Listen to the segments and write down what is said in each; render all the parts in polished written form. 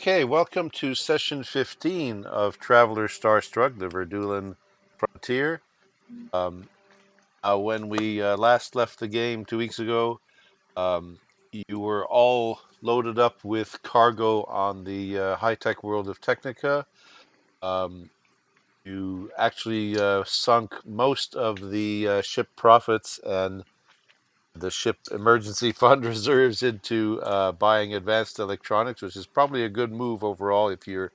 Okay, welcome to session 15 of Traveler Starstruck, the Verdulan Frontier. When we last left the game 2 weeks ago, you were all loaded up with cargo on the high-tech world of Technica. You actually sunk most of the ship profits and the ship emergency fund reserves into buying advanced electronics, which is probably a good move overall if you're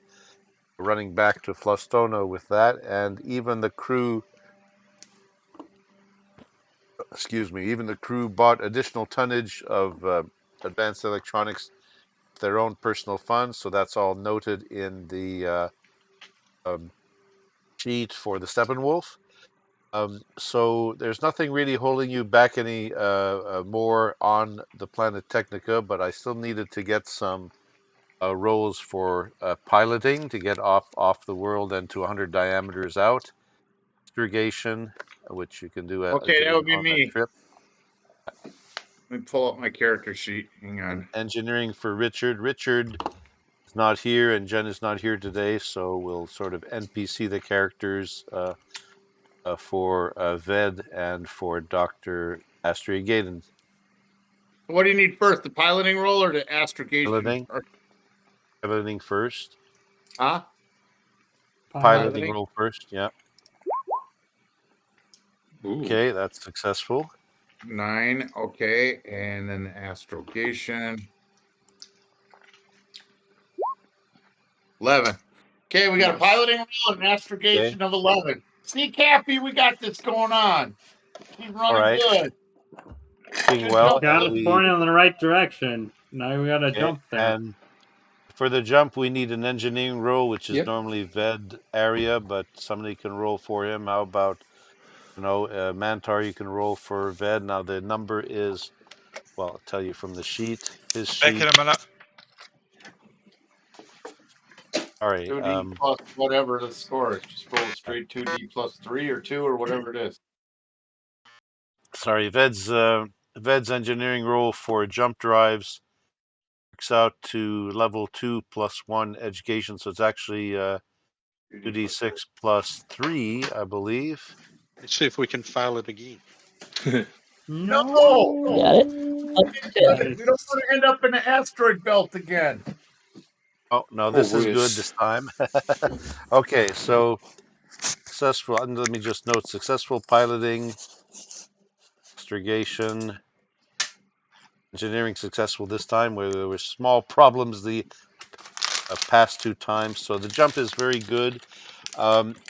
running back to Flostono with that. And even the crew, even the crew bought additional tonnage of advanced electronics, their own personal funds. So that's all noted in the um, sheet for the Steppenwolf. So there's nothing really holding you back any more on the planet Technica, but I still needed to get some rolls for piloting to get off the world and to 100 diameters out. Irrigation, which you can do Okay, that would be on that me. trip. Let me pull up my character sheet. Hang on. Engineering for Richard. Richard is not here, and Jen is not here today, so we'll sort of NPC the characters for Ved and for Dr. Astrid Gaden. What do you need first, the piloting roll or the astrogation? Piloting first. Huh? Piloting roll first, yeah. Ooh. Okay, that's successful. 9, okay, and then astrogation. 11. Okay, we got a piloting roll and astrogation of 11. See, Cappy, we got this going on. She's running good. Doing well. Got us pointing in the right direction. Now we got to jump there. And for the jump, we need an engineering roll, which is normally Ved area, but somebody can roll for him. How about, Mantar, you can roll for Ved. Now the number is, well, I'll tell you from the sheet. His sheet. Back in a minute. All right. 2D plus whatever the score is. Just roll straight 2D plus 3 or 2 or whatever it is. Sorry, Ved's engineering roll for jump drives works out to level 2 plus 1 education, so it's actually 2d6 plus 3, I believe. Let's see if we can file it again. No! Got it. We don't want to end up in the asteroid belt again. Oh, no, this is good this time. Okay, so successful, and let me just note, successful piloting, astrogation, engineering successful this time, where there were small problems the past 2 times. So the jump is very good.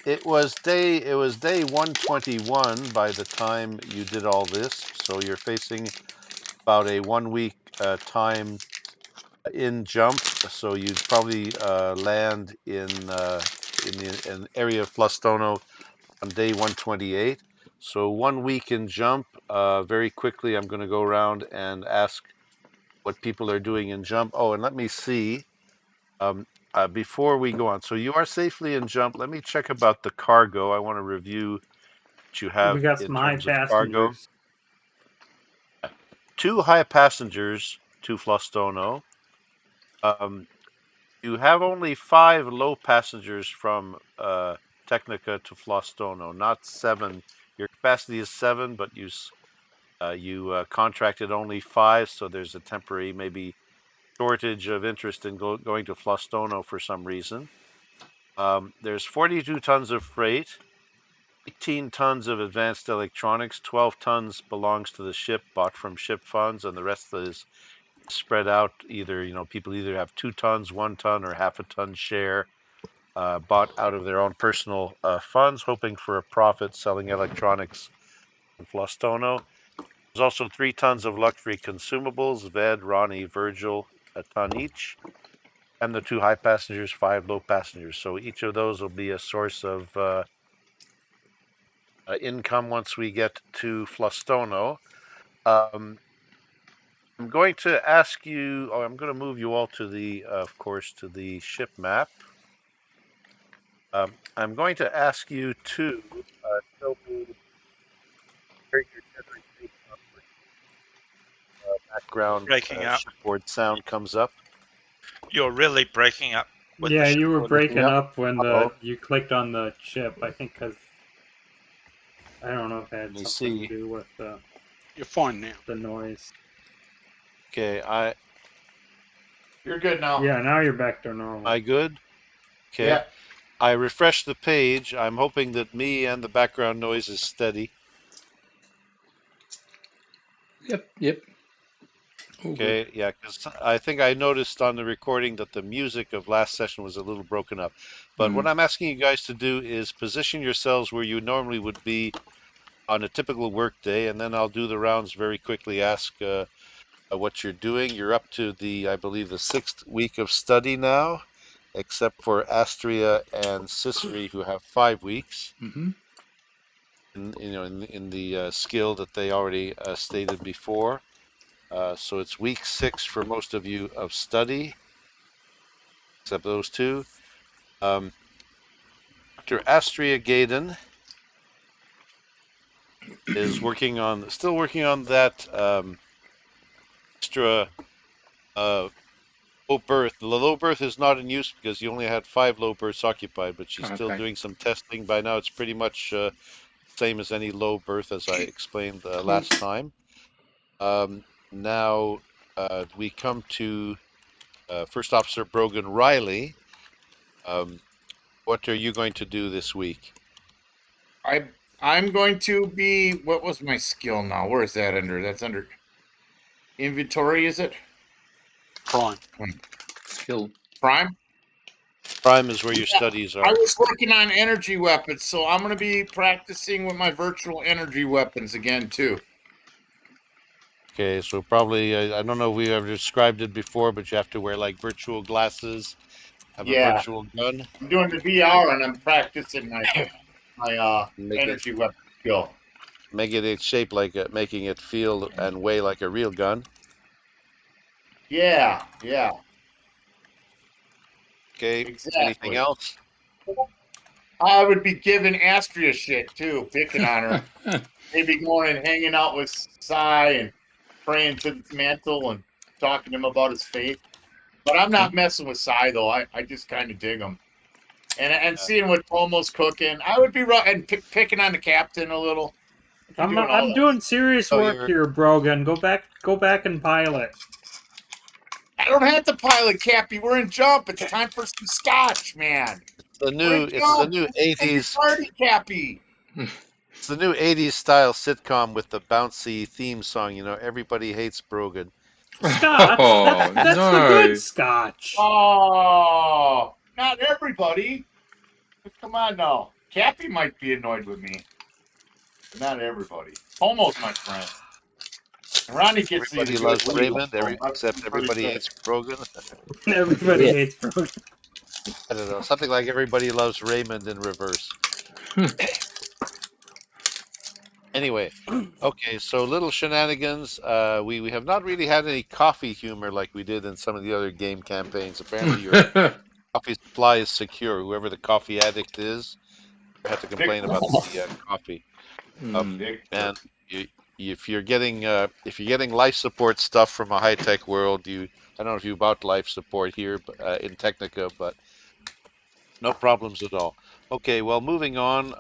It was day 121 by the time you did all this. So you're facing about a 1 week time in jump. So you'd probably land in an area of Flostono on day 128. So 1 week in jump. Very quickly, I'm going to go around and ask what people are doing in jump. Oh, and let me see. Before we go on, so you are safely in jump. Let me check about the cargo. I want to review what you have We got in some high terms of cargo. passengers. 2 high passengers to Flostono. You have only 5 low passengers from Technica to Flostono, not 7. Your capacity is 7, but you contracted only 5, so there's a temporary maybe shortage of interest in going to Flostono for some reason. There's 42 tons of freight, 18 tons of advanced electronics, 12 tons belongs to the ship, bought from ship funds, and the rest is spread out. People either have 2 tons, 1 ton, or half a ton share, bought out of their own personal funds, hoping for a profit selling electronics in Flostono. There's also 3 tons of luxury consumables, Ved, Ronnie, Virgil, a ton each, and the 2 high passengers, 5 low passengers. So each of those will be a source of income once we get to Flostono. I'm going to ask you, I'm going to move you all to of course, to the ship map. I'm going to ask you to show me where your generation background Breaking up. shipboard sound comes up. You're really breaking up. With Yeah, the you were ship. breaking Yep. up when Uh-oh. you clicked on the chip. I think because I don't know if it Let had me something see. to do with You're fine now. the noise. Okay, You're good now. Yeah, now you're back to normal. I good? Okay. Yeah. I refreshed the page. I'm hoping that me and the background noise is steady. Yep. Oh, good. Okay, yeah, because I think I noticed on the recording that the music of last session was a little broken up. But what I'm asking you guys to do is position yourselves where you normally would be on a typical work day, and then I'll do the rounds very quickly, ask what you're doing. You're up to I believe, the 6th week of study now, except for Astria and Sisri, who have 5 weeks. Mm-hmm. In the skill that they already stated before. So it's week 6 for most of you of study, except those two. Dr. Astria Gaydon is still working on that extra low berth. The low berth is not in use because you only had 5 low berths occupied, but she's still Okay. doing some testing. By now, it's pretty much same as any low berth, as I explained Cool. last time. Now we come to First Officer Brogan Riley. What are you going to do this week? I'm going to be. What was my skill now? Where is that under? That's under inventory. Is it Prime. Skill. prime? Prime is where your Yeah, studies I are. was working on energy weapons, so I'm going to be practicing with my virtual energy weapons again too. Okay, so probably I don't know if we ever described it before, but you have to wear like virtual glasses, have a Yeah, virtual gun, I'm doing the VR and I'm practicing my make it energy weapon skill. shape like making it feel and weigh like a real gun. Yeah, Okay, anything exactly. else? I would be giving Astria shit too, picking on her. Maybe going and hanging out with Cy and praying to the mantle and talking to him about his faith. But I'm not messing with Cy though. I just kind of dig him. And seeing what Tomo's cooking, I would be and picking on the captain a little. I'd be doing all I'm that. doing serious Oh, work here, Brogan. Go back and pilot. I don't have to pilot, Cappy. We're in jump. It's time for some scotch, man. We're in it's the jump. new End your 80s party, Cappy. it's the new 80s style sitcom with the bouncy theme song, Everybody Hates Brogan. Scotch. Oh, That's the good no. scotch. Oh, not everybody. Come on now. Cappy might be annoyed with me, but not everybody. Almost my friend. And Ronnie gets to Everybody the good loves lead. Raymond, So except pretty everybody good. hates Brogan. Everybody Yeah. hates Brogan. I don't know, something like everybody loves Raymond in reverse. Anyway, okay, so little shenanigans. We have not really had any coffee humor like we did in some of the other game campaigns. Apparently, your coffee supply is secure. Whoever the coffee addict is, you have to complain about the coffee. Victor. And you, if you're getting life support stuff from a high tech world, I don't know if you bought life support here in Technica, but no problems at all. Okay, well, moving on.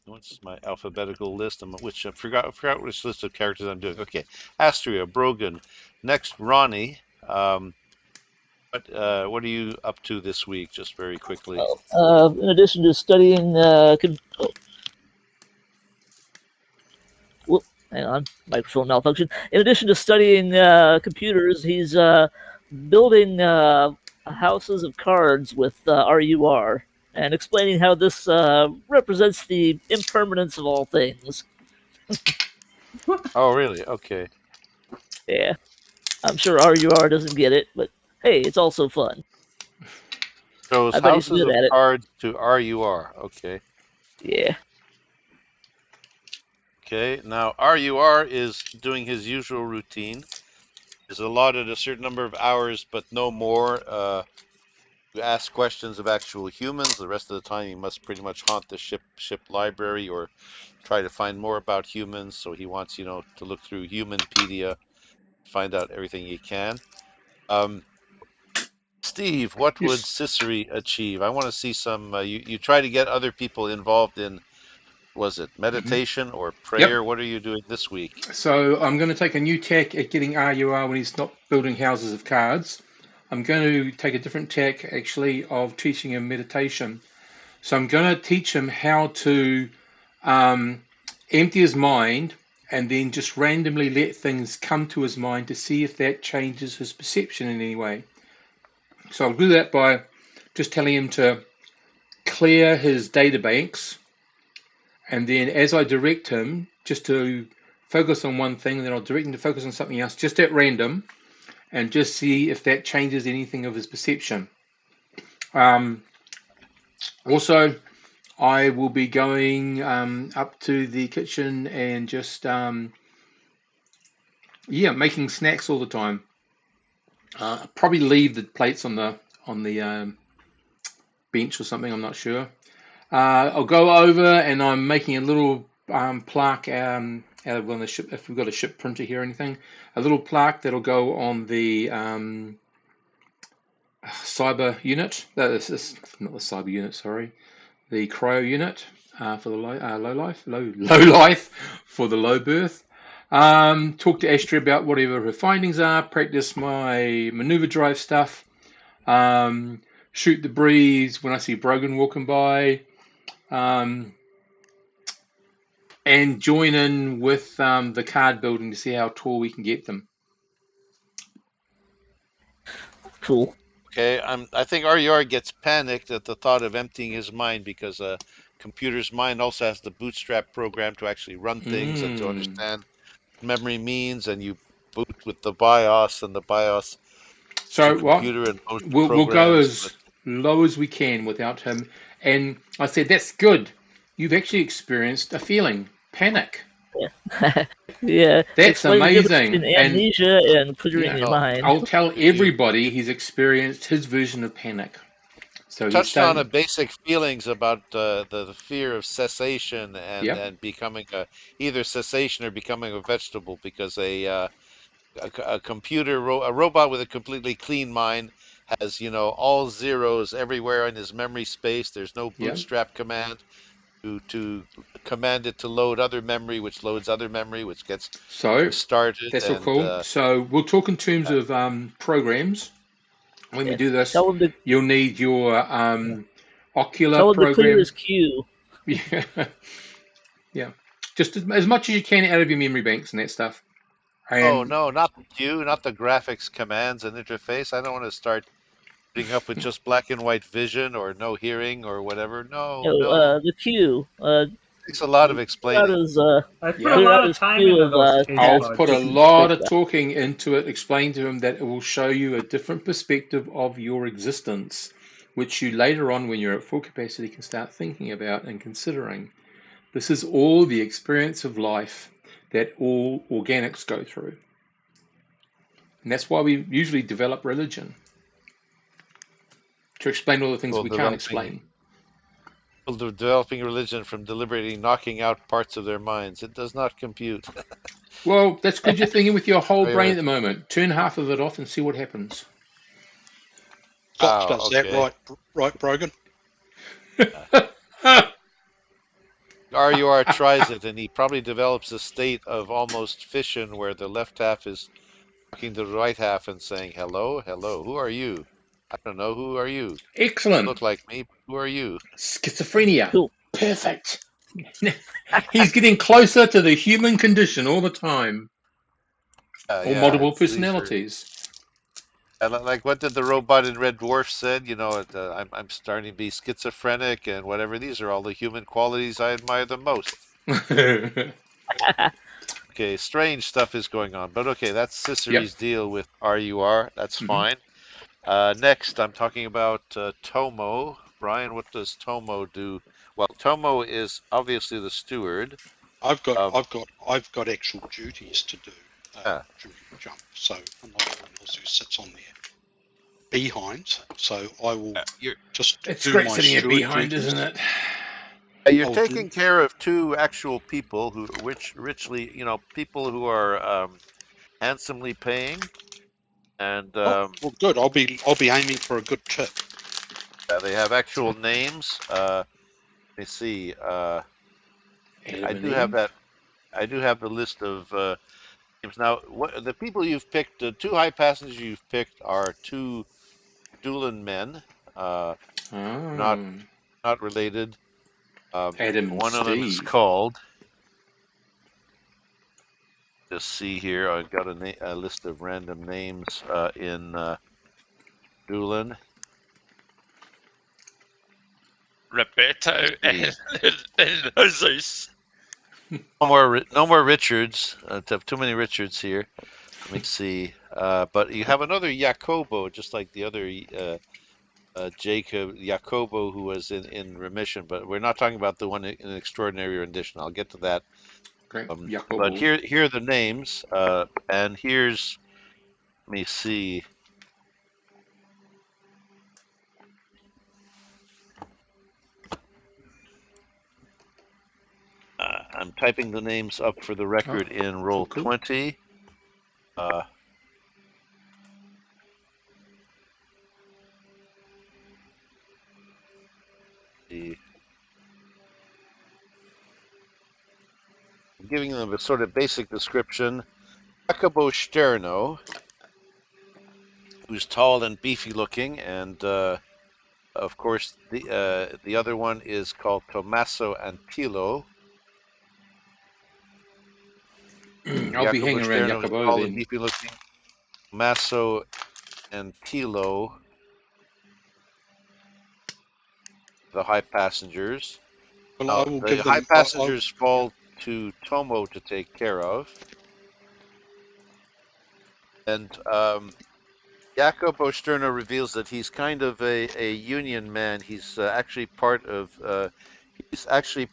What's my alphabetical list? I forgot which list of characters I'm doing. Okay, Astria, Brogan, next Ronnie. What are you up to this week? Just very quickly. In addition to studying, hang on, microphone malfunction. In addition to studying computers, he's building houses of cards with RUR and explaining how this represents the impermanence of all things. Oh, really? Okay. Yeah, I'm sure RUR doesn't get it, but hey, it's also fun. Shows I bet he's houses good of at it. cards to RUR. Okay. Yeah. Okay. Now RUR is doing his usual routine. Is allotted a certain number of hours, but no more. You ask questions of actual humans. The rest of the time, you must pretty much haunt the ship library or try to find more about humans. So he wants to look through Humanpedia, find out everything you can. Um, Steve, what would Yes. Sissery achieve? I want to see some. You try to get other people involved in, was it meditation or Yep. prayer? What are you doing this week? So I'm going to take a new tack at getting RUR when he's not building houses of cards. I'm going to take a different tack, actually, of teaching him meditation. So I'm going to teach him how to empty his mind and then just randomly let things come to his mind to see if that changes his perception in any way. So I'll do that by just telling him to clear his data banks, and then as I direct him just to focus on one thing, then I'll direct him to focus on something else just at random and just see if that changes anything of his perception. Also, I will be going up to the kitchen and just making snacks all the time. Probably leave the plates on the bench or something. I'm not sure. I'll go over and I'm making a little plaque out of one of the ship. If we've got a ship printer here or anything, a little plaque that'll go on the cyber unit. That is not the cyber unit. Sorry, the cryo unit for the low life for the low berth. Talk to Astrid about whatever her findings are. Practice my maneuver drive stuff. Shoot the breeze when I see Brogan walking by. And join in with the card building to see how tall we can get them. Cool. Okay, I think RUR gets panicked at the thought of emptying his mind because a computer's mind also has the bootstrap program to actually run things and to understand what memory means, and you boot with the BIOS, and the BIOS is the So what? computer and most We'll go programs. But as low as we can without him. And I said, that's good. You've actually experienced a feeling, panic. Yeah. That's Explain the difference amazing. between And amnesia and clearing yeah, your mind. I'll tell everybody he's experienced his version of panic. So he's touched on a starting. basic feelings about the fear of cessation Yep. and becoming either cessation or becoming a vegetable, because a computer a robot with a completely clean mind has all zeros everywhere in his memory space. There's no Yep. bootstrap command to command it to load other memory, which loads other memory, which gets So started. that's all And cool. So we'll talk in terms of programs. When we Yeah. do this, Tell him to you'll need your ocular tell him to clear program. his queue. Yeah, yeah. Just as much as you can out of your memory banks and that stuff. oh And no, not the queue, not the graphics commands and interface. I don't want to start putting up with just black and white vision or no hearing or whatever. No, no. The queue. Takes a lot of Clear out explaining. his I put a yeah, clear out lot of his time queue into of those taste I'll tasks put a buds. he can lot take of that. talking into it, explain to him that it will show you a different perspective of your existence, which you later on, when you're at full capacity, can start thinking about and considering. This is all the experience of life that all organics go through. And that's why we usually develop religion, to explain all the things People we can't developing explain. people developing religion from deliberately knocking out parts of their minds. It does not compute. Well, that's good you're thinking with your whole Right, brain right. at the moment. Turn half of it off and see what happens. Fox Wow. does that, Okay. right, Brogan? RUR tries it, and he probably develops a state of almost fission where the left half is talking to the right half and saying, "Hello, hello. Who are you? I don't know. Who are you? You Excellent. look like me. But who are you?" Schizophrenia. Cool. Perfect. He's getting closer to the human condition all the time. Or Yeah. multiple It's these are. personalities. Like what did the robot in Red Dwarf said? I'm starting to be schizophrenic and whatever. These are all the human qualities I admire the most. Okay, strange stuff is going on, but okay, that's Yep. Sissery's deal with RUR. That's hmm fine. Next, I'm talking about Tomo. Brian, what does Tomo do? Well, Tomo is obviously the steward. I've got Um, I've got I've got actual duties to do yeah, during the jump. So unlike everyone else who sits on their behinds, so I will you're just It's do great my sitting it steward behind, duties. isn't it? you're I'll do. taking care of two actual people richly, people who are handsomely paying. And Well, good. I'll be aiming for a good tip. they have actual names. Let me see. Adam I and do have Eve. that. I do have the list of names now. What the people you've picked? The two high passengers you've picked are two Doolin men. Not Oh, not related. Adam and One of them is Steve. called. Just see here. I've got a list of random names in Doolin. Roberto See. and Jesus. No more Richards. Have too many Richards here. Let me see. But you have another Jacobo, just like the other Jacobo, who was in remission. But we're not talking about the one in extraordinary rendition. I'll get to that. Great. But Jacobo. here are the names. And here's, let me see. I'm typing the names up for the record in Cool, cool. Roll20. See. I'm giving them a sort of basic description. Jacobo Sterno, who's tall and beefy looking, and of course the other one is called Tommaso Antillo. I'll be Jacobo hanging around Sterno is Jacobo tall and then. beefy looking. Tommaso Antillo, the high passengers. Well, Now I will the give high them. passengers fall to Tomo to take care of, and Jacopo Sterno reveals that he's kind of a union man. He's actually part of. He's actually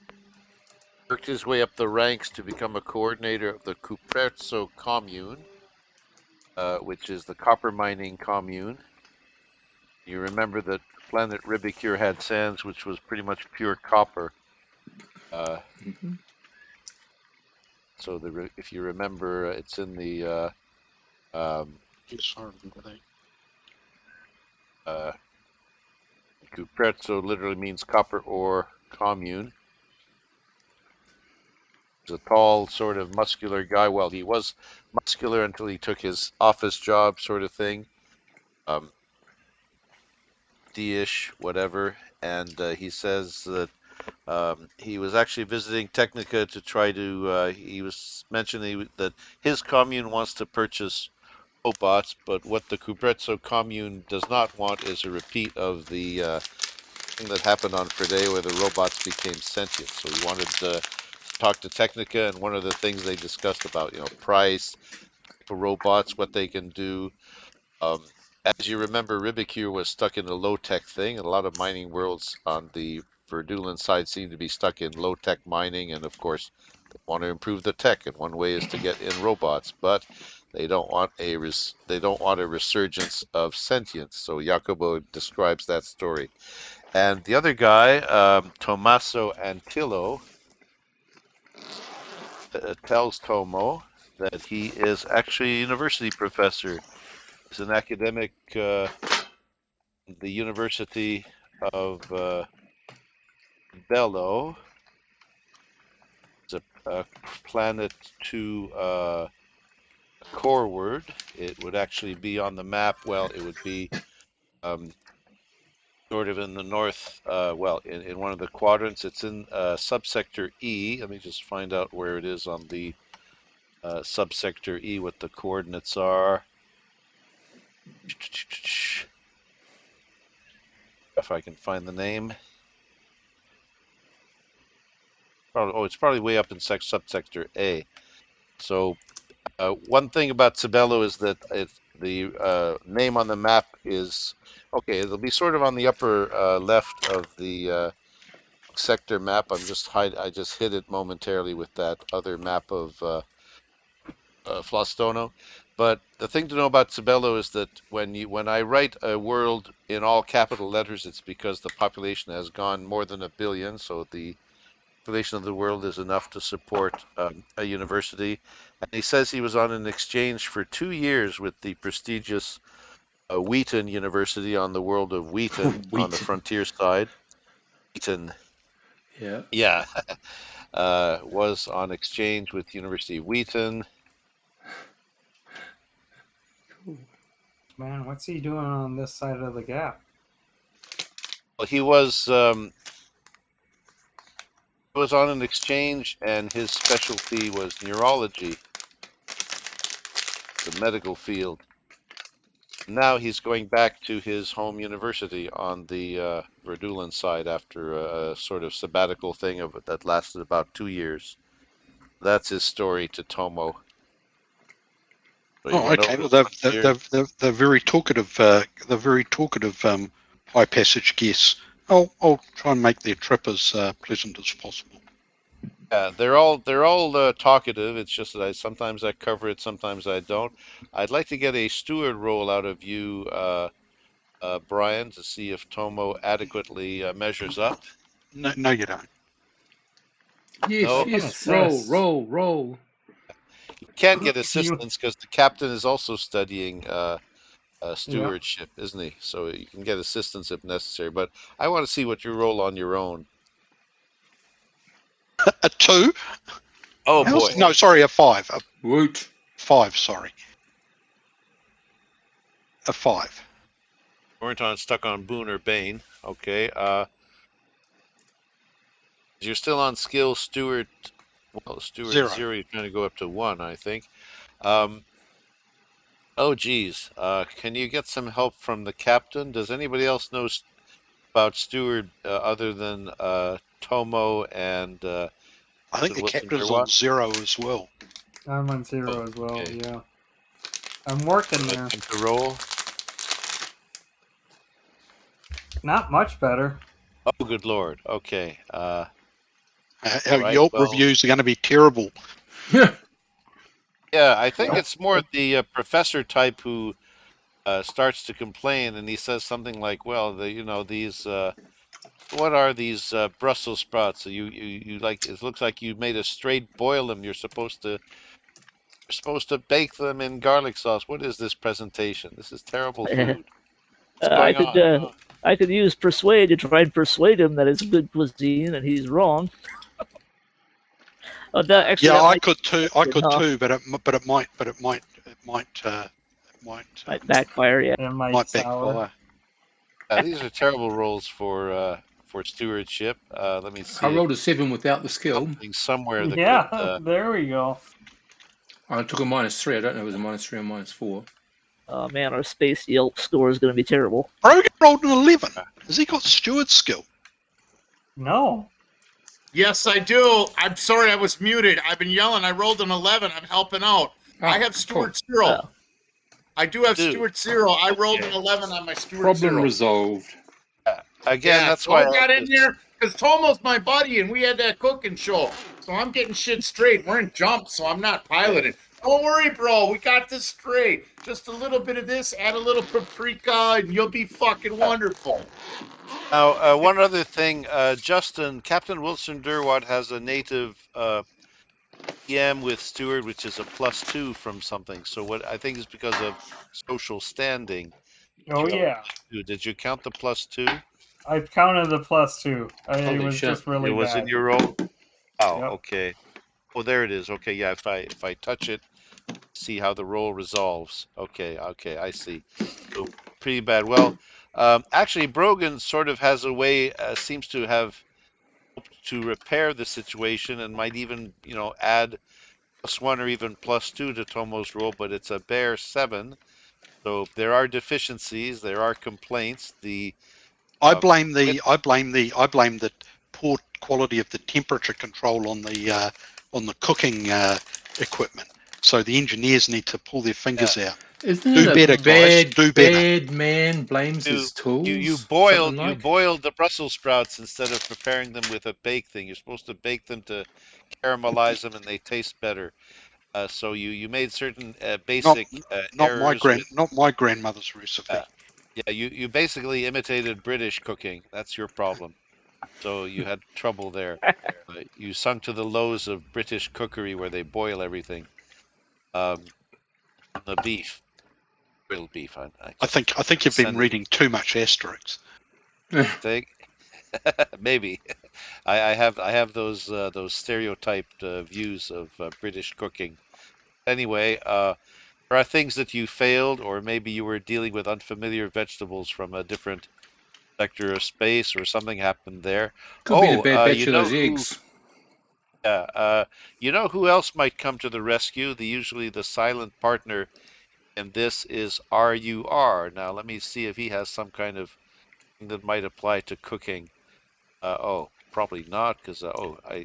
worked his way up the ranks to become a coordinator of the Cuprezzo commune, which is the copper mining commune. You remember that planet Ribicure had sands, which was pretty much pure copper. Mhm. So if you remember, it's in the Yes, I remember that. Cuprezzo literally means copper ore commune. He's a tall, sort of muscular guy. Well, he was muscular until he took his office job, sort of thing. D-ish, whatever. And he says that he was actually visiting Technica to try to. He was mentioning that his commune wants to purchase robots, but what the Cuprezzo commune does not want is a repeat of the thing that happened on Friday, where the robots became sentient. So he wanted to talk to Technica, and one of the things they discussed about, price for robots, what they can do. Um, as you remember, Ribicure was stuck in a low-tech thing, and a lot of mining worlds on the Verdulin side seem to be stuck in low-tech mining, and of course, they want to improve the tech, and one way is to get in robots, but they don't want a resurgence of sentience. So Jacobo describes that story, and the other guy, Tommaso Antillo, tells Tomo that he is actually a university professor. He's an academic. The University of Bello. It's a planet to Coreward. It would actually be on the map. Well, it would be um, sort of in the north. Well, in one of the quadrants. It's in subsector E. Let me just find out where it is on the subsector E, what the coordinates are. If I can find the name. It's probably way up in subsector A. So one thing about Cibello is that the name on the map is okay. It'll be sort of on the upper left of the sector map. I just hid it momentarily with that other map of Flostono. But the thing to know about Cibello is that when I write a world in all capital letters, it's because the population has gone more than 1 billion. So the population of the world is enough to support a university. And he says he was on an exchange for 2 years with the prestigious Wheaton University on the world of Wheaton on the Wheaton. frontier side. Wheaton, Yeah. yeah, was on exchange with University of Wheaton. Man, what's he doing on this side of the gap? Well, he was on an exchange, and his specialty was neurology, the medical field. Now he's going back to his home university on the Verdulan side after a sort of sabbatical thing that lasted about 2 years. That's his story to Tomo. So you Oh, want to okay. know Well, what's here? they're very talkative. They're very talkative. High passage guests. I'll try and make their trip as pleasant as possible. Yeah, they're all talkative. It's just that sometimes I cover it, sometimes I don't. I'd like to get a steward roll out of you, Brian, to see if Tomo adequately measures up. No, you don't. Yes, No, I can yes. Roll, assist. roll. you can get You- assistance because the captain is also studying Yeah. stewardship, isn't he? So you can get assistance if necessary. But I want to see what you roll on your own. A 2? Oh boy, No, sorry, a 5. A Woot. 5, sorry. A 5. weren't on stuck on Boone or Bane. Okay, you're still on skill steward. Well, steward 0. 0. You're trying to go up to 1, I think. Oh geez, can you get some help from the captain? Does anybody else know about steward other than Tomo and I think the Wilson captain's on Durwat? 0 as well. I'm on 0 Oh, as well, okay. yeah. I'm working I'd there. like him to roll. Not much better. Oh, good lord. Okay. Our Right. Yelp Well, reviews are going to be terrible. yeah, I think it's more the professor type who starts to complain, and he says something like, "Well, these what are these Brussels sprouts? So you like? It looks like you made a straight boil them. You're supposed to bake them in garlic sauce. What is this presentation? This is terrible food. What's I going could on?" I could use persuade to try and persuade him that it's good cuisine and he's wrong. Oh, actually, Yeah, that I could too. But it might might backfire. Yeah. It might might sour. backfire. These are terrible rolls for stewardship. Let me I see rolled a 7 without the skill. something somewhere that Yeah, could. there we go. I took a -3. I don't know if it was a -3 or -4. Oh man, our space Yelp score is going to be terrible. Brogan rolled an 11. Has he got steward skill? No. Yes, I do. I'm sorry, I was muted. I've been yelling. I rolled an 11. I'm helping out. I have Steward Zero. Oh. I do have Dude. Steward Zero. I rolled an Okay. 11 on my Steward Problem Zero. resolved. Again, Yeah, that's so why I got in there because Tomo's my buddy and we had that cooking show. So I'm getting shit straight. We're in jump, so I'm not piloting. Don't worry, bro. We got this straight. Just a little bit of this, add a little paprika, and you'll be fucking wonderful. Now, one other thing, Justin, Captain Wilson Durwat has a native PM with Steward, which is a +2 from something. So what I think is because of social standing. Oh, yeah. Did you count the +2? I counted the +2. It Holy was shit. just really It was bad. in your roll? Oh, Yep. okay. Oh, there it is. Okay, yeah, if I touch it, see how the roll resolves. Okay, I see. So pretty bad. Well, actually, Brogan sort of has a way, seems to have hoped to repair the situation and might even, add +1 or even +2 to Tomo's roll, but it's a bare 7. So there are deficiencies, there are complaints. I blame the poor quality of the temperature control on the cooking equipment. So the engineers need to pull their fingers out. Isn't Do it better, a guys. Do better. bad man blames his tools? You Something boiled like? the Brussels sprouts instead of preparing them with a bake thing. You're supposed to bake them to caramelize them, and they taste better. So you made certain basic errors with. Not my grandmother's recipe. Yeah, you basically imitated British cooking. That's your problem. so you had trouble there. You sunk to the lows of British cookery where they boil everything. The beef, grilled beef. I think you've been reading too much Asterix. Think maybe. I have those stereotyped views of British cooking. Anyway, there are things that you failed, or maybe you were dealing with unfamiliar vegetables from a different sector of space, or something happened there. Could be a bad batch You of know those who? eggs. Yeah, you know who else might come to the rescue? Usually the silent partner, and this is RUR. Now let me see if he has some kind of thing that might apply to cooking. Probably not, because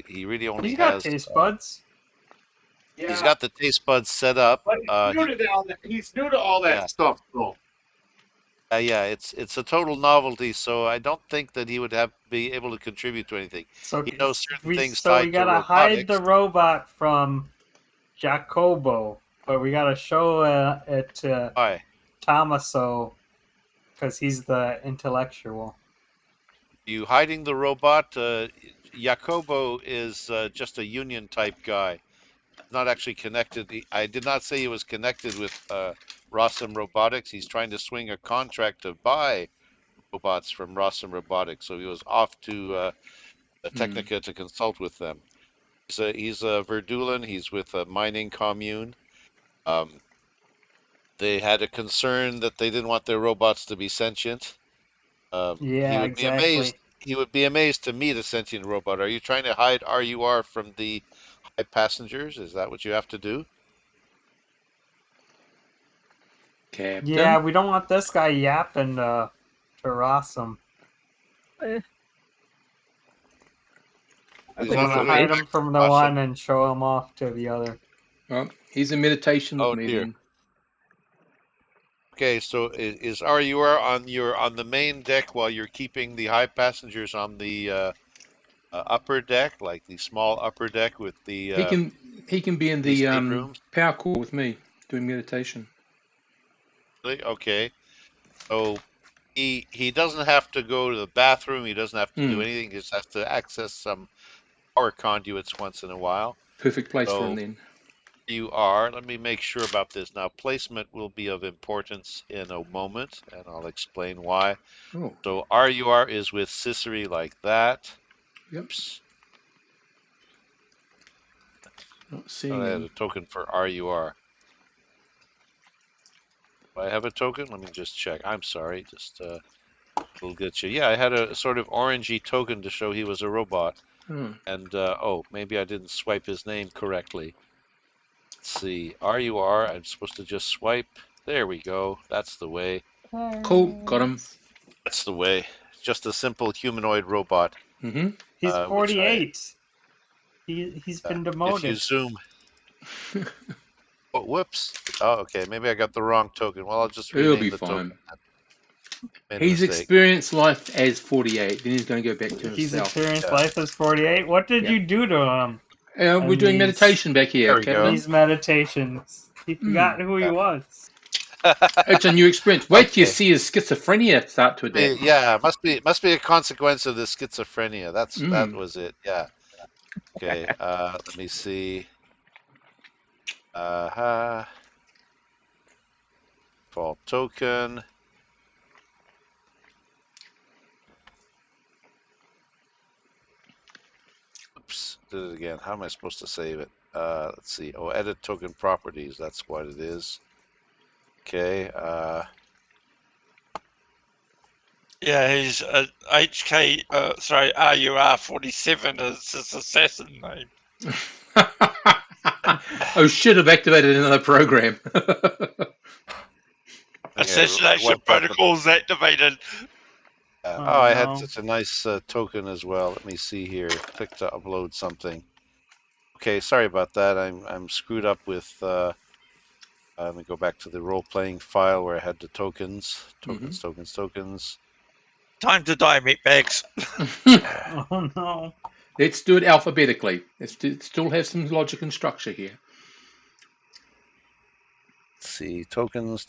he really only He's got has. taste buds. He's Yeah, got the taste buds set up. but he's new to all that Yeah. stuff, though. Yeah, it's a total novelty, so I don't think that he would be able to contribute to anything. So He knows certain we things tied to gotta hide the robotics. robot from Jacobo, but we gotta show it to Why? Tommaso because he's the intellectual. You hiding the robot? Jacobo is just a union type guy, not actually connected. I did not say he was connected with Rossum Robotics. He's trying to swing a contract to buy robots from Rossum Robotics, so he was off to Technica to consult with them. He's a Verdulan. He's with a mining commune. They had a concern that they didn't want their robots to be sentient. He Yeah, would be amazed. exactly. He would be amazed to meet a sentient robot. Are you trying to hide RUR from the high passengers? Is that what you have to do? Captain. Yeah, we don't want this guy yapping to Rossum. I He's We think on it's the want to way okay. hide back him to from the Rossum. one and show him off to the other. Well, he's in meditation with Oh me dear. then. Okay, so is RUR on the main deck while you're keeping the high passengers on the upper deck, like the small upper deck with the He can be in the the staterooms? power core with me doing meditation. Really? Okay. So he doesn't have to go to the bathroom. He doesn't have to do anything. He just has to access some power conduits once in a while. Perfect place for him So then. let me make sure about this. Now, placement will be of importance in a moment, and I'll explain why. Oh, So RUR is with Sissery like that. yep. Oops. Not I seeing had him. a token for RUR. Do I have a token? Let me just check. I'm sorry. Just we'll get you. Yeah, I had a sort of orangey token to show he was a robot. Oh. And maybe I didn't swipe his name correctly. Let's see. RUR. I'm supposed to just swipe. There we go. That's the way. Cool, got him. That's the way. Just a simple humanoid robot. Mm-hmm. He's Which 48. He's been if you demoted. zoom. Oh, whoops. Oh, okay. Maybe I got the wrong token. Well, I'll just He'll rename be the fine. token. Made a He's mistake. experienced life as 48. Then he's going to go back to He's himself. experienced Yeah. life as 48. What did Yeah. you do to him? We're doing meditation back here, There we Captain. go. These meditations. He forgot who he was. It's a new experience. Wait till you Okay. see his schizophrenia start to adapt. Yeah, must be a consequence of the schizophrenia. That Mm. was it. Yeah. Okay. Let me see. Default token. Oops, did it again. How am I supposed to save it? Let's see. Oh, edit token properties. That's what it is. Okay. Yeah, he's HK. Sorry, RUR 47 is his assassin name. Oh shit, I've activated another program. Okay. Assassination Wipe out the. protocols activated. Oh, I had no. such a nice token as well. Let me see here. Click to upload something. Okay, sorry about that. I'm screwed up with. Let me go back to the role-playing file where I had the tokens. Tokens. Time to die, meatbags. Oh, no. Let's do it alphabetically. Let's still have some logic and structure here. Let's see. Tokens.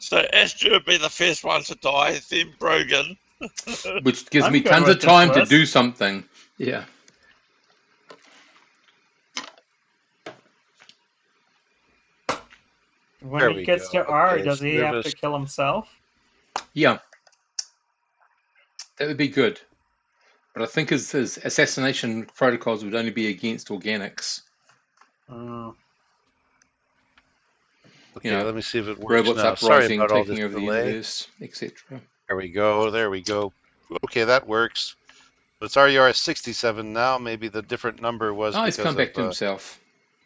So Astrid would be the first one to die, then Brogan. Which gives I'm me good tons with of this time to list. do something. Yeah. When There he we gets go. to R, Okay, does he have to service. kill himself? Yeah. That would be good. But I think his assassination protocols would only be against organics. Mm. Okay, let me see if it works Robots now. Sorry uprising, about all this taking over the delay. universe, etc. There we go. There we go. Okay, that works. It's RUR 67 now. Maybe the different number was Oh, he's because come back of to himself.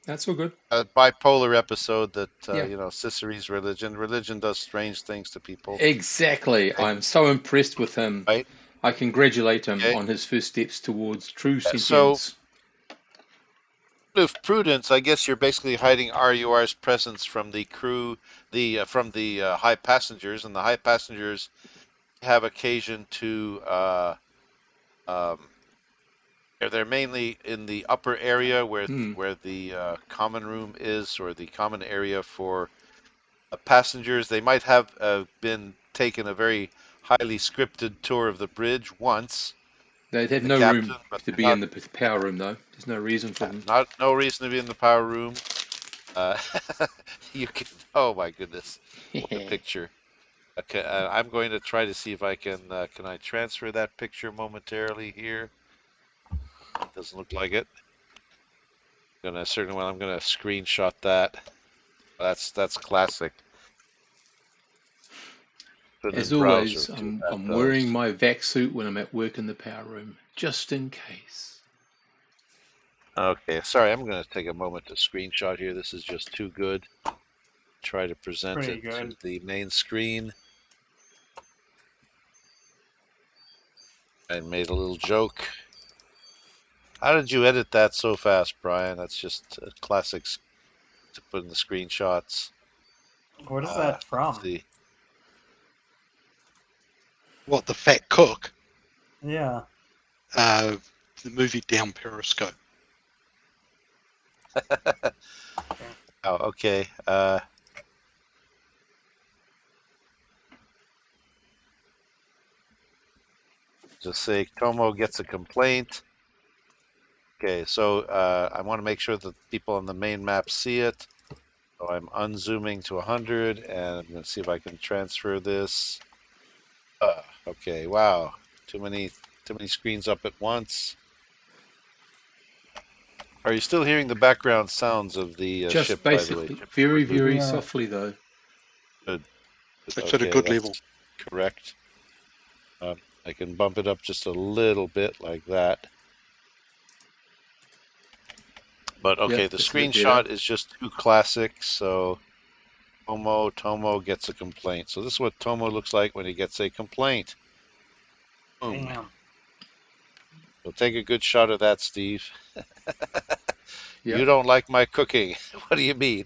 That's all good. a bipolar episode that, Yeah. Cicere's religion. Religion does strange things to people. Exactly. Okay. I'm so impressed with him. Right. I congratulate him Okay. on his first steps towards true So, sentience. with prudence, I guess you're basically hiding RUR's presence from the crew, from the high passengers, and the high passengers have occasion to. They're mainly in the upper area where the common room is, or the common area for passengers. They might have been taken a very highly scripted tour of the bridge once. They'd have The no captain, room but to be in the power room, though. There's no reason for them. no reason to be in the power room. You can. Oh my goodness! What a picture. Okay, I'm going to try to see if I can. Can I transfer that picture momentarily here? Doesn't look like it. I'm gonna screenshot that. That's classic. Put it As in browser. always, See what that I'm does. wearing my vac suit when I'm at work in the power room, just in case. Okay, sorry, I'm going to take a moment to screenshot here. This is just too good. Try to present Pretty it to good. the main screen. I made a little joke. How did you edit that so fast, Brian? That's just classics to put in the screenshots. What is that from? Let's see. What, the Fat Cook? Yeah. The movie Down Periscope. Oh, okay. Just say Tomo gets a complaint. Okay, so I want to make sure that people on the main map see it. So I'm unzooming to 100, and I'm going to see if I can transfer this. Okay, wow, too many screens up at once. Are you still hearing the background sounds of the Just ship? By the way, basically, very, very Yeah. softly though. good. It's at a good level. Correct. I can bump it up just a little bit like that. But okay, Yep, the that's a bit screenshot better. is just too classic, so Tomo gets a complaint. So this is what Tomo looks like when he gets a complaint. Boom. Damn. So take a good shot of that, Steve. You Yep. don't like my cooking. What do you mean?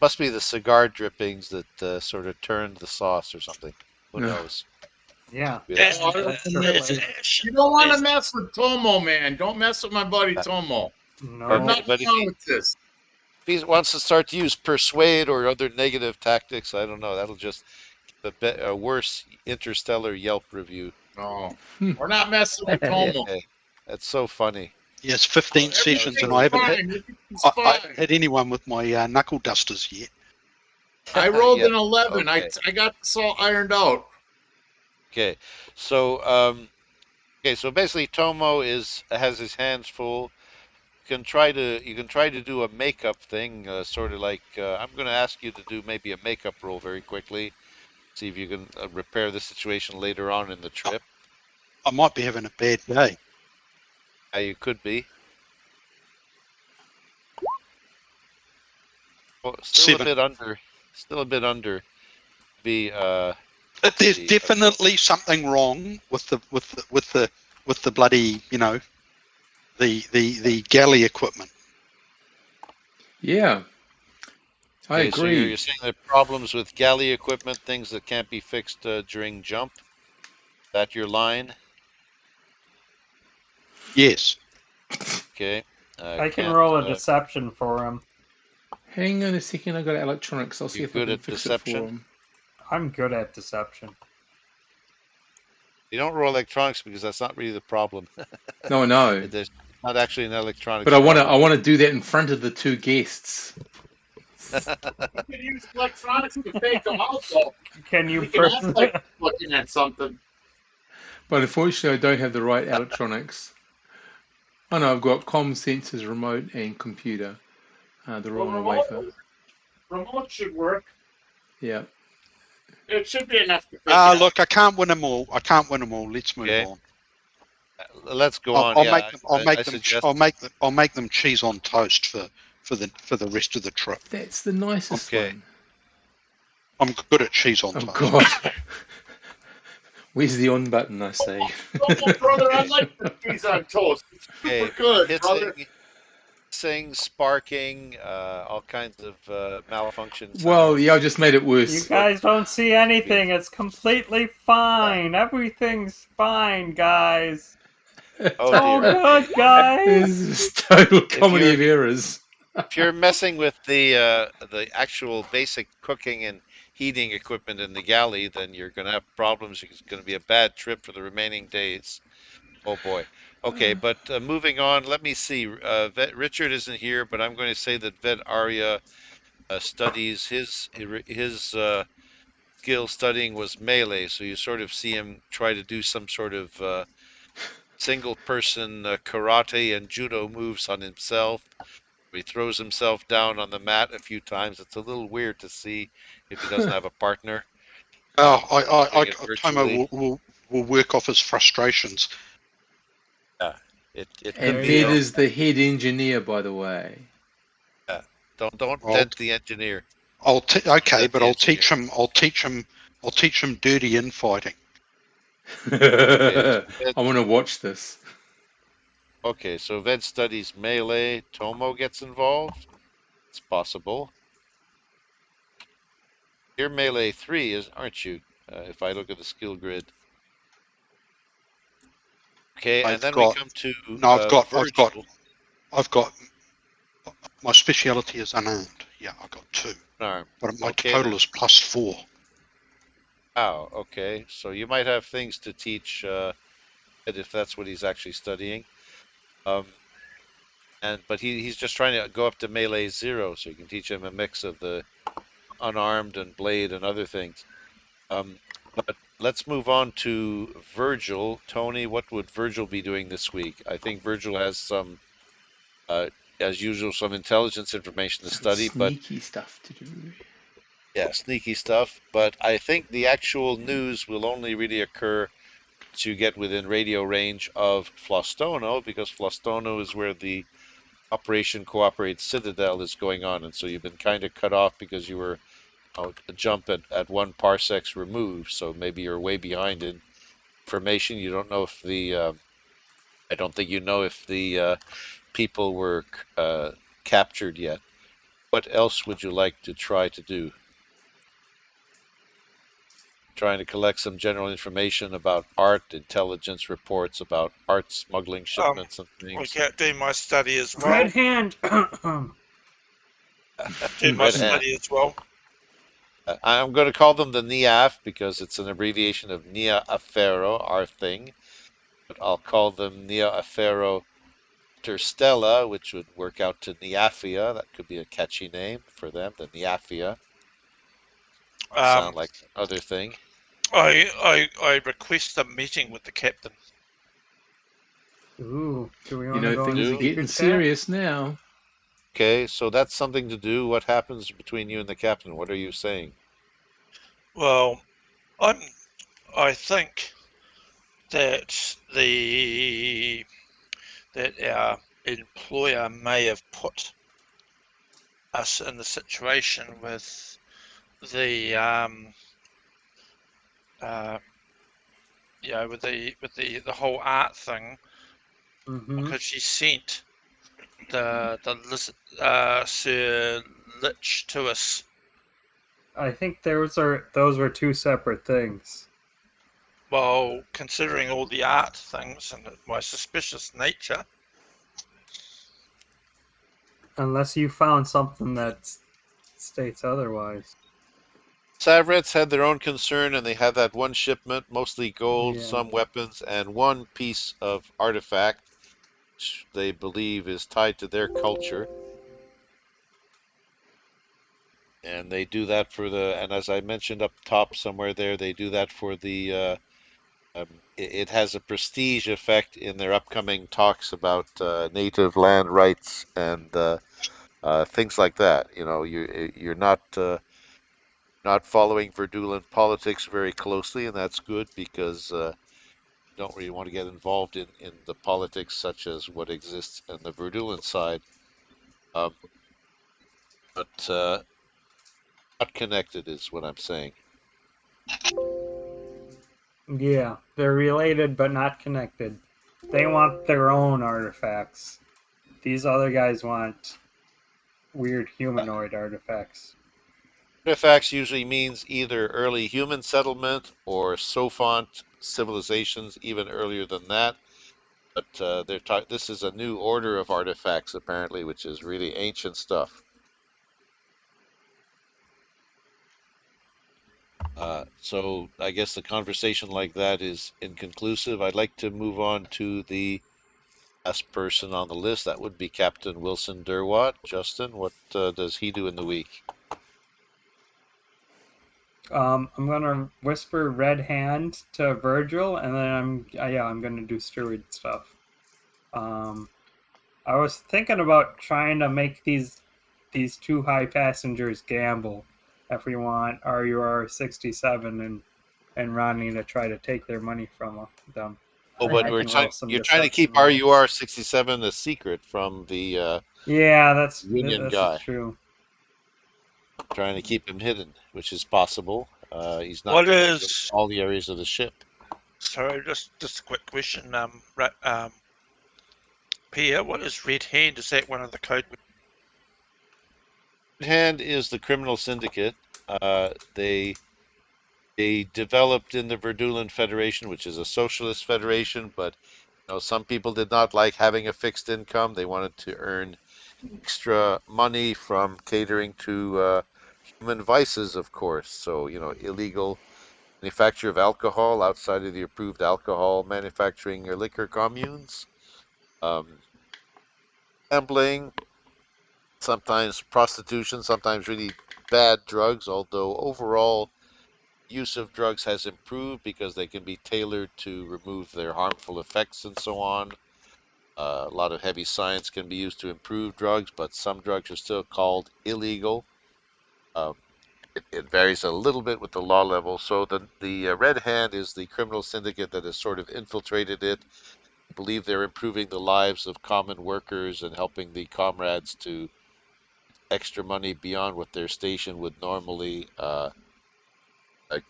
Must be the cigar drippings that sort of turned the sauce or something. Who No. knows? Yeah. Yeah. You don't want to mess with Tomo, man. Don't mess with my buddy Tomo. There's No. nothing But if wrong with this. he wants to start to use persuade or other negative tactics, I don't know. That'll just give a worse Interstellar Yelp review. No, we're not messing with Tomo. Okay. That's so funny. Yes, 15 sessions, and I haven't haven't hit anyone with my knuckle dusters yet. I rolled Yeah, an 11. okay. I got this all ironed out. Okay, so so basically Tomo has his hands full. You can try to do a makeup thing, sort of like I'm going to ask you to do maybe a makeup roll very quickly. See if you can repair the situation later on in the trip. I might be having a bad day. You could be. Well, still 7. a bit under. Still a bit under. Be There's definitely something wrong with the bloody, the galley equipment. Yeah. I okay, so agree. you're saying there are problems with galley equipment, things that can't be fixed during jump. Is that your line? Yes. Okay. I can roll a deception for him. Hang on a second, I got electronics. I'll see You're if I good can at fix deception? it for him. I'm good at deception. You don't roll electronics because that's not really the problem. No. There's not actually an electronics But I problem. want to do that in front of the two guests. You can use electronics to fake them out, though. Can you We can act person- like looking at something. But unfortunately, I don't have the right electronics. Oh no, I've got comm sensors, remote, and computer. They're all on a wafer. Remote should work. Yeah. It should be enough to fake it out. Look, I can't win them all. Let's move Okay. on. Let's go I'll, on. I'll Yeah, make them. I'll I make them. suggest. I'll make them cheese on toast for the rest of the trip. That's the nicest Okay. one. I'm good at cheese on Oh toast. God. Where's the on button, I say? Oh, brother, I like the cheese on toast. It's super Okay, good, brother. hissing, sparking, all kinds of malfunction sounds. Well, yeah, I just made it You worse. guys don't see anything. It's completely fine. Everything's fine, guys. Oh Oh, dear. good, This guys. is total comedy you're- of errors. If you're messing with the actual basic cooking and heating equipment in the galley, then you're going to have problems. It's going to be a bad trip for the remaining days. Oh boy. Okay, but moving on. Let me see. Richard isn't here, but I'm going to say that Vet Arya studies his skill studying was melee. So you sort of see him try to do some sort of single person karate and judo moves on himself. He throws himself down on the mat a few times. It's a little weird to see if he doesn't have a partner. Doing it Tomo virtually. will work off his frustrations. Yeah, it could And be. Bed is the head engineer, by the way. Don't I'll- vent the engineer. Okay, Vent but the I'll teach engineer. him. I'll teach him dirty infighting. Okay, I want to watch this. okay, so Ved studies melee. Tomo gets involved. It's possible. You're melee 3, aren't you? If I look at the skill grid. Okay, and I've then we got come to no. Virgil. I've got my speciality is unarmed. Yeah, I've got 2, Arm. but my Okay, total then. is +4. Oh, okay. So you might have things to teach Ed if that's what he's actually studying. But he's just trying to go up to melee 0, so you can teach him a mix of the unarmed and blade and other things. But let's move on to Virgil. Tony, what would Virgil be doing this week? I think Virgil has some, as usual, some intelligence information to study, but Sneaky stuff to do. yeah, sneaky stuff. But I think the actual news will only really occur to get within radio range of Flostono, because Flostono is where the Operation Cooperate Citadel is going on, and so you've been kind of cut off because you were a jump at 1 parsec's remove, so maybe you're way behind in information. You don't know if I don't think you know if the people were captured yet. What else would you like to try to do? Trying to collect some general information about art, intelligence reports about art smuggling shipments and I things. can't do my study as well. Red hand. Do my Red hand. study as well. I'm going to call them the NIAF because it's an abbreviation of Nia Afero, our thing. But I'll call them Nia Afero Interstella, which would work out to Niafia. That could be a catchy name for them, the Niafia. Sound like other thing. I request a meeting with the captain. Ooh, do we You want to know, go things are on getting secret chat? serious now. Okay, so that's something to do. What happens between you and the captain? What are you saying? Well, I think that our employer may have put us in the situation with the with the whole art thing, because she sent the Sir Lich to us. I think those were 2 separate things. Well, considering all the art things and my suspicious nature, Unless you found something that states otherwise. Savrets had their own concern, and they had that one shipment, mostly gold, Yeah. some weapons, and one piece of artifact, which they believe is tied to their culture. And they do that for and as I mentioned up top somewhere there, they do that for it has a prestige effect in their upcoming talks about native land rights and things like that. You know, you're not following Verdulan politics very closely, and that's good because you don't really want to get involved in the politics such as what exists on the Verdulan side. Um, but not connected is what I'm saying. Yeah, they're related but not connected. They want their own artifacts. These other guys want weird humanoid artifacts. Artifacts usually means either early human settlement or Sophont civilizations, even earlier than that. But this is a new order of artifacts, apparently, which is really ancient stuff. So I guess the conversation like that is inconclusive. I'd like to move on to the last person on the list. That would be Captain Wilson Derwatt. Justin, what does he do in the week? I'm gonna whisper Red Hand to Virgil, and then I'm gonna do steward stuff. I was thinking about trying to make these two high passengers gamble if we want RUR 67 and Ronnie to try to take their money from them. Oh, but I can roll some you're trying to keep deception rolls. RUR 67 a secret from the Yeah, Union this is guy. true. Trying to keep him hidden, which is possible. He's not What is? all the areas of the ship. Sorry, just a quick question. Pierre, what is Red Hand? Is that one of the code? Red Hand is the criminal syndicate. They developed in the Verdulan Federation, which is a socialist federation, but you know, some people did not like having a fixed income. They wanted to earn extra money from catering to human vices, of course. So, you know, illegal manufacture of alcohol outside of the approved alcohol manufacturing or liquor communes, um, gambling, sometimes prostitution, sometimes really bad drugs, although overall use of drugs has improved because they can be tailored to remove their harmful effects and so on. A lot of heavy science can be used to improve drugs, but some drugs are still called illegal. Um, it varies a little bit with the law level. So the Red Hand is the criminal syndicate that has sort of infiltrated it. I believe they're improving the lives of common workers and helping the comrades to extra money beyond what their station would normally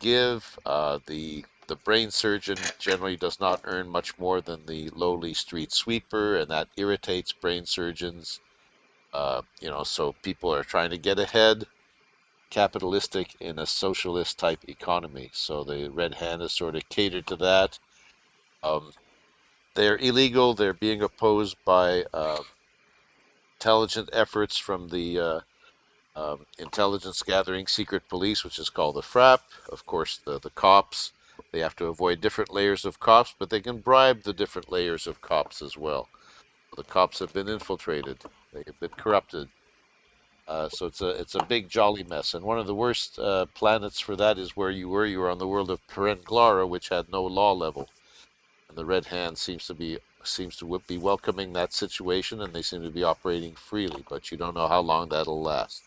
give. The brain surgeon generally does not earn much more than the lowly street sweeper, and that irritates brain surgeons. You know, so people are trying to get ahead, capitalistic in a socialist type economy. So the Red Hand is sort of catered to that. Um, they're illegal. They're being opposed by intelligent efforts from the intelligence gathering secret police, which is called the FRAP. Of course, the cops. They have to avoid different layers of cops, but they can bribe the different layers of cops as well. The cops have been infiltrated. They have been corrupted. So it's a big jolly mess. And one of the worst planets for that is where you were. You were on the world of Perenglara, which had no law level. And the Red Hand seems to be welcoming that situation, and they seem to be operating freely. But you don't know how long that'll last.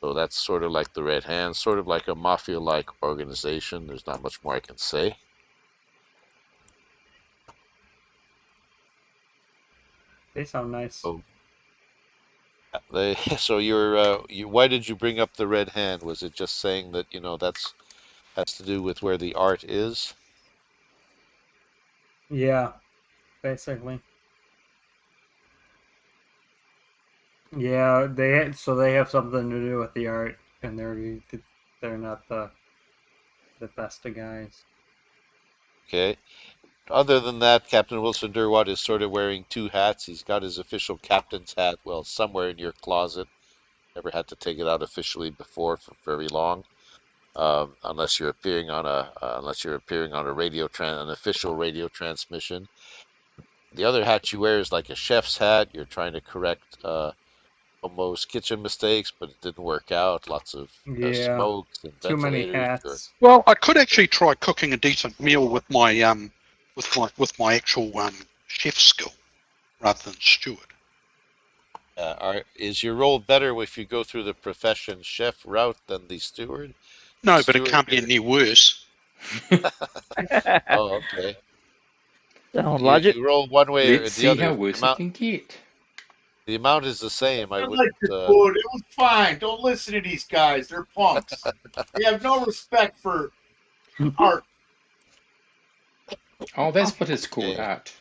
So that's sort of like the Red Hand, sort of like a mafia-like organization. There's not much more I can say. They sound nice. So so why did you bring up the Red Hand? Was it just saying that, you know, that's has to do with where the art is? Yeah, basically. Yeah, they have something to do with the art, and they're not the best of guys. Okay. Other than that, Captain Wilson Derwatt is sort of wearing two hats. He's got his official captain's hat, well, somewhere in your closet. never had to take it out officially before for very long, unless you're appearing on a an official radio transmission. The other hat you wear is like a chef's hat. You're trying to correct almost kitchen mistakes, but it didn't work out. Lots of Yeah, smokes and too many ventilators. hats. Well, I could actually try cooking a decent meal with my actual chef skill rather than steward. Is your role better if you go through the profession chef route than the steward? No, but it Steward, can't be any worse. oh, okay. Sound logic? You roll one way or Let's the see other. how worse it can get. The amount is the same. I I wouldn't. like the food. It was fine. Don't listen to these guys. They're punks. They have no respect for art. Oh, that's what it's called, Okay. art.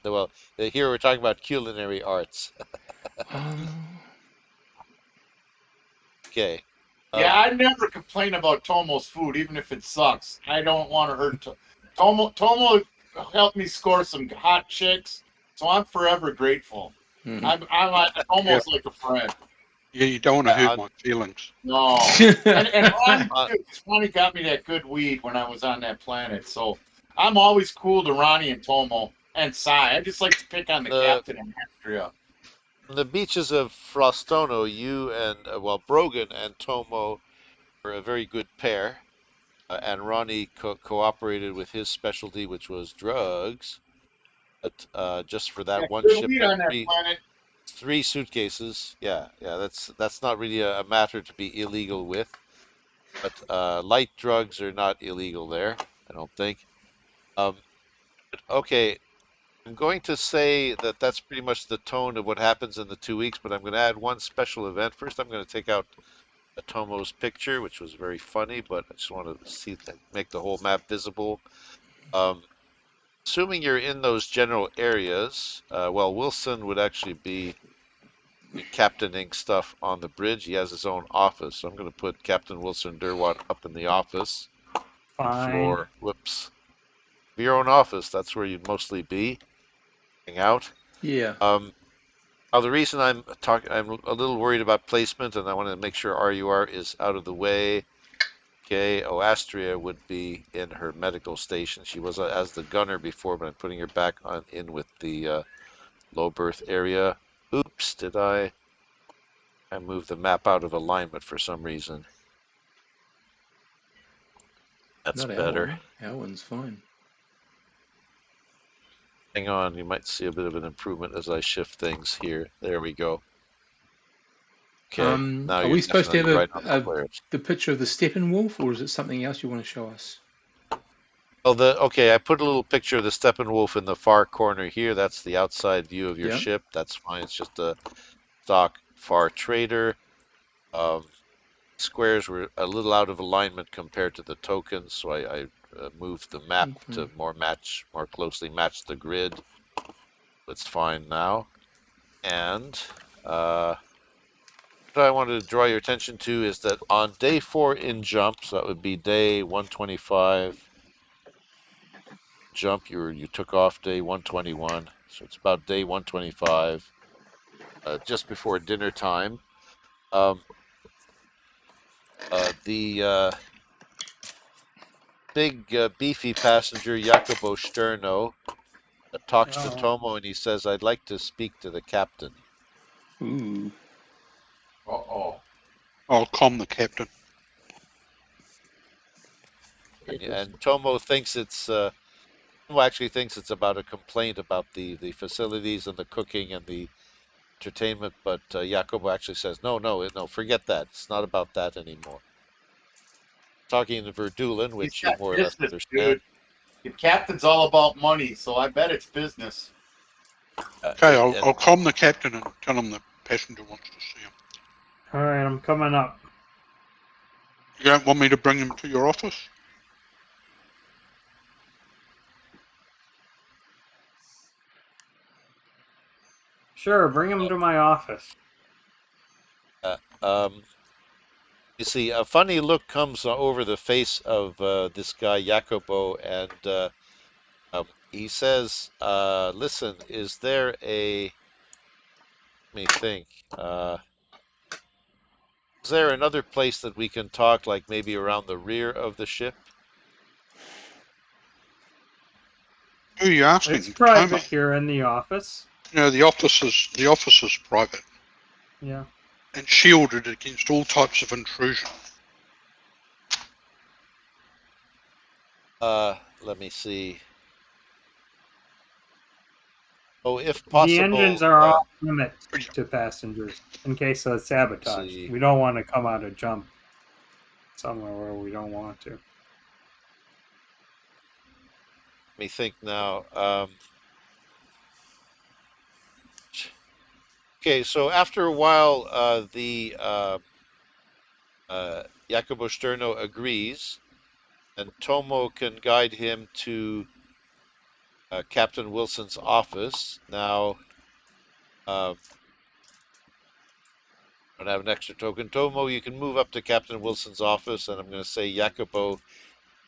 Well, here we're talking about culinary arts. Oh, Okay. Yeah, I never complain about Tomo's food, even if it sucks. I don't want to hurt Tomo. Tomo helped me score some hot chicks, so I'm forever grateful. mhm. I'm almost like a friend. Yeah, you don't want to hurt on- my feelings. No, and Ronnie too, 'cause Ronnie got me that good weed when I was on that planet, so I'm always cool to Ronnie and Tomo and Sai. I just like to pick on the captain and Astria. On the beaches of Flostono, you and Brogan and Tomo were a very good pair, and Ronnie cooperated with his specialty, which was drugs. But just for Yeah, that one good weed shipment, on that planet. three suitcases. Yeah, that's not really a matter to be illegal with. But light drugs are not illegal there, I don't think. Um, okay, I'm going to say that that's pretty much the tone of what happens in the 2 weeks, but I'm going to add one special event. First, I'm going to take out Tomo's picture, which was very funny, but I just want to see make the whole map visible. Assuming you're in those general areas, Wilson would actually be captaining stuff on the bridge. He has his own office, so I'm going to put Captain Wilson Derwatt up in the office. Fine. Floor. Whoops. Your own office. That's where you'd mostly be. Hang out. Yeah. Now the reason I'm a little worried about placement, and I want to make sure RUR is out of the way. Okay. Oh, Astria would be in her medical station. She was as the gunner before, but I'm putting her back in with the low berth area. Oops, did I moved the map out of alignment for some reason? That's Not our better. one. Our one's fine. Hang on, you might see a bit of an improvement as I shift things here. There we go. Okay, now Are you're we supposed to definitely have right on the squares. the picture of the Steppenwolf, or is it something else you want to show us? Well, okay, I put a little picture of the Steppenwolf in the far corner here. That's the outside view of your Yeah. ship. That's fine. It's just a stock far trader. Squares were a little out of alignment compared to the tokens, so I moved the map to more closely match the grid. It's fine now. And what I wanted to draw your attention to is that on day 4 in jump, so that would be day 125. Jump, you took off day 121, so it's about day 125, just before dinner time. The big beefy passenger Jacobo Sterno talks to Tomo and he says, "I'd like to speak to the captain." Ooh. Uh-oh. I'll calm the captain. And Tomo thinks actually thinks it's about a complaint about the facilities and the cooking and the entertainment, but Jacobo actually says, no, forget that. It's not about that anymore. Talking to Verdulin, He's which you got more or less business, understand. dude. The captain's all about money, so I bet it's business. Okay, I'll calm the captain and tell him the passenger wants to see him. All right, I'm coming up. You don't want me to bring him to your office? Sure, bring him to my office. You see, a funny look comes over the face of this guy Jacobo, and he says, "Listen, is there a? Let me think. Is there another place that we can talk, like maybe around the rear of the ship? Who are you asking? It's private here in the office. The office is private Yeah. and shielded against all types of intrusion. Let me see. Oh, if The possible, engines are off limits to passengers in case of sabotage. see. We don't want to come out of jump somewhere where we don't want to. Let me think now. Okay, so after a while, Jacobo Sterno agrees, and Tomo can guide him to Captain Wilson's office. Now, I don't have an extra token. Tomo, you can move up to Captain Wilson's office, and I'm going to say Jacobo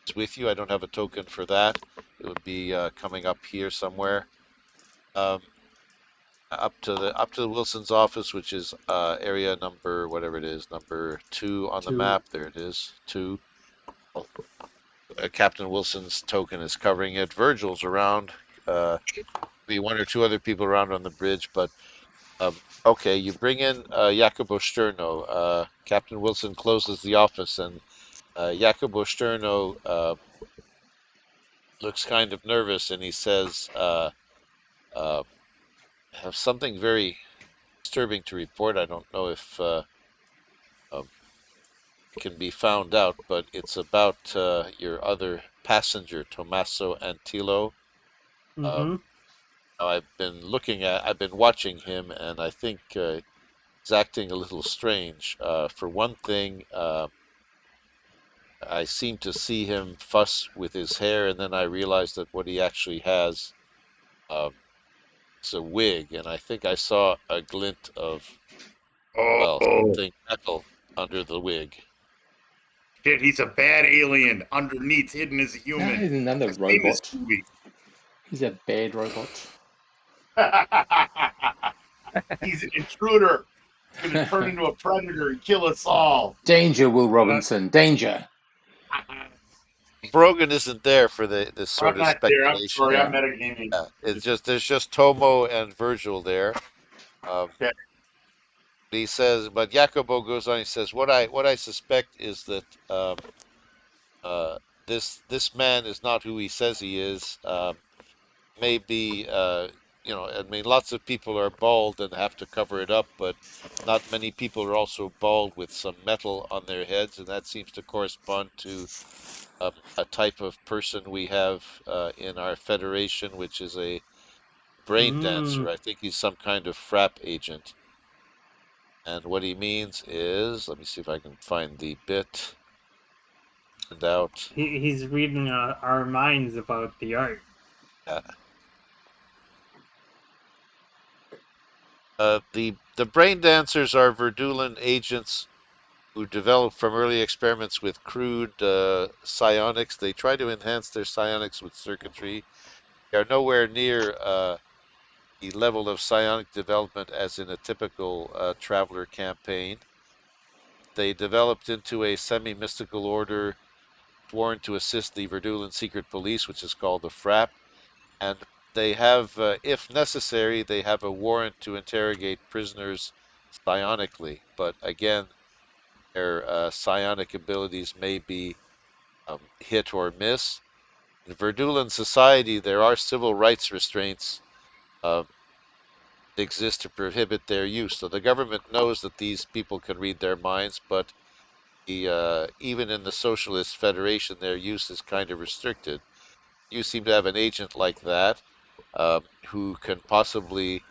is with you. I don't have a token for that. It would be coming up here somewhere. Up to the Wilson's office, which is area number whatever it is, number 2 on the 2. map. There it is, 2. Captain Wilson's token is covering it. Virgil's around. Be 1 or 2 other people around on the bridge, but okay. You bring in Jacobo Sterno. Captain Wilson closes the office, and Jacobo Sterno looks kind of nervous, and he says, "I have something very disturbing to report. I don't know if um, can be found out, but it's about your other passenger, Tommaso Antilo. Mm-hmm. I've been watching him, and I think he's acting a little strange. For one thing, I seem to see him fuss with his hair, and then I realized that what he actually has uh, is a wig, and I think I saw a glint of, well, Oh, something metal under the wig. shit, he's a bad alien. Underneath, hidden as a No, human. he's another I've seen this robot. movie. He's a bad robot. He's an intruder. He's going to turn into a predator and kill us all. Danger, Will Robinson. Danger. Brogan isn't there for this I'm sort of not there. I'm speculation. sorry. I'm Yeah. metagaming. It's just there's just Tomo and Virgil there. Um, Okay. he says, but Jacobo goes on. He says, what I suspect is that uh, this man is not who he says he is. Maybe I mean, lots of people are bald and have to cover it up, but not many people are also bald with some metal on their heads, and that seems to correspond to a type of person we have in our federation, which is a brain dancer. Mm. I think he's some kind of frap agent. And what he means is, let me see if I can find the bit and out. He's reading our minds about the art. Uh, the brain dancers are Verdulan agents who develop from early experiments with crude psionics. They try to enhance their psionics with circuitry. They are nowhere near the level of psionic development as in a typical traveler campaign. They developed into a semi-mystical order sworn to assist the Verdulan secret police, which is called the FRAP, and they have, if necessary, they have a warrant to interrogate prisoners psionically. But again, their psionic abilities may be hit or miss. In Verdulan society, there are civil rights restraints uh, that exist to prohibit their use. So the government knows that these people can read their minds, but even in the Socialist Federation, their use is kind of restricted. You seem to have an agent like that who can possibly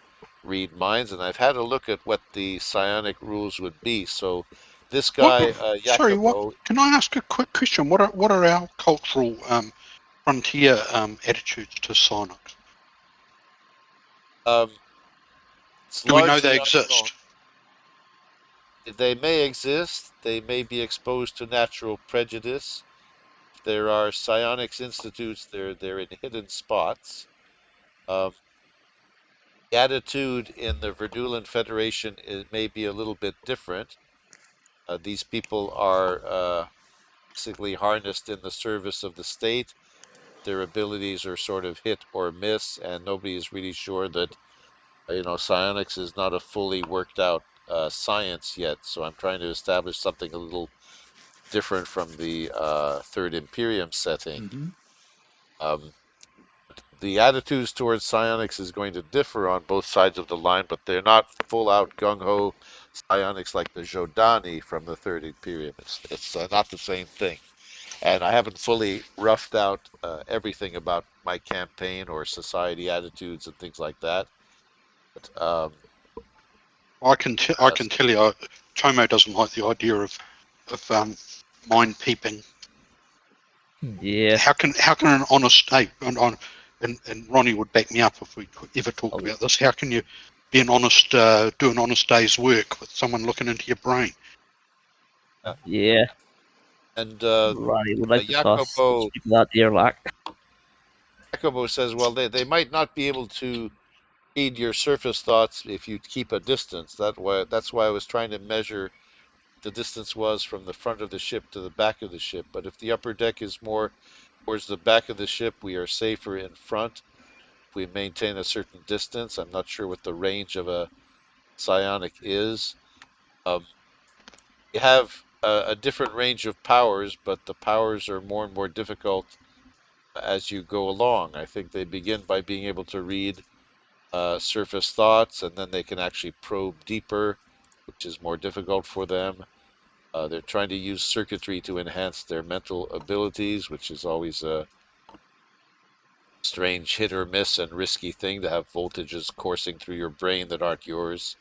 read minds, and I've had a look at what the psionic rules would be. So this guy, Sorry, what? Jacobo, Can I ask a quick question? What are our cultural frontier attitudes to psionics? um, it's Do we know they largely unknown. exist? They may exist. They may be exposed to natural prejudice. If there are psionics institutes, they're in hidden spots. Um, the attitude in the Verdulan Federation may be a little bit different. These people are basically harnessed in the service of the state. Their abilities are sort of hit or miss, and nobody is really sure that psionics is not a fully worked out science yet. So I'm trying to establish something a little different from the Third Imperium setting. Mm-hmm. The attitudes towards psionics is going to differ on both sides of the line, but they're not full out gung ho psionics like the Jodani from the Third Imperium. It's not the same thing. And I haven't fully roughed out everything about my campaign or society attitudes and things like that. But I can tell you, Tomo doesn't like the idea of mind peeping. Yeah. How can an honest and Ronnie would back me up if we ever talked about this. How can you be do an honest day's work with someone looking into your brain? Yeah. And Ronnie would like to toss Jacopo people out the airlock. says, well, they might not be able to read your surface thoughts if you keep a distance. That's why I was trying to measure the distance was from the front of the ship to the back of the ship. But if the upper deck is more towards the back of the ship, we are safer in front. If we maintain a certain distance, I'm not sure what the range of a psionic is. You have a different range of powers, but the powers are more and more difficult as you go along. I think they begin by being able to read surface thoughts, and then they can actually probe deeper, which is more difficult for them. They're trying to use circuitry to enhance their mental abilities, which is always a strange hit or miss and risky thing to have voltages coursing through your brain that aren't yours.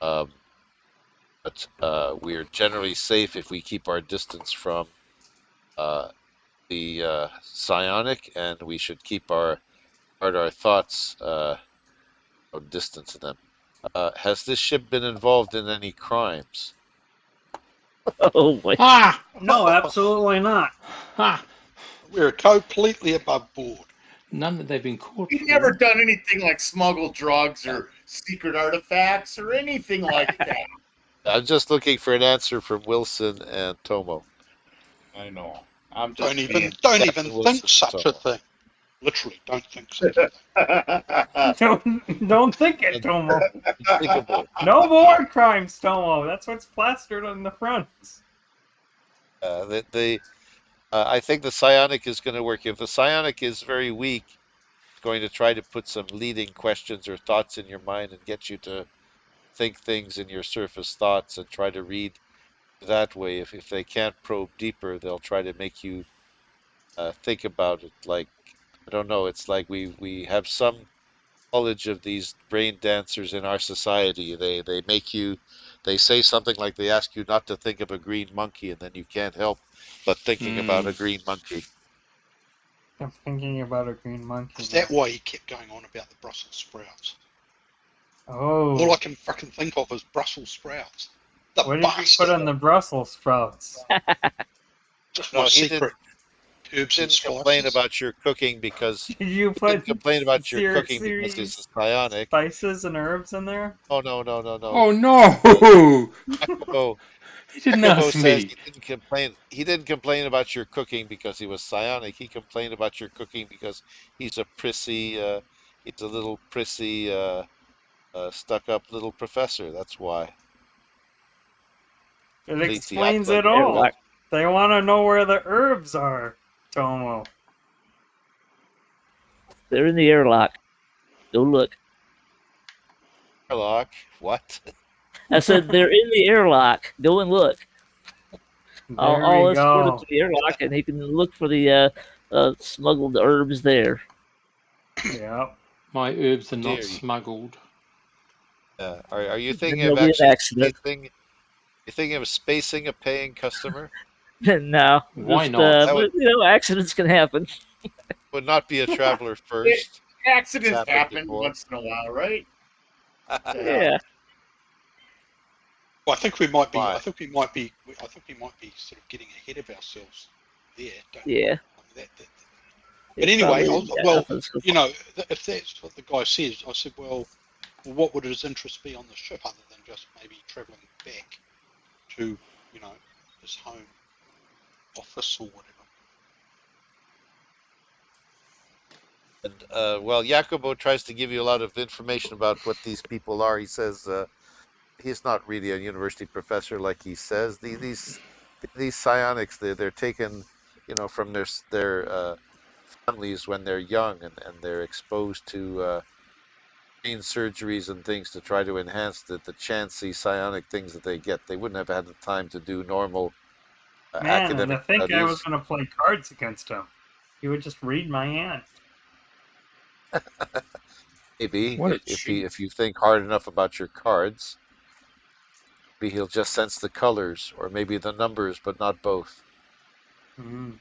Um, but we're generally safe if we keep our distance from uh, the psionic, and we should keep our thoughts distance to them. Has this ship been involved in any crimes? Oh boy. Ah! No, absolutely not. Ha! We're completely above board. None that they've been caught We've for. never done anything like smuggle drugs or secret artifacts or anything like that. I'm just looking for an answer from Wilson and Tomo. I know. I'm just Don't being. even Captain Wilson think and such a Tomo. thing. Literally, don't think such a thing. Don't think it, Tomo. Unthinkable. No more crimes, Tomo. That's what's plastered on the front. I think the psionic is going to work. If the psionic is very weak, it's going to try to put some leading questions or thoughts in your mind and get you to think things in your surface thoughts and try to read that way. If they can't probe deeper, they'll try to make you think about it. Like, I don't know, it's like we have some knowledge of these brain dancers in our society. They make you, they say something like they ask you not to think of a green monkey, and then you can't help but thinking about a green monkey. I'm thinking about a green monkey. Is that why he kept going on about the Brussels sprouts? Oh. All I can fucking think of is Brussels sprouts. The What did you put on the Brussels sprouts? Just No, my he secret herbs and didn't complain spices. about your cooking because Did you he put didn't complain about your cooking because seriously he's a psionic. spices and herbs in there? Oh no. Oh no! Jacobo, He didn't Jacobo ask says me. he didn't complain. He didn't complain about your cooking because he was psionic. He complained about your cooking because he's a prissy, he's a little prissy, stuck-up little professor. That's why. It At least he acts explains like it it all. does. They want to know where the herbs are, Tomo. They're in the airlock. Go look. Sherlock, what? I said they're in the airlock. Go and look. I'll we escort him go. to the airlock, and he can look for the smuggled herbs there. Yep. My herbs are not Dear you. smuggled. Are you Then thinking there'll of be an actually accident. spacing? You thinking of spacing a paying customer? No, Why just not? That but, accidents can happen. would not be a traveler first. It's Accidents happened happen before. once in a while, right? Yeah. Well, I think we might be. Why? I think we might be sort of getting ahead of ourselves there. Yeah. But It's anyway, probably nothing so you know, if that's what the guy says, I said, well, what would his interest be on the ship other than just maybe travelling back to his home office or whatever. And well, Jacobo tries to give you a lot of information about what these people are. He says he's not really a university professor like he says. These psionics, they're taken, from their families when they're young, and they're exposed to brain surgeries and things to try to enhance the chancy psionic things that they get. They wouldn't have had the time to do normal Man, and to academic think I was studies. going to play cards against him. He would just read my hand. Maybe What a if cheat. you think hard enough about your cards, maybe he'll just sense the colors or maybe the numbers, but not both. Mm.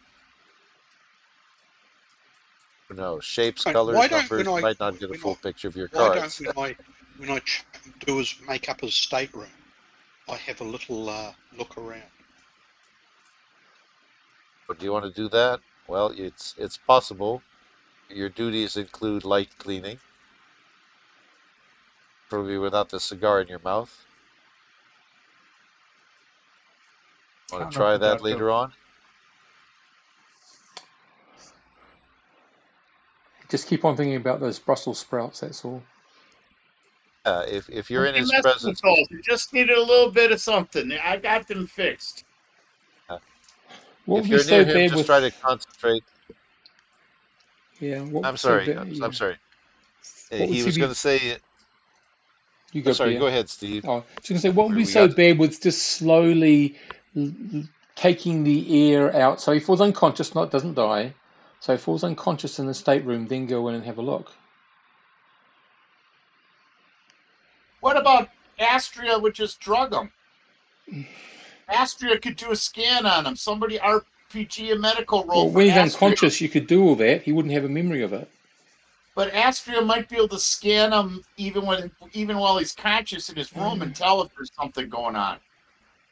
Who knows? Shapes, And colors, numbers. You might not get a full picture of your why don't cards. when I do is make up his stateroom, I have a little look around. Do you want to do that? Well, it's possible. Your duties include light cleaning, probably without the cigar in your mouth. Want to try that Counterproductive. later on? Just keep on thinking about those Brussels sprouts, that's all. If you're in You his messed with presence, those. You just needed a little bit of something. I got them fixed. What if would be you're near so him, bad just with... try to concentrate. Yeah, what would I'm be so sorry. bad... I'm Yeah. sorry. What would He was going be... to say. You I'm go, sorry. Pierre. Go ahead, Steve. Oh, just gonna say, what would be We so got. bad with just slowly taking the air out? So he falls unconscious, not doesn't die. So he falls unconscious in the stateroom, then go in and have a look. What about Astria would just drug him? Astria could do a scan on him. Somebody RPG a medical roll Well, for when he's Astria. unconscious, you could do all that. He wouldn't have a memory of it. But Astria might be able to scan him even while he's conscious in his room and tell if there's something going on.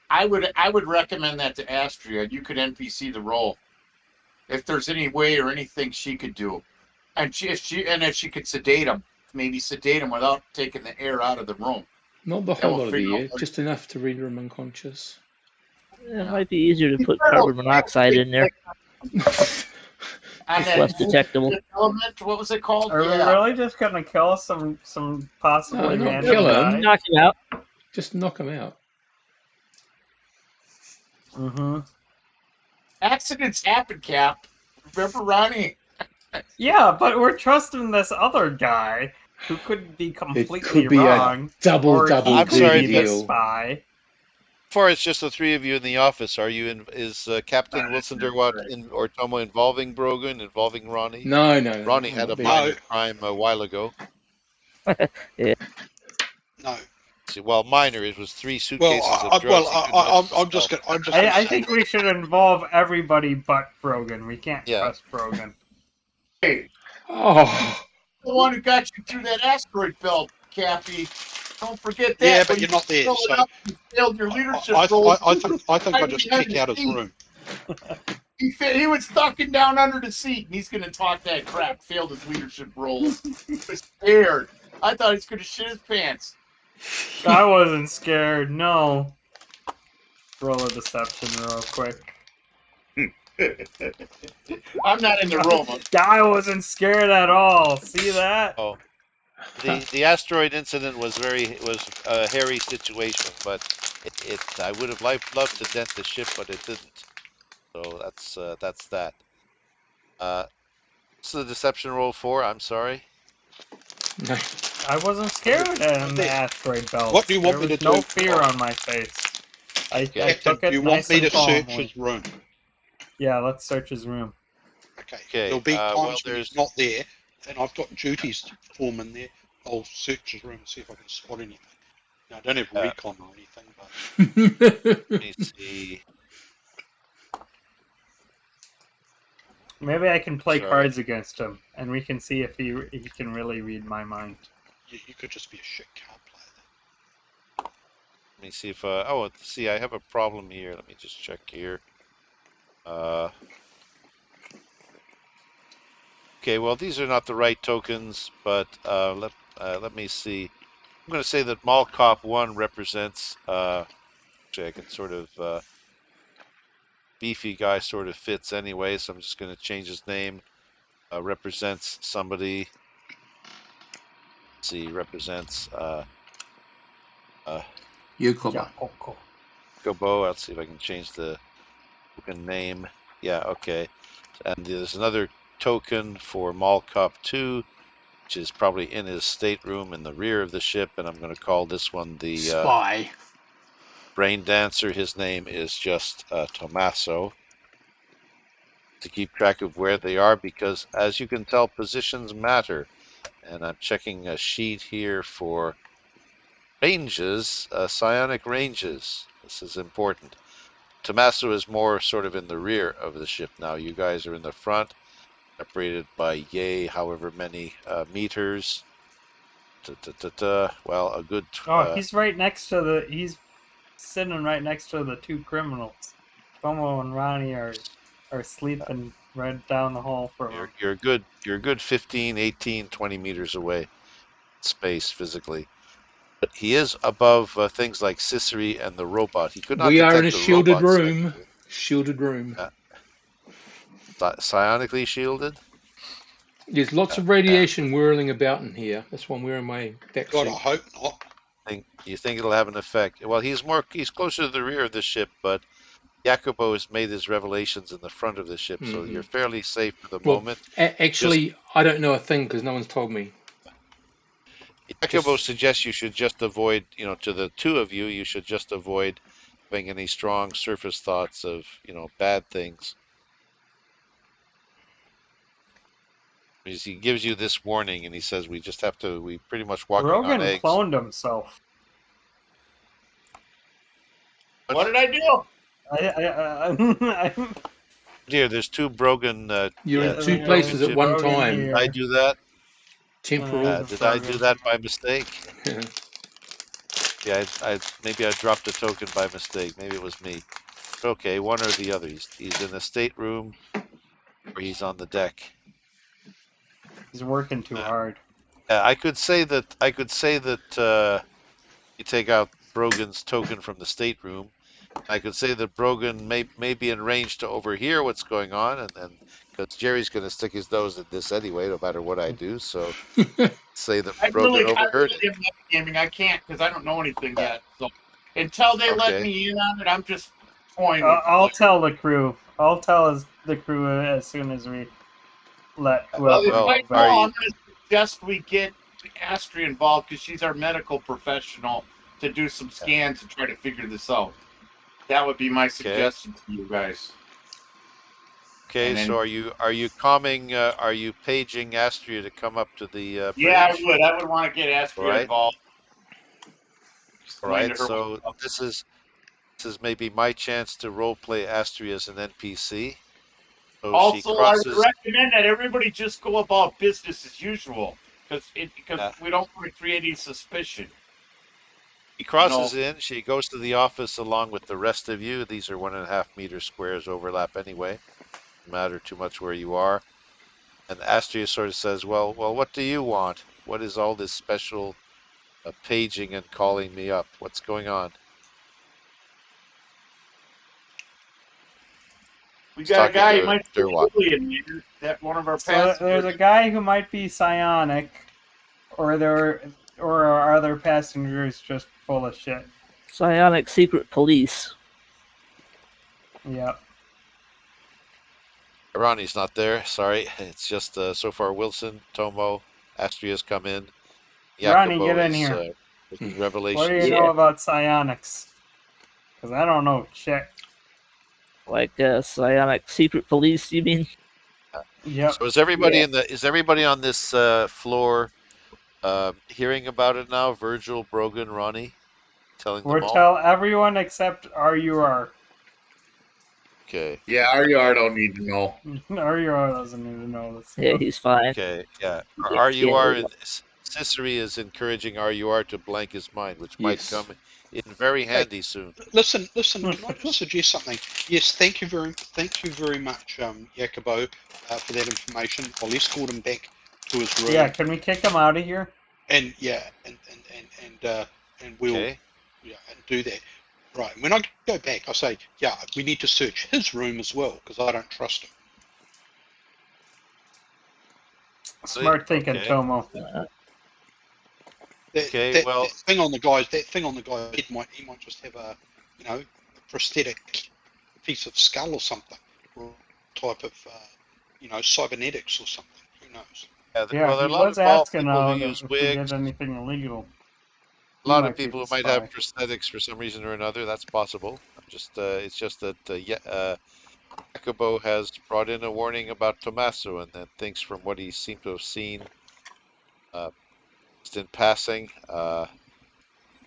I would recommend that to Astria. You could NPC the role if there's any way or anything she could do, and if she could sedate him, maybe sedate him without taking the air out of the room. Not the Then whole we'll lot of the figure air, out. just enough to render him unconscious. It might be easier to put carbon monoxide in there. And It's that less detectable. element, what was it called? Are we really just going to kill some possibly No, not random kill him. guy? Knock him out. Just knock him out. Mm-hmm. Accidents happen, Cap. Remember Ronnie? Yeah, but we're trusting this other guy who could be completely could be a wrong. double or he I'm could sorry, be but- the spy. As far as just the three of you in the office, are you in? Is Captain Wilson Derwatt or Tomo involving Brogan, involving Ronnie? No. Ronnie I'm had a not there. minor crime a while ago. No. Well, minor. It was 3 Well, suitcases of drugs. I'm just going. I think we should involve everybody but Brogan. We can't Yeah. trust Brogan. Hey, Oh, the one who got you through that asteroid belt, Cappy. Don't forget that. Yeah, but When you're you not there. filled it So up, you failed your leadership I role. think I just kick out his room. He was ducking down under the seat, and he's going to talk that crap. Failed his leadership roles. He was scared. I thought he was going to shit his pants. I wasn't scared. No. Roll a deception real quick. I'm not in the room. I wasn't scared at all. See that? Oh, the asteroid incident was a hairy situation, but I would have loved to dent the ship, but it didn't. So that's that. So the deception roll 4. I'm sorry. no. I wasn't scared in the asteroid belt. What do you want me There to was no do? fear on my face. I Captain, took it do you nice want me and to search calmly. his room? Yeah, let's search his room. Okay. Okay, There'll be times well, when there's- he's not there, and I've got duties to perform in there. I'll search his room and see if I can spot anything. Now, I don't have recon or anything, but Let me see. Maybe I can play Sorry. cards against him, and we can see if he can really read my mind. you could just be a shit card player. Let me see if see, I have a problem here. Let me just check here. Okay, well, these are not the right tokens, but let me see. I'm going to say that Malcop 1 represents actually I can sort of beefy guy sort of fits anyway, so I'm just going to change his name. Represents somebody. Let's see, represents Yukoba. Jakoko. Gobo. Let's see if I can change the token name. Yeah, okay. And there's another token for Mall Cop 2, which is probably in his stateroom in the rear of the ship, and I'm going to call this one the Spy. Brain Dancer. His name is just Tommaso. To keep track of where they are, because as you can tell, positions matter. And I'm checking a sheet here for ranges, psionic ranges. This is important. Tommaso is more sort of in the rear of the ship now. You guys are in the front, separated by however many meters. Well, a good. Oh, he's right next to the. He's sitting right next to the two criminals. Tomo and Ronnie are sleeping right down the hall from him. You're a good 15, 18, 20 meters away, space physically. But he is above things like Sissery and the robot. He could not We are in detect a the shielded robots. room. Shielded room. Psionically shielded. There's lots of radiation whirling about in here. That's why I'm wearing my back God, I suit. hope not. You think it'll have an effect? Well, he's closer to the rear of the ship, but Jacobo has made his revelations in the front of the ship, so you're fairly safe for the Well, moment. actually, I don't know a thing because no one's told me. Jacobo suggests you should just avoid, to the two of you, you should just avoid having any strong surface thoughts of, bad things. He gives you this warning, and he says we pretty much walking on Brogan eggs. cloned himself. What did I do? Dear, there's two Brogan. You're in two Brogan places at ships. one Brogan time. here. Did I do that? Temporal. Did I do that by mistake? Yeah, maybe I dropped a token by mistake. Maybe it was me. Okay, one or the other. He's in the stateroom, or he's on the deck. He's working too hard. I could say that you take out Brogan's token from the stateroom. I could say that Brogan may be in range to overhear what's going on, and because Jerry's going to stick his nose in this anyway, no matter what I do. So say that Brogan overheard it. am gaming. I can't because I don't know anything yet. So until they let me in on it, I'm just toying with I'll tell the crew. I'll tell the crew as soon as we let whoever Well, know. I'm going to suggest we get Astrid involved because she's our medical professional to do some scans and try to figure this out. That would be my suggestion to you guys. Okay, so are you are you paging Astria to come up to the bridge? Yeah, I would want to get Astria involved. All right, so this is maybe my chance to role play Astria as an NPC. So also, I would recommend that everybody just go about business as usual because we don't want to create any suspicion. She crosses in. She goes to the office along with the rest of you. These are 1.5 meter squares overlap anyway. Doesn't matter too much where you are. And Astria sort of says, well, what do you want? What is all this special paging and calling me up? What's going on? We got a guy who might be alien here. That one of our passengers. There's a guy who might be psionic, or are other passengers just full of shit. Psionic secret police. Yep. Ronnie's not there. Sorry. It's just so far Wilson, Tomo, Astria's come in. Ronnie, Jacobo get in here. Revelations. What do you know about psionics? Because I don't know shit. Like psionic secret police, you mean? Yep. So is everybody on this floor hearing about it now? Virgil, Brogan, Ronnie, telling them all. Tell everyone except RUR. Okay. Yeah, RUR don't need to know. RUR doesn't need to know this. Yeah, he's fine. Okay. Yeah. RUR Sissery is encouraging RUR to blank his mind, which might come in very handy soon. Listen. Can I just suggest something? Yes, thank you very much, Jacobo, for that information. I'll escort him back to his room. Yeah, can we kick him out of here? And we'll do that. Right. When I go back, I say, yeah, we need to search his room as well because I don't trust him. Smart thinking, Okay. Tomo. Okay, well, That thing on the guy's head he might just have a prosthetic piece of skull or something, or type of cybernetics or something. Who knows? Yeah, well, there are he a lot was of asking people who use if we did wigs. anything illegal. A He lot of might be people the who might have spy. prosthetics for some reason or another. That's possible. It's just that Jacobo has brought in a warning about Tommaso, and then thinks from what he seemed to have seen, just in passing,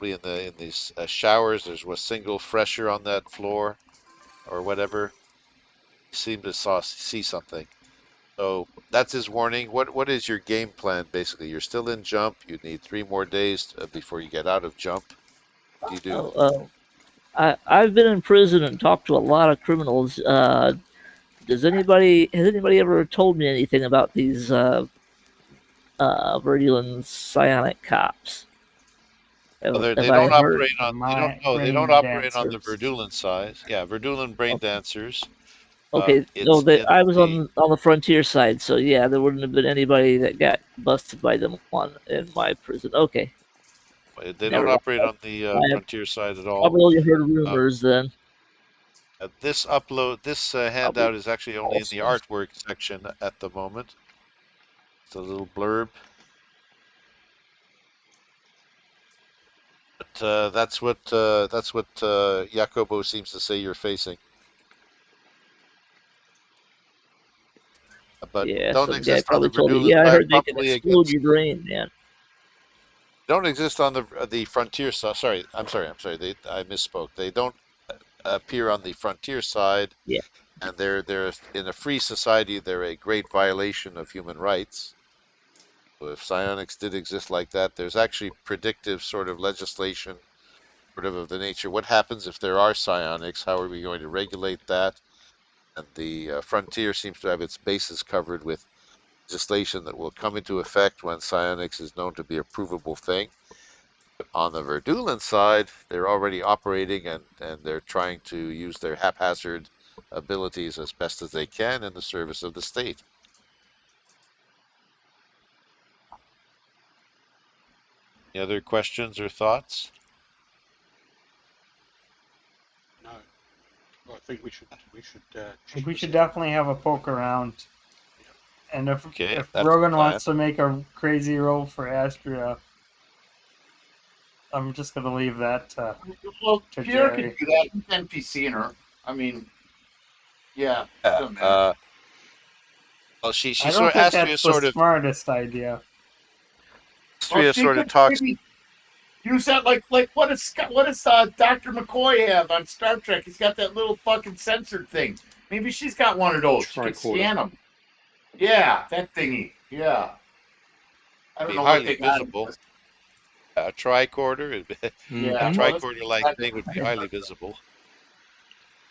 in these showers, there was single fresher on that floor or whatever. He seemed to see something. So that's his warning. What is your game plan? Basically, you're still in jump. You need 3 more days before you get out of jump. What do you do? I've been in prison and talked to a lot of criminals. Has anybody ever told me anything about these Verdulan psionic cops? Well, Have they I don't heard? operate on they don't Brain operate on the dancers. Verdulan side. Yeah, Verdulan brain dancers. Okay, no, It's in I was the on the frontier side, so yeah, there wouldn't have been anybody that got busted by them on in my prison. Okay, they don't never mind. operate on the I have frontier side at all. probably only heard Um, rumors then. this Probably handout is actually only in false the ones. artwork section at the moment. It's a little blurb, but that's what Jacobo seems to say you're facing. But Yeah, don't some guy exist on the probably told you. Verdulan Yeah, I side. heard they can Probably explode against your brain, man. don't exist on the frontier side. Sorry, I'm sorry. I misspoke. They don't appear on the frontier side, Yeah, and they're in a free society. They're a great violation of human rights. So if psionics did exist like that, there's actually predictive sort of legislation, sort of the nature. What happens if there are psionics? How are we going to regulate that? And the frontier seems to have its bases covered with legislation that will come into effect when psionics is known to be a provable thing. On the Verdulan side, they're already operating and they're trying to use their haphazard abilities as best as they can in the service of the state. Any other questions or thoughts? No, I think we should check We this should out. definitely have a poke around. And Okay, if that's the Rogan plan. wants to make a crazy roll for Astria, I'm just gonna leave that Well, to Pierre could Jerry. do that. He's NPCing her. I mean, yeah, Yeah. doesn't matter. Well, she I don't sort think Astria that's the sort of smartest idea. Well, Astria she sort of could talks. maybe use that like what does Dr. McCoy have on Star Trek? He's got that little fucking censored thing. Maybe she's got one of those. She could Tricorder. scan them. Yeah, that thingy. Yeah. I don't Be know what highly they got. visible. A tricorder, a Yeah, Mhm. well, that's tricorder-like thing would be highly visible.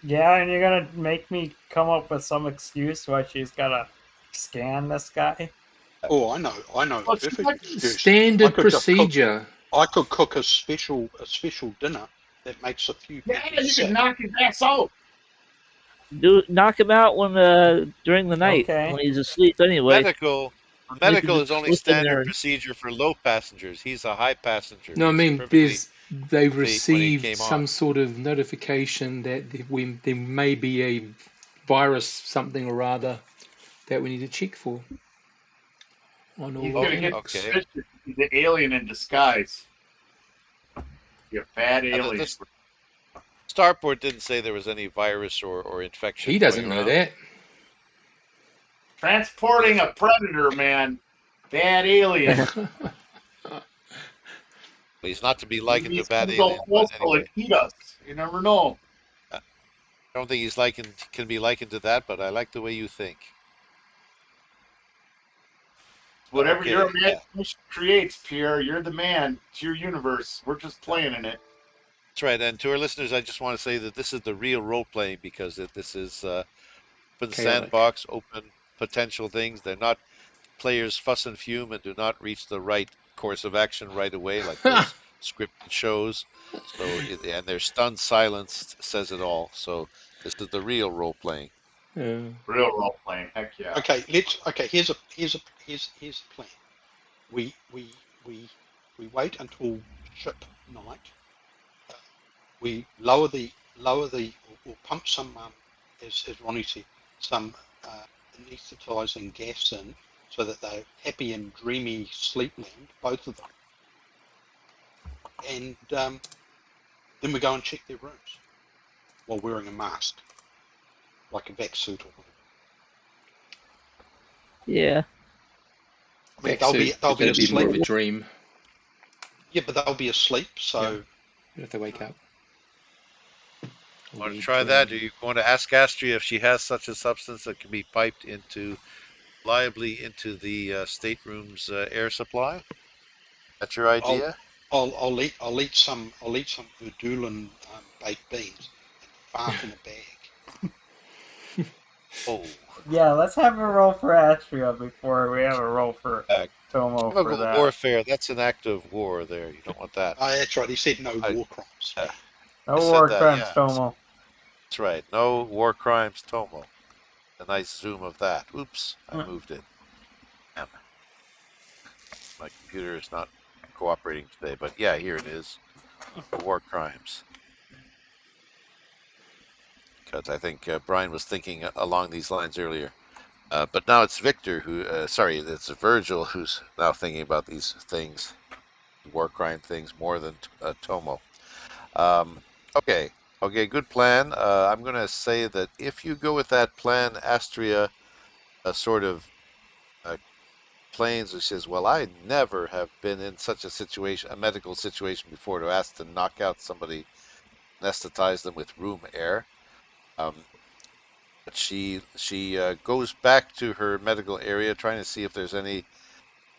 Yeah, and you're gonna make me come up with some excuse why she's gotta scan this guy. Oh, I know a Well, she perfect might- excuse. I Standard could just cook. procedure. I could cook a special dinner that makes a few yeah, people you could sick. knock his ass out. knock him out when during the night Okay. when he's asleep anyway. Medical They could medical just is only slip in there standard and procedure for low passengers. He's a high passenger. No, I He's mean, perfectly they've healthy when he received came on. some sort of notification that there may be a virus, something or other, that we need to check for on all He's the gonna Oh, get planets. okay. the alien in disguise. You bad The alien. starport didn't say there was any virus or infection He going doesn't know around. that. Transporting a predator, man. Bad alien. He's not to be likened to He's bad gonna go alien, but coastal and anyway, eat us. You never know. I don't think he's can be likened to that. But I like the way you think. Whatever your Okay, yeah, imagination creates, Pierre, you're the man. It's your universe. We're just playing in it. that's right. And to our listeners, I just want to say that this is the real role playing because this is open Chaotic. sandbox, open potential things. They're not players fuss and fume and do not reach the right course of action right away, like those scripted shows. So and their stunned silence says it all. So this is the real role playing. Real role playing. Heck yeah. Okay, here's a plan. We wait until ship night. We lower the or pump some as Ronnie said, some anesthetizing gas in so that they're happy and dreamy sleepland, both of them. And then we go and check their rooms while wearing a mask, like a vac suit or whatever. Yeah. I mean, they'll be asleep. more of a dream. Yeah, but they'll be asleep, so Yeah. If they wake up. Want to try that? Are you going to ask Astria if she has such a substance that can be piped reliably into the stateroom's air supply? That's your idea? I'll eat some Verdulan baked beans and fart in a bag. Oh, Yeah, let's have a roll for Astria before we have a roll for Tomo for chemical that. warfare. That's an act of war. There, you don't want that. Oh, that's right. He said no war crimes. Yeah. No I said war that, crimes, yeah. Tomo. That's right. No war crimes, Tomo. A nice zoom of that. Oops, I moved it. Damn. My computer is not cooperating today, but yeah, here it is. War crimes. Because I think Brian was thinking along these lines earlier. But now it's Victor it's Virgil who's now thinking about these things, war crime things, more than Tomo. Okay, good plan. I'm going to say that if you go with that plan, Astria sort of plains, who says, well, I never have been in such a medical situation before to ask to knock out somebody, anesthetize them with room air. But she goes back to her medical area, trying to see if there's any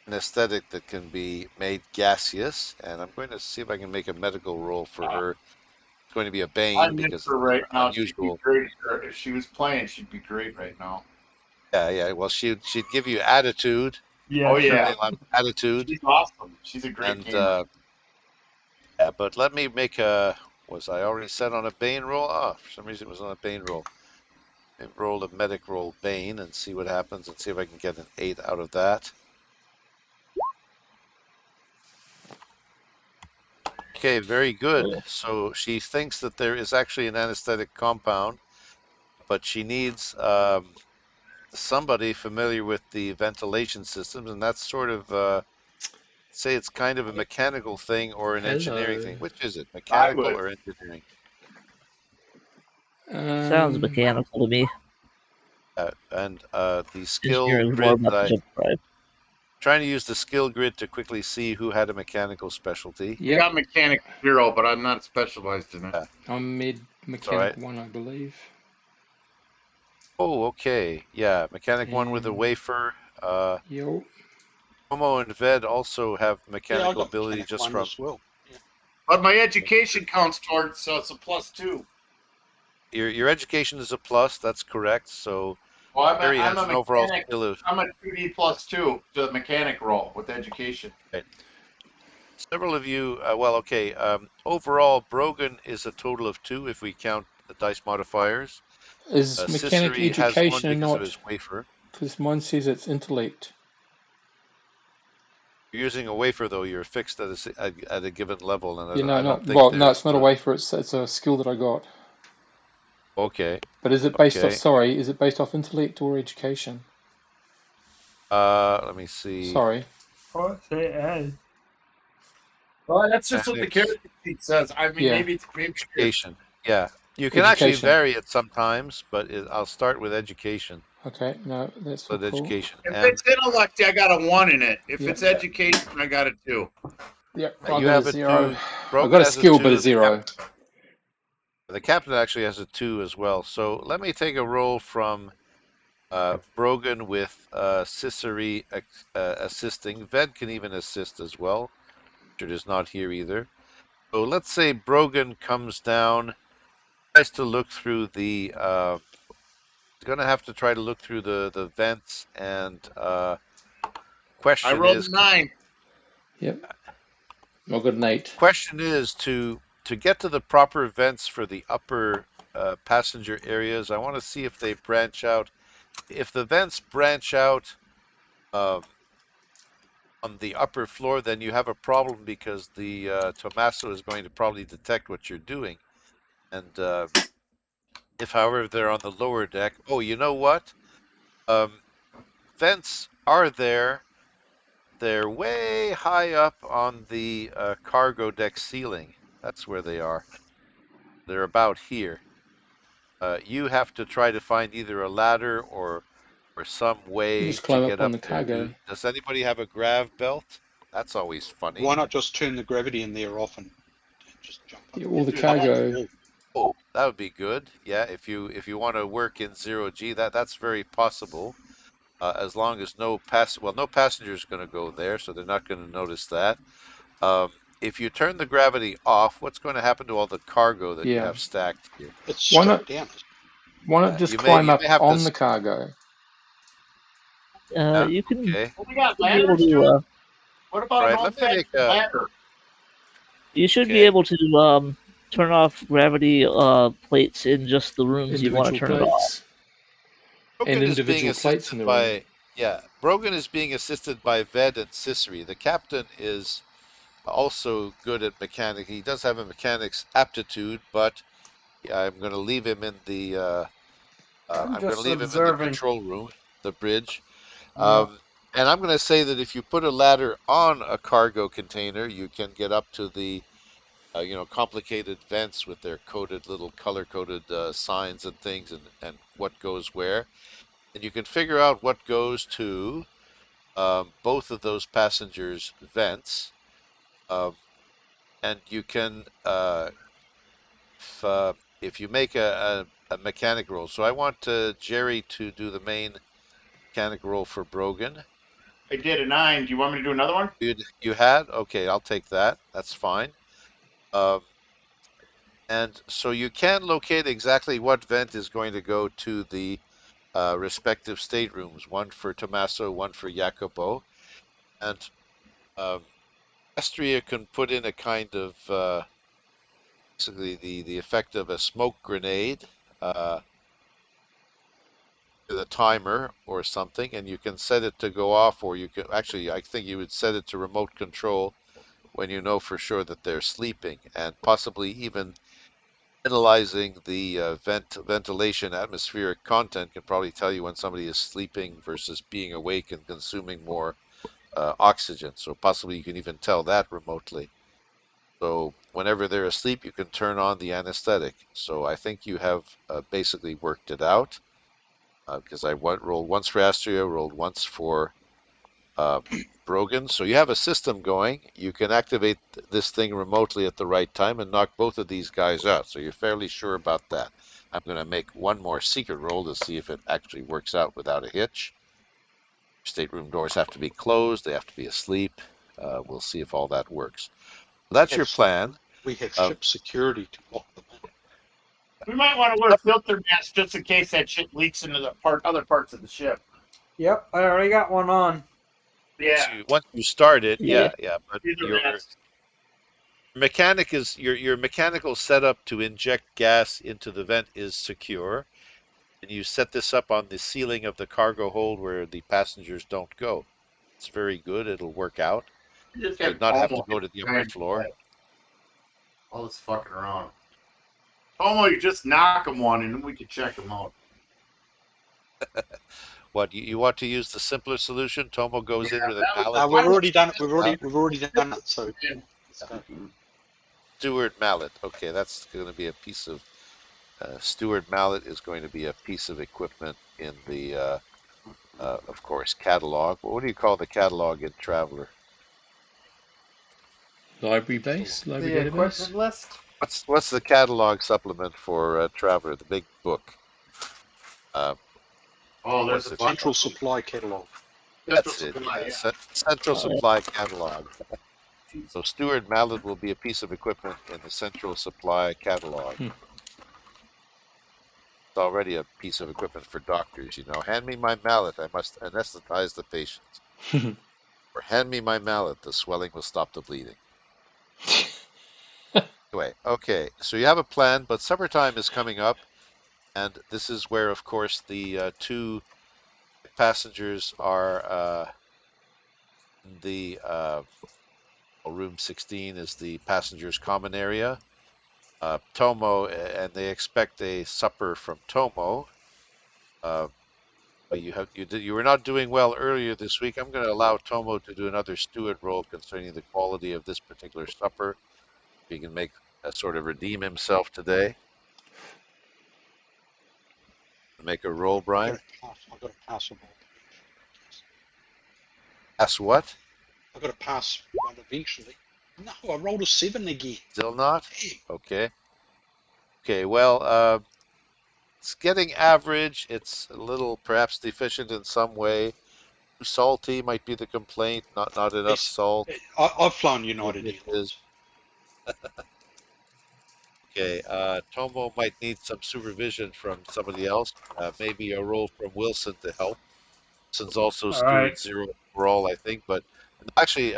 anesthetic that can be made gaseous. And I'm going to see if I can make a medical roll for her. It's going to be a Bane I'm in because for it's right now. She'd be unusual. great. If she was playing, she'd be great right now. Yeah. Well, she'd give you attitude. Yeah, Oh yeah, Certainly attitude. she's awesome. She's a great And gamer. yeah, but let me make was I already set on a Bane roll? Oh, for some reason it was on a Bane roll. I rolled a medic roll Bane and see what happens and see if I can get an 8 out of that. Okay, very good. So she thinks that there is actually an anesthetic compound, but she needs somebody familiar with the ventilation systems, and that's sort of say it's kind of a mechanical thing or an engineering thing. Which is it, mechanical or engineering? Sounds mechanical to me. And the skill Engineering is more grid that about the jump drive. trying to use the skill grid to quickly see who had a mechanical specialty. I got mechanic 0, but I'm not specialized in it. I'm mechanic 1, I believe. Oh, okay. Yeah, mechanic 1 with a wafer. Yo. Tomo and Ved also have mechanical I got ability mechanic just 1 from. as well. Yeah. But my education counts towards, so it's a +2. Your education is a plus. That's correct. So Well, Harry I'm has a an overall mechanic. skill of. I'm a 2D +2 to the mechanic role with education. Right. Several of you, well, okay. Overall, Brogan is a total of 2 if we count the dice modifiers. Is mechanic Ciceri has 1 education because of not? his wafer. Because mine says it's intellect. You're using a wafer, though. You're fixed at a given level, and Yeah, I no, don't think no, it's not a a wafer. It's a skill that I got. Okay. But is it based Okay. off? Sorry, is it based off intellect or education? Let me see. Sorry. Well, that's just what the character sheet says. I mean, maybe it's education. Yeah, you can actually vary it sometimes, but I'll start with education. Okay, no, that's all cool. Education. If it's intellect, I got a 1 in it. If it's education, I got a 2. Yep, you have a 0. I got a skill, but a 0. The captain actually has a 2 as well. So let me take a roll from Brogan with Ciceri assisting. Ved can even assist as well. Richard is not here either. So let's say Brogan comes down, tries to look through the. He's going to have to try to look through the vents, and question I rolled is. a 9. Yep. I've got an 8. Question is to get to the proper vents for the upper passenger areas. I want to see if they branch out. If the vents branch out on the upper floor, then you have a problem because the Tommaso is going to probably detect what you're doing. And if, however, they're on the lower deck, oh, you know what? Vents are there. They're way high up on the cargo deck ceiling. That's where they are. They're about here. You have to try to find either a ladder or some way Just to climb get up on up the there. cargo. Does anybody have a grav belt? That's always funny. Why not just turn the gravity in there off and just jump up? Yeah, all the Do that. cargo. Oh, that would be good. Yeah, if you want to work in 0G, that's very possible. As long as no passenger is going to go there, so they're not going to notice that. If you turn the gravity off, what's going to happen to all the cargo that you Yeah. have stacked here? It's Why stripped not? down. Why not just You may climb up have on to. the cargo? Yeah, You can okay. Well, we got be able ladders, dude. to. What about All an right. Let me make old-fashioned a. ladder? You should be Okay. able to turn off gravity plates in just the rooms you want to Individual turn it off. plates. Brogan is being Individual plates in assisted the room. by Brogan is being assisted by Ved and Sisri. The captain is also good at mechanic. He does have a mechanic's aptitude, but I'm going to leave him in the I'm I'm going to just leave him in the observing. control room, the bridge. Yeah. And I'm going to say that if you put a ladder on a cargo container, you can get up to the complicated vents with their coded little color-coded signs and things, and what goes where. And you can figure out what goes to both of those passengers' vents. And you can, if you make a mechanic roll. So I want Jerry to do the main mechanic roll for Brogan. I did a 9. Do you want me to do another one? You had? Okay, I'll take that. That's fine. And so you can locate exactly what vent is going to go to the respective staterooms, one for Tommaso, one for Jacopo. And Astria can put in a kind of basically the effect of a smoke grenade, the timer or something, and you can set it to go off, or you can actually, I think you would set it to remote control when you know for sure that they're sleeping, and possibly even analyzing the ventilation atmospheric content can probably tell you when somebody is sleeping versus being awake and consuming more oxygen. So possibly you can even tell that remotely. So whenever they're asleep, you can turn on the anesthetic. So I think you have basically worked it out because I rolled once for Astria, rolled once for Brogan. So you have a system going. You can activate this thing remotely at the right time and knock both of these guys out. So you're fairly sure about that. I'm going to make one more secret roll to see if it actually works out without a hitch. Stateroom doors have to be closed. They have to be asleep. We'll see if all that works. That's your plan. We have ship security to lock them in. We might want to wear filter masks just in case that shit leaks into the other parts of the ship. Yep, I already got one on. Yeah. Once you start it, Yeah. but Either your masks. mechanic is your mechanical setup to inject gas into the vent is secure, and you set this up on the ceiling of the cargo hold where the passengers don't go. It's very good. It'll work out. You just You have did not have to Tomo go to the upper floor. all this fucking around. Tomo, you just knock him one and we can check him out. What you want to use the simpler solution? Tomo goes in Yeah, with a that was- mallet. We've already done it. We've already done it. So Steward mallet. Okay, that's going to be a piece of Steward mallet is going to be a piece of equipment in the of course catalog. What do you call the catalog in Traveler? Library base, library The database. equipment list. What's the catalog supplement for Traveler? The big book. Oh, there's What's a it? bunch central of them. supply catalog. That's it. Supply, Yeah. Central Supply Catalog. So Steward mallet will be a piece of equipment in the Central Supply Catalog. Hmm. It's already a piece of equipment for doctors. Hand me my mallet. I must anesthetize the patient. Or hand me my mallet. The swelling will stop the bleeding. Anyway, okay, so you have a plan, but supper time is coming up, and this is where, of course, the two passengers are in the room 16 is the passengers' common area. Tomo, and they expect a supper from Tomo. But you were not doing well earlier this week. I'm going to allow Tomo to do another steward role concerning the quality of this particular supper. He can make sort of redeem himself today. Make a roll, Brian. I've got to pass them all. Pass what? I've got to pass one eventually. No, I rolled a 7 again. Still not? Hey, Okay. Okay, well, it's getting average. It's a little perhaps deficient in some way. Too salty might be the complaint. Not enough salt. I've flown United It is. Airlines. Okay, Tomo might need some supervision from somebody else. Maybe a role from Wilson to help. Wilson's also All right. steward 0 overall, I think. But actually,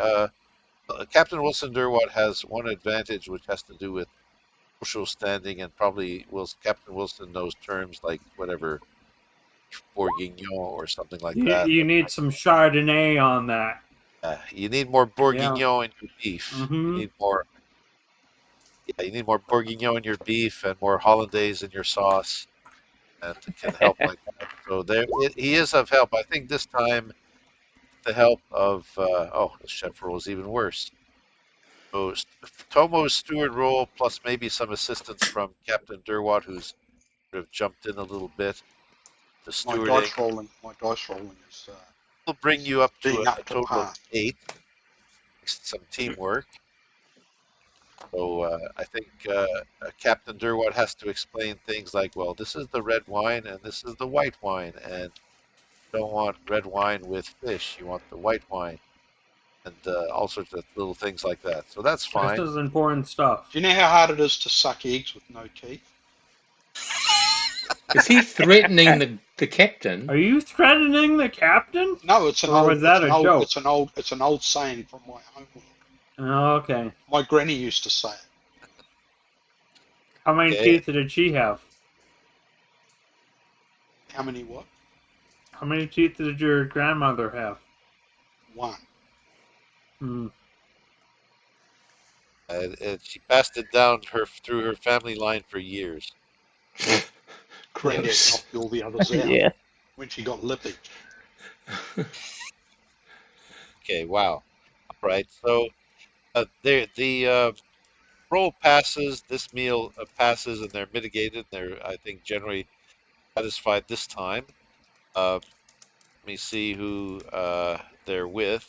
Captain Wilson Derwatt has one advantage, which has to do with social standing, and probably Captain Wilson knows terms like whatever bourguignon or something like that. You need some Chardonnay on that. You need more Yeah. bourguignon in your beef. Mm-hmm. You need more. Yeah, you need more bourguignon in your beef and more hollandaise in your sauce, and it can help like that. So he is of help. I think this time the help of the chef role is even worse. So Tomo's steward role plus maybe some assistance from Captain Derwatt, who's sort of jumped in a little bit. The My stewarding dice rolling is will bring you up to being a up to total of par. 8. Some teamwork. So I think Captain Derwatt has to explain things like, well, this is the red wine and this is the white wine, and you don't want red wine with fish. You want the white wine, and all sorts of little things like that. So that's This fine. is important stuff. Do you know how hard it is to suck eggs with no teeth? Is he threatening the captain? Are you threatening the captain? No, it's an Or old. was that It's an a old. joke? It's an old saying from my homeworld. Oh, okay. My granny used to say it. How many Okay. teeth did she have? How many what? How many teeth did your grandmother have? 1. Hmm. And she passed it down through her family line for years. Granddad Gross. knocked all the others out Yeah. when she got lippy. Okay, wow. All right, so the roll passes. This meal passes, and they're mitigated. They're, I think, generally satisfied this time. Let me see who they're with.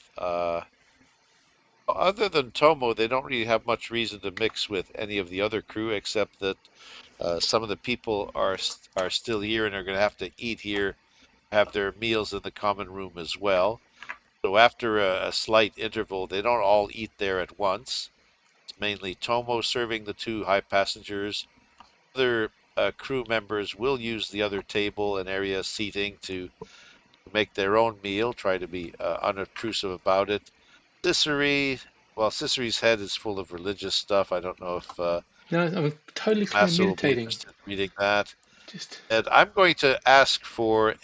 Other than Tomo, they don't really have much reason to mix with any of the other crew, except that some of the people are still here and are going to have to eat here, have their meals in the common room as well. So after a slight interval, they don't all eat there at once. It's mainly Tomo serving the two high passengers. Other crew members will use the other table and area seating to make their own meal, try to be unobtrusive about it. Cicere's head is full of religious stuff. I don't know if No, I'm totally fine Massa will be meditating. interested in reading that. Just And I'm going to ask for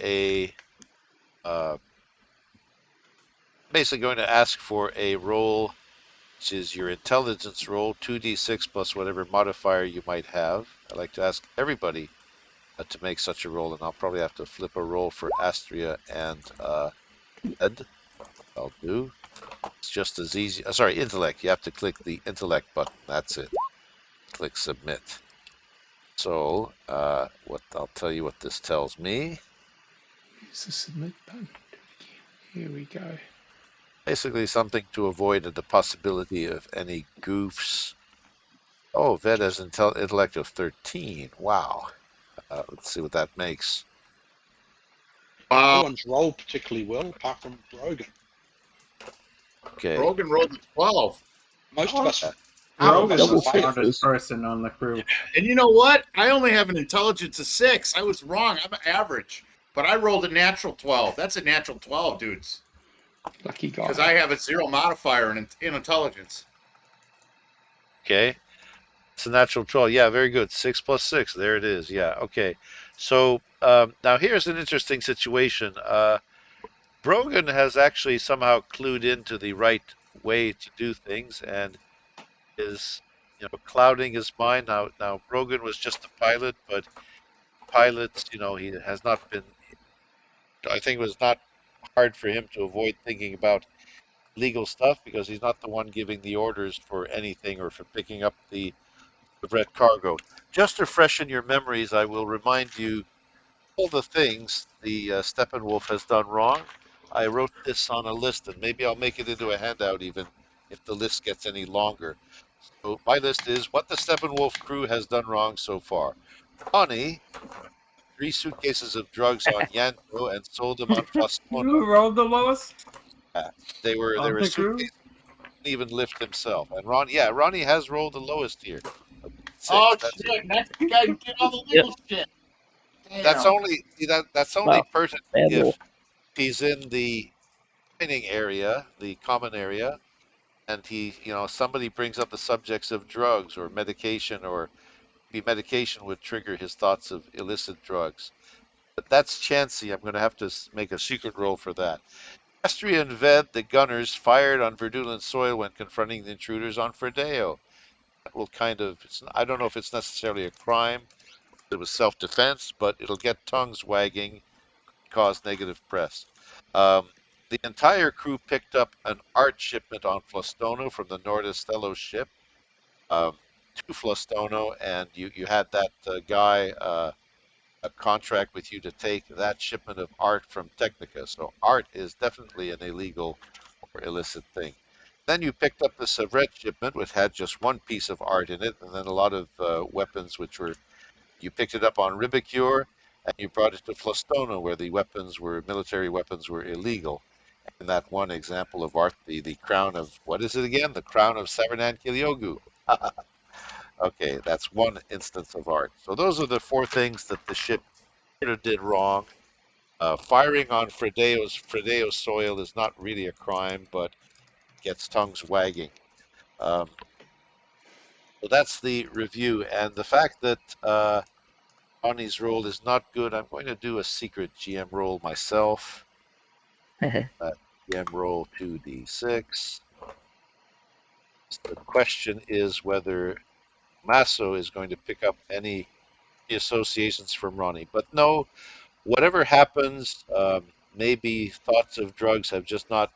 basically going to ask for a roll, which is your intelligence roll, 2d6 plus whatever modifier you might have. I'd like to ask everybody to make such a roll, and I'll probably have to flip a roll for Astria and Ed. I'll do. It's just as easy. Sorry, intellect. You have to click the intellect button. That's it. Click submit. So, what I'll tell you what this tells me. use the submit button. Here we go. Basically, something to avoid the possibility of any goofs. Oh, Ved has intellect of 13. Wow. Let's see what that makes. No one's rolled particularly well apart from Brogan. Okay. Rogan rolled a 12. Most of us. Rogan's Double the smartest sixes. person on the crew. And you know what? I only have an intelligence of 6. I was wrong. I'm average. But I rolled a natural 12. That's a natural 12, dudes. Lucky guy. Because I have a 0 modifier in intelligence. Okay. It's a natural 12. Yeah, very good. 6 plus 6. There it is. Yeah, okay. So now here's an interesting situation. Brogan has actually somehow clued into the right way to do things and is, clouding his mind. Now Brogan was just a pilot, but pilots, he has not been. I think it was not hard for him to avoid thinking about legal stuff because he's not the one giving the orders for anything or for picking up the red cargo. Just to freshen your memories, I will remind you all the things the Steppenwolf has done wrong. I wrote this on a list, and maybe I'll make it into a handout even if the list gets any longer. So my list is what the Steppenwolf crew has done wrong so far. Ronnie, 3 suitcases of drugs on Yanto and sold them on Flostono. You rolled the lowest They of were the crew. suitcases he even lift himself. And Ronnie has rolled the lowest here. Oh 6. That's shit! Next week I did all the Yep. legal shit. that's Damn. only that's only Wow. pertinent Bad roll. if he's in the dining area, the common area, and somebody brings up the subjects of drugs or medication, or maybe medication would trigger his thoughts of illicit drugs. But that's chancy. I'm going to have to make a secret roll for that. Astria and Ved, the gunners, fired on Verdulan soil when confronting the intruders on Fredeo. That will I don't know if it's necessarily a crime. It was self-defense, but it'll get tongues wagging, cause negative press. Um, the entire crew picked up an art shipment on Flostono from the Nordistello ship um, to Flostono, and you had that guy a contract with you to take that shipment of art from Technica. So art is definitely an illegal or illicit thing. Then you picked up the Savret shipment, which had just one piece of art in it, and then a lot of weapons, which were you picked it up on Ribicure, and you brought it to Flostono, where the military weapons were illegal. And that one example of art, the crown of, what is it again? The crown of Savernan Kilyogu. Okay, that's one instance of art. So those are the 4 things that the ship did wrong. Firing on Fredeo soil is not really a crime, but gets tongues wagging. So that's the review. And the fact that Ronnie's roll is not good, I'm going to do a secret GM roll myself. GM roll 2d6. The question is whether Masso is going to pick up any associations from Ronnie. But no, whatever happens, maybe thoughts of drugs have just not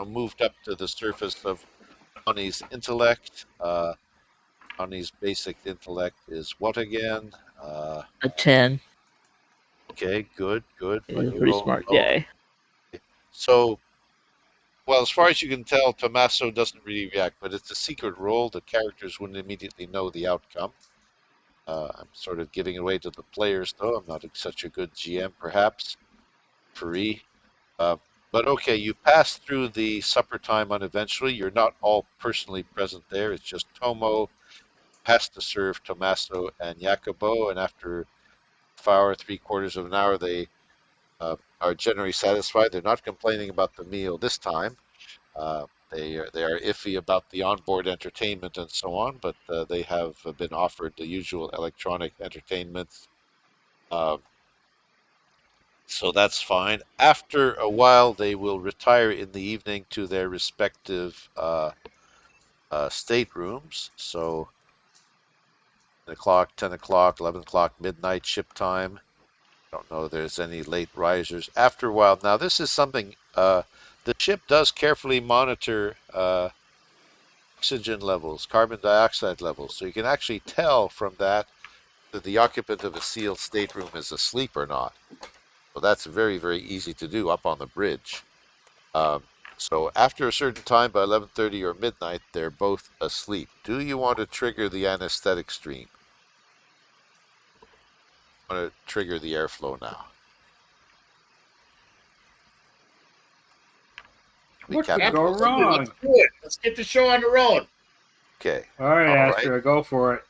moved up to the surface of Ronnie's intellect. Ronnie's basic intellect is what again? A 10. Okay, good. He's But a you pretty rolled smart low. guy. So, well, as far as you can tell, Tommaso doesn't really react, but it's a secret roll. The characters wouldn't immediately know the outcome. I'm sort of giving it away to the players, though. I'm not such a good GM, perhaps. Free. But okay, you pass through the supper time uneventually. You're not all personally present there. It's just Tomo has to serve Tommaso and Jacobo, and after an hour, 3/4 of an hour, they are generally satisfied. They're not complaining about the meal this time. They are iffy about the onboard entertainment and so on, but they have been offered the usual electronic entertainments, uh, so that's fine. After a while, they will retire in the evening to their respective staterooms. So 9 o'clock, 10 o'clock, 11 o'clock, midnight ship time. I don't know if there's any late risers. After a while, now this is something the ship does carefully monitor oxygen levels, carbon dioxide levels. So you can actually tell from that the occupant of a sealed stateroom is asleep or not. So that's very, very easy to do up on the bridge. Um, so after a certain time, by 11:30 or midnight, they're both asleep. Do you want to trigger the anesthetic stream? I want to trigger the airflow now. We What could Captain go Wilson. Absolutely. Let's wrong? do it. Let's get the show on the road. Okay. All right, All right. Astra, go for it.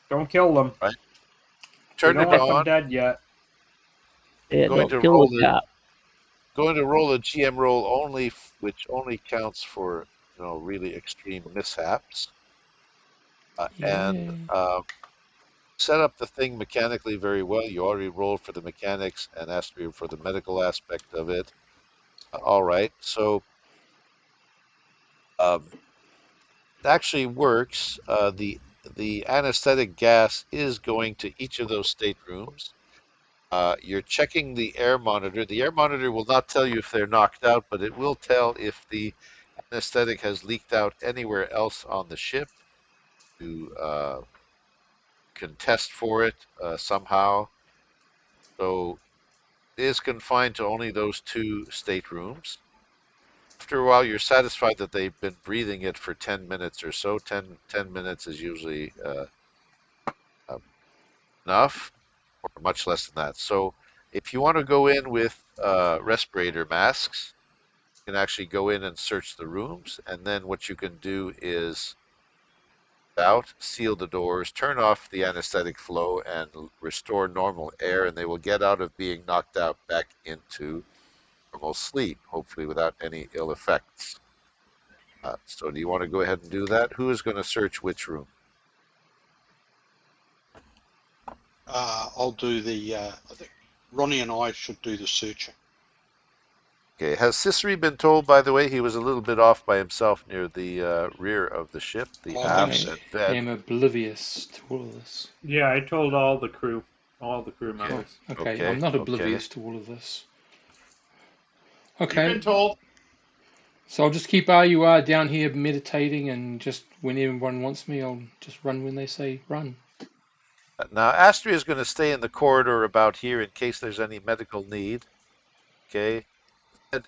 Don't kill them. Right. We Turn don't it want them on. dead yet. Yeah, Going don't to kill roll the it. cop. Going to roll a GM roll only, which only counts for really extreme mishaps. and set up the thing mechanically very well. You already rolled for the mechanics and Astria for the medical aspect of it. All right, so it actually works. The anesthetic gas is going to each of those staterooms. You're checking the air monitor. The air monitor will not tell you if they're knocked out, but it will tell if the anesthetic has leaked out anywhere else on the ship. You can test for it somehow. So it is confined to only those two staterooms. After a while, you're satisfied that they've been breathing it for 10 minutes or so. 10 minutes is usually enough, or much less than that. So if you want to go in with respirator masks, you can actually go in and search the rooms. And then what you can do is out, seal the doors, turn off the anesthetic flow, and restore normal air, and they will get out of being knocked out back into normal sleep, hopefully without any ill effects. So do you want to go ahead and do that? Who is going to search which room? I'll do the. I think Ronnie and I should do the searching. Okay. Has Sisri been told, by the way, he was a little bit off by himself near the rear of the ship, the aft, I and Ved? am oblivious to all of this. Yeah, I told all the crew Okay. members. Okay, Okay, I'm not okay. oblivious to all of this. You've Okay, been told. so I'll just keep RUR down here meditating, and just when everyone wants me, I'll just run when they say run. Now, Astria is going to stay in the corridor about here in case there's any medical need. Okay.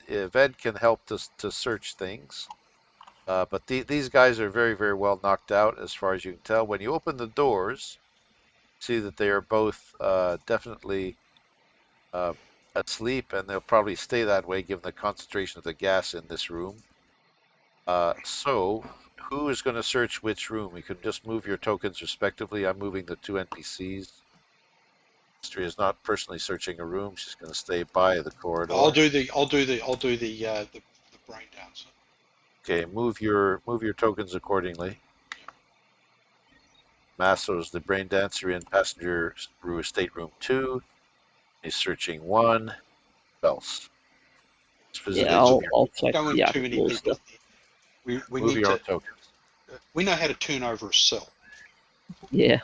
Ved can help to search things. But these guys are very, very well knocked out as far as you can tell. When you open the doors, see that they are both definitely asleep, and they'll probably stay that way given the concentration of the gas in this room. So who is going to search which room? You can just move your tokens respectively. I'm moving the two NPCs. History is not personally searching a room. She's going to stay by the corridor. I'll do the brain dancer. Okay, move your tokens accordingly. Masso's the brain dancer in passenger through stateroom 2. He's searching 1. Who else? Yeah, I'll check Don't the want too many actual people stuff. in there. We Move need your own to. tokens. We know how to turn over a cell. Yeah,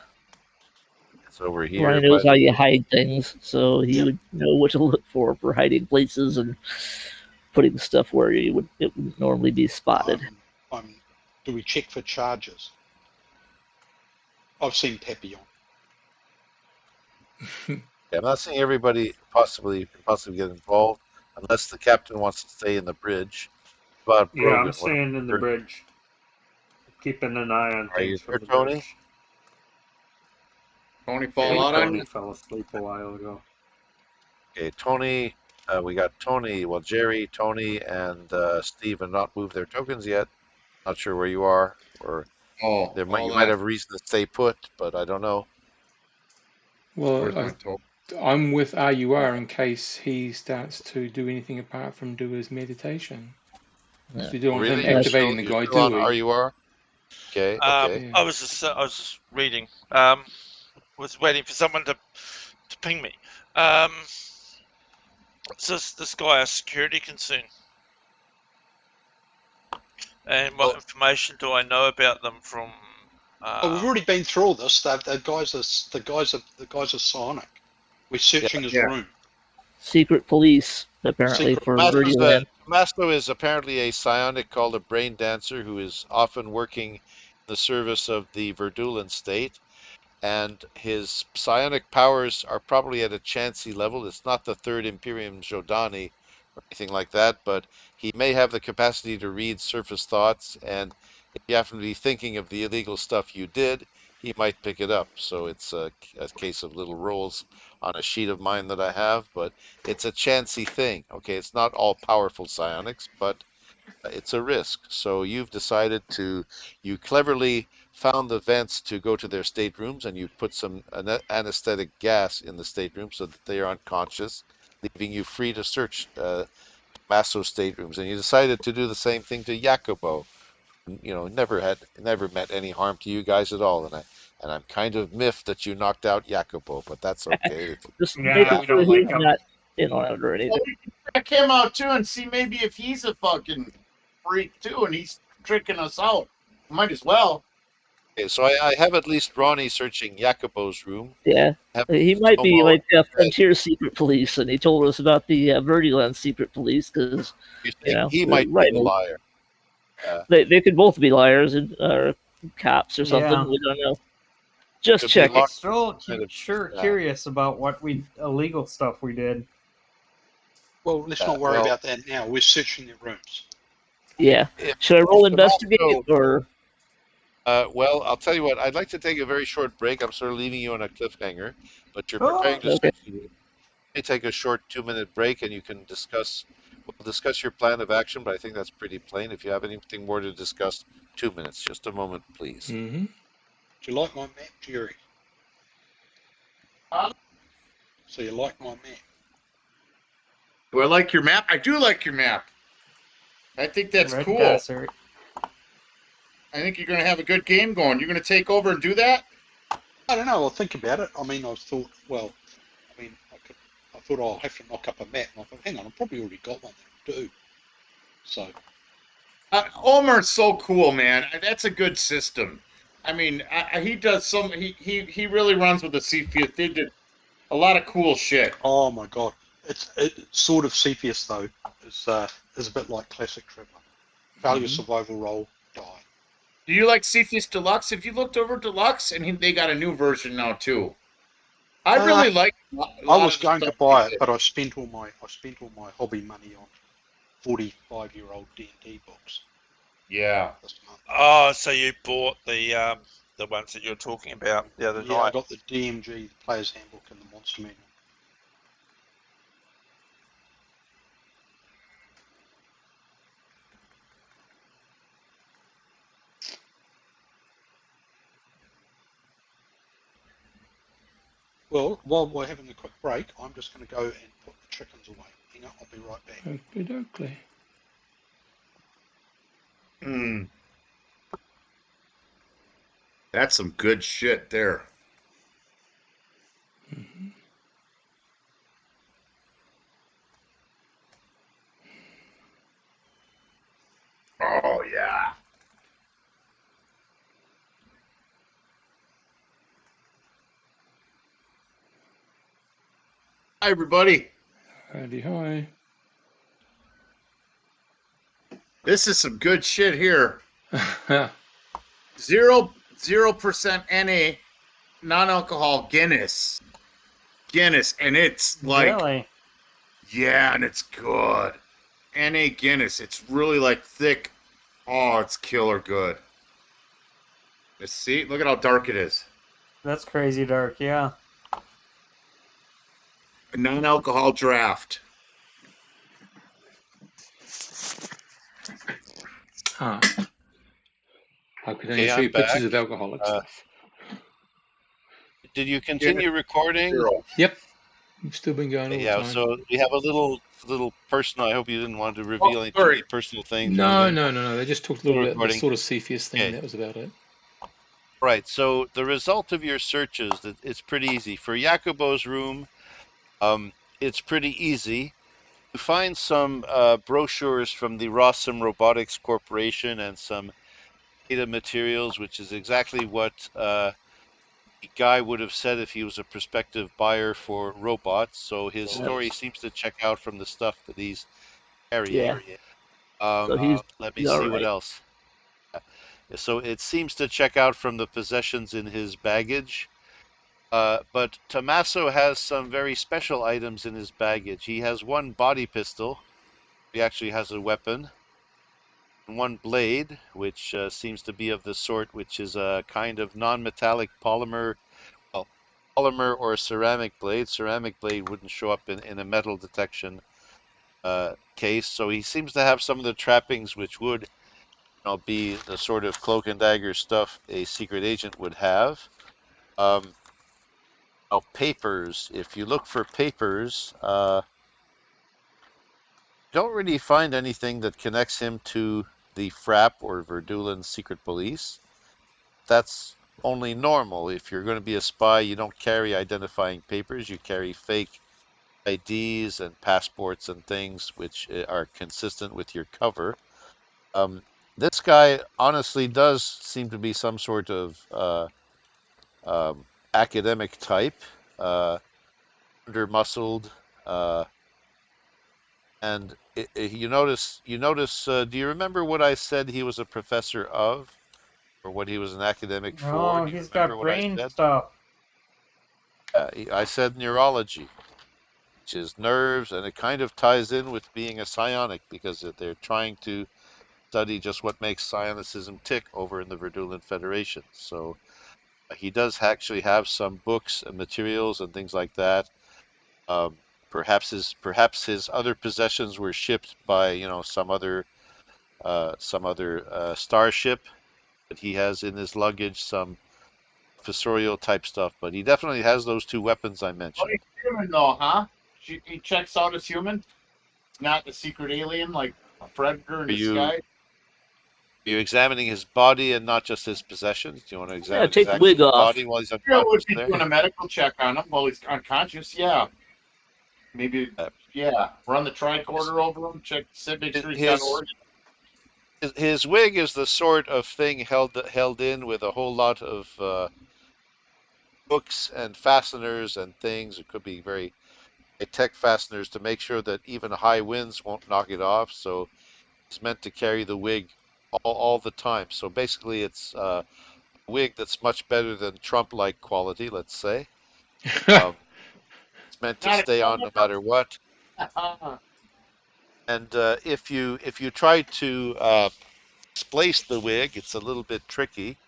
It's over here. Ryan knows how you hide things, so he would know what to look for hiding places and putting stuff where it would normally be spotted. Do we check for charges? I've seen Papillon. I'm not saying everybody possibly get involved unless the captain wants to stay in the bridge. But Yeah, Brogan, I'm staying in the bridge, keeping an eye on Are you things there, from the Tony? bridge. Tony I fall think out on Tony you? fell asleep a while ago. Okay, Tony. We got Tony. Well, Jerry, Tony, and Steve have not moved their tokens yet. Not sure where you are, or Oh, you hold might on. have reason to stay put, but I don't know. Where's Well, my token? I'm with RUR in case he starts to do anything apart from do his meditation. Yeah. We don't want him Really, you're activating the you're guy, still do on we? RUR? Okay, okay. Yeah. I was just reading. Was waiting for someone to ping me. Is this guy a security concern? And what information do I know about them from? We've already been through all this. The guys are psionic. We're searching his room. Secret police, apparently, Secret. for Verduland. Masto is apparently a psionic called a brain dancer who is often working in the service of the Verdulan state. And his psionic powers are probably at a chancy level. It's not the third Imperium Jodani or anything like that, but he may have the capacity to read surface thoughts, and if you happen to be thinking of the illegal stuff you did, he might pick it up. So it's a case of little rolls on a sheet of mine that I have, but it's a chancy thing. Okay, it's not all powerful psionics, but it's a risk. So you've decided you cleverly found the vents to go to their staterooms, and you put some anesthetic gas in the stateroom so that they are unconscious, leaving you free to search Masso's staterooms. And you decided to do the same thing to Jacopo, never meant any harm to you guys at all, and I'm kind of miffed that you knocked out Jacopo, but that's okay. Just Yeah, making we sure don't like he's him. not in on it or anything. Well, we can check him out too and see maybe if he's a fucking freak too, and he's tricking us out. Might as well. Okay, so I have at least Ronnie searching Jacopo's room. Yeah. I have He might be Tomo like and Fred. Frontier Secret Police, and he told us about the Vertiland Secret Police because You think he they're might be the rivals. liar? They could both be liars or cops or something. Yeah. We don't know. Just Could be check liar. it. Still Kind of, curious about what illegal stuff we did. Well, let's not worry about that now. We're searching their rooms. Yeah. If- Should I roll if investigate Tommaso- or? Well, I'll tell you what. I'd like to take a very short break. I'm sort of leaving you on a cliffhanger, but you're preparing to Okay. switch. May take a short 2-minute break, and you can we'll discuss your plan of action. But I think that's pretty plain. If you have anything more to discuss, 2 minutes. Just a moment, please. Mm-hmm. Do you like my map, Jerry? So you like my map? Do I like your map? I do like your map. I think that's Red cool. Desert. I think you're going to have a good game going. You're going to take over and do that? I don't know. I'll think about it. I mean, I thought, I thought I'll have to knock up a map. And I thought, hang on, I've probably already got one that'll do. So. Omar's so cool, man. That's a good system. I mean, he does some. He really runs with the CFS. They did a lot of cool shit. Oh my god, it's sort of Cepheus though. Is a bit like classic Traveller. Failure survival roll, die. Do you like CFS Deluxe? Have you looked over Deluxe? And they got a new version now too. I really like. I was going to buy it, but I spent all my hobby money on 45-year-old D&D books. Yeah. Oh, so you bought the ones that you're talking about the other Yeah, I night. got the DMG, the Player's Handbook, and the Monster Manual. Well, while we're having a quick break, I'm just going to go and put the chickens away. Hang on, I'll be right back. Okey-dokey. That's some good shit there. Mm-hmm. Oh yeah. Hi everybody. Howdy hi. This is some good shit here. 0% NA non-alcohol Guinness, and it's like Really? yeah, and it's good. NA Guinness, it's really like thick. Oh, it's killer good. Let's see, look at how dark it is. That's crazy dark. Yeah. A non-alcohol draft. How could Okay, only show I'm you pictures back. of alcoholic stuff? Did you continue recording? Zero. Yep. We've still been going all the Yeah. time. So we have a little personal. I hope you didn't want to reveal any too sorry. many personal things. or No. anything. They just talked a little bit about the Recording. sort of Cepheus thing. Okay. That was about it. Right. So the result of your searches, it's pretty easy. For Jacobo's room, it's pretty easy. You find some brochures from the Rossum Robotics Corporation and some data materials, which is exactly what the guy would have said if he was a prospective buyer for robots. So his story seems to check out from the stuff that he's carrying. Yeah. So he's Let me he's see all what right. else. So it seems to check out from the possessions in his baggage. But Tommaso has some very special items in his baggage. He has one body pistol. He actually has a weapon. And one blade, which seems to be of the sort which is a kind of non-metallic polymer, well, polymer or ceramic blade. Ceramic blade wouldn't show up in a metal detection case. So he seems to have some of the trappings which would be the sort of cloak and dagger stuff a secret agent would have. Papers. If you look for papers, don't really find anything that connects him to the FRAP or Verdulan Secret Police. That's only normal. If you're going to be a spy, you don't carry identifying papers. You carry fake IDs and passports and things which are consistent with your cover. This guy honestly does seem to be some sort of academic type, under-muscled, and you notice. Do you remember what I said he was a professor of, or what he was an academic for? Oh, Do you he's remember got what I brain said? stuff. I said neurology, which is nerves, and it kind of ties in with being a psionic because they're trying to study just what makes psionicism tick over in the Verdulan Federation. So he does actually have some books and materials and things like that. Um, perhaps his other possessions were shipped by some other starship, but he has in his luggage some professorial type stuff. But he definitely has those two weapons I Oh, mentioned. he's human though, huh? He checks out as human, not the secret alien like a predator in Are you disguise. are you examining his body and not just his possessions? Do you want to Yeah, examine his take the wig actual off. body while he's Sure, would unconscious be there? doing a medical check on him while he's unconscious. Yeah, maybe. Uh, Yeah, run the tricorder over him, check, make sure he's got his organs. his wig is the sort of thing held in with a whole lot of hooks and fasteners and things. It could be very high-tech fasteners to make sure that even high winds won't knock it off. So it's meant to carry the wig all the time. So basically, it's a wig that's much better than Trump-like quality, let's say. Um, it's meant to Not stay on no matter what. a And if you try to splice the wig, it's a little bit tricky.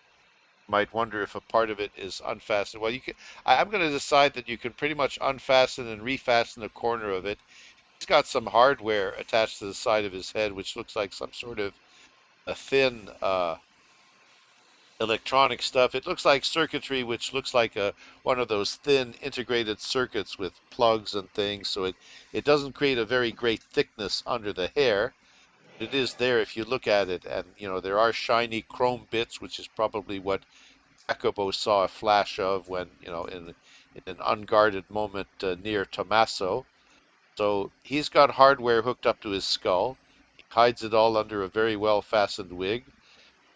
Might wonder if a part of it is unfastened. Well, you can. I'm going to decide that you can pretty much unfasten and refasten a corner of it. He's got some hardware attached to the side of his head, which looks like some sort of a thin electronic stuff. It looks like circuitry, which looks like one of those thin integrated circuits with plugs and things. So it doesn't create a very great thickness under the hair. It is there if you look at it, and there are shiny chrome bits, which is probably what Jacobo saw a flash of when, in an unguarded moment near Tommaso. So he's got hardware hooked up to his skull. He hides it all under a very well fastened wig.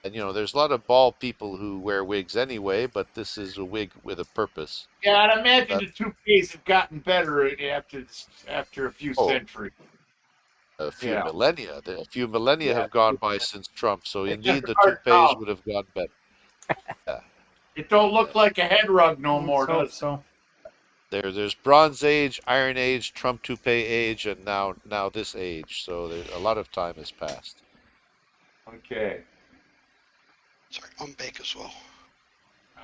And there's a lot of bald people who wear wigs anyway, but this is a wig with a purpose. Yeah, I'd imagine That the toupees have gotten better after a few oh, centuries. a few Yeah, millennia. A few millennia yeah. have gone by since Trump, so They got indeed the the hard toupees top. would have gone better. Yeah, It don't yeah. look like a head rug no Let's more, hope does it? so. There's Bronze Age, Iron Age, Trump toupee age, and now this age. So a lot of time has passed. Okay. Sorry, I'm back as well.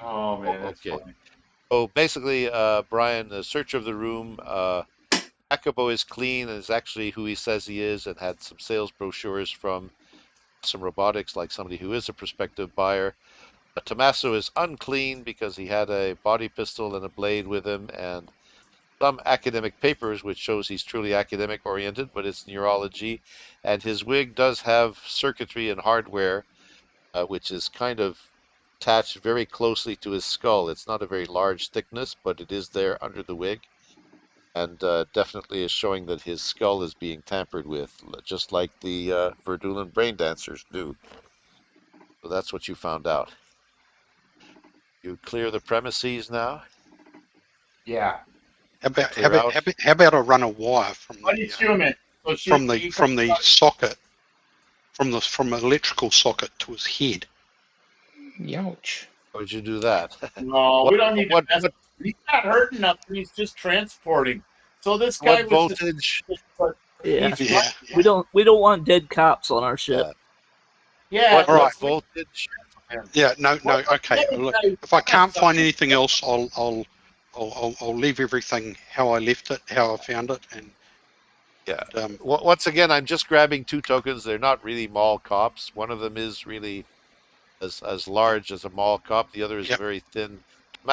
Oh man, that's Okay. funny. So basically, Brian, the search of the room, Jacobo is clean and is actually who he says he is, and had some sales brochures from some robotics, like somebody who is a prospective buyer. Tommaso is unclean because he had a body pistol and a blade with him, and some academic papers, which shows he's truly academic oriented, but it's neurology. And his wig does have circuitry and hardware, which is kind of attached very closely to his skull. It's not a very large thickness, but it is there under the wig, and definitely is showing that his skull is being tampered with, just like the Verdulan brain dancers do. So that's what you found out. You clear the premises now? Yeah. How about how Clear about out? how about, how about I run a wire But he's human, so he from the socket from an electrical socket to his head? Youch. How would you do that? No, what we don't need to what mess. what He's not hurting nothing. He's just transporting. So this guy what was just. voltage? Yeah, He's Yeah. we don't want dead cops on our ship. Yeah, What All right. voltage? Yeah. No. What Okay. the Look, guy if I can't something. find anything else, I'll leave everything how I left it, how I found it, and Yeah. um, Once again, I'm just grabbing two tokens. They're not really mall cops. One of them is really as large as a mall cop. The other is yeah, very thin.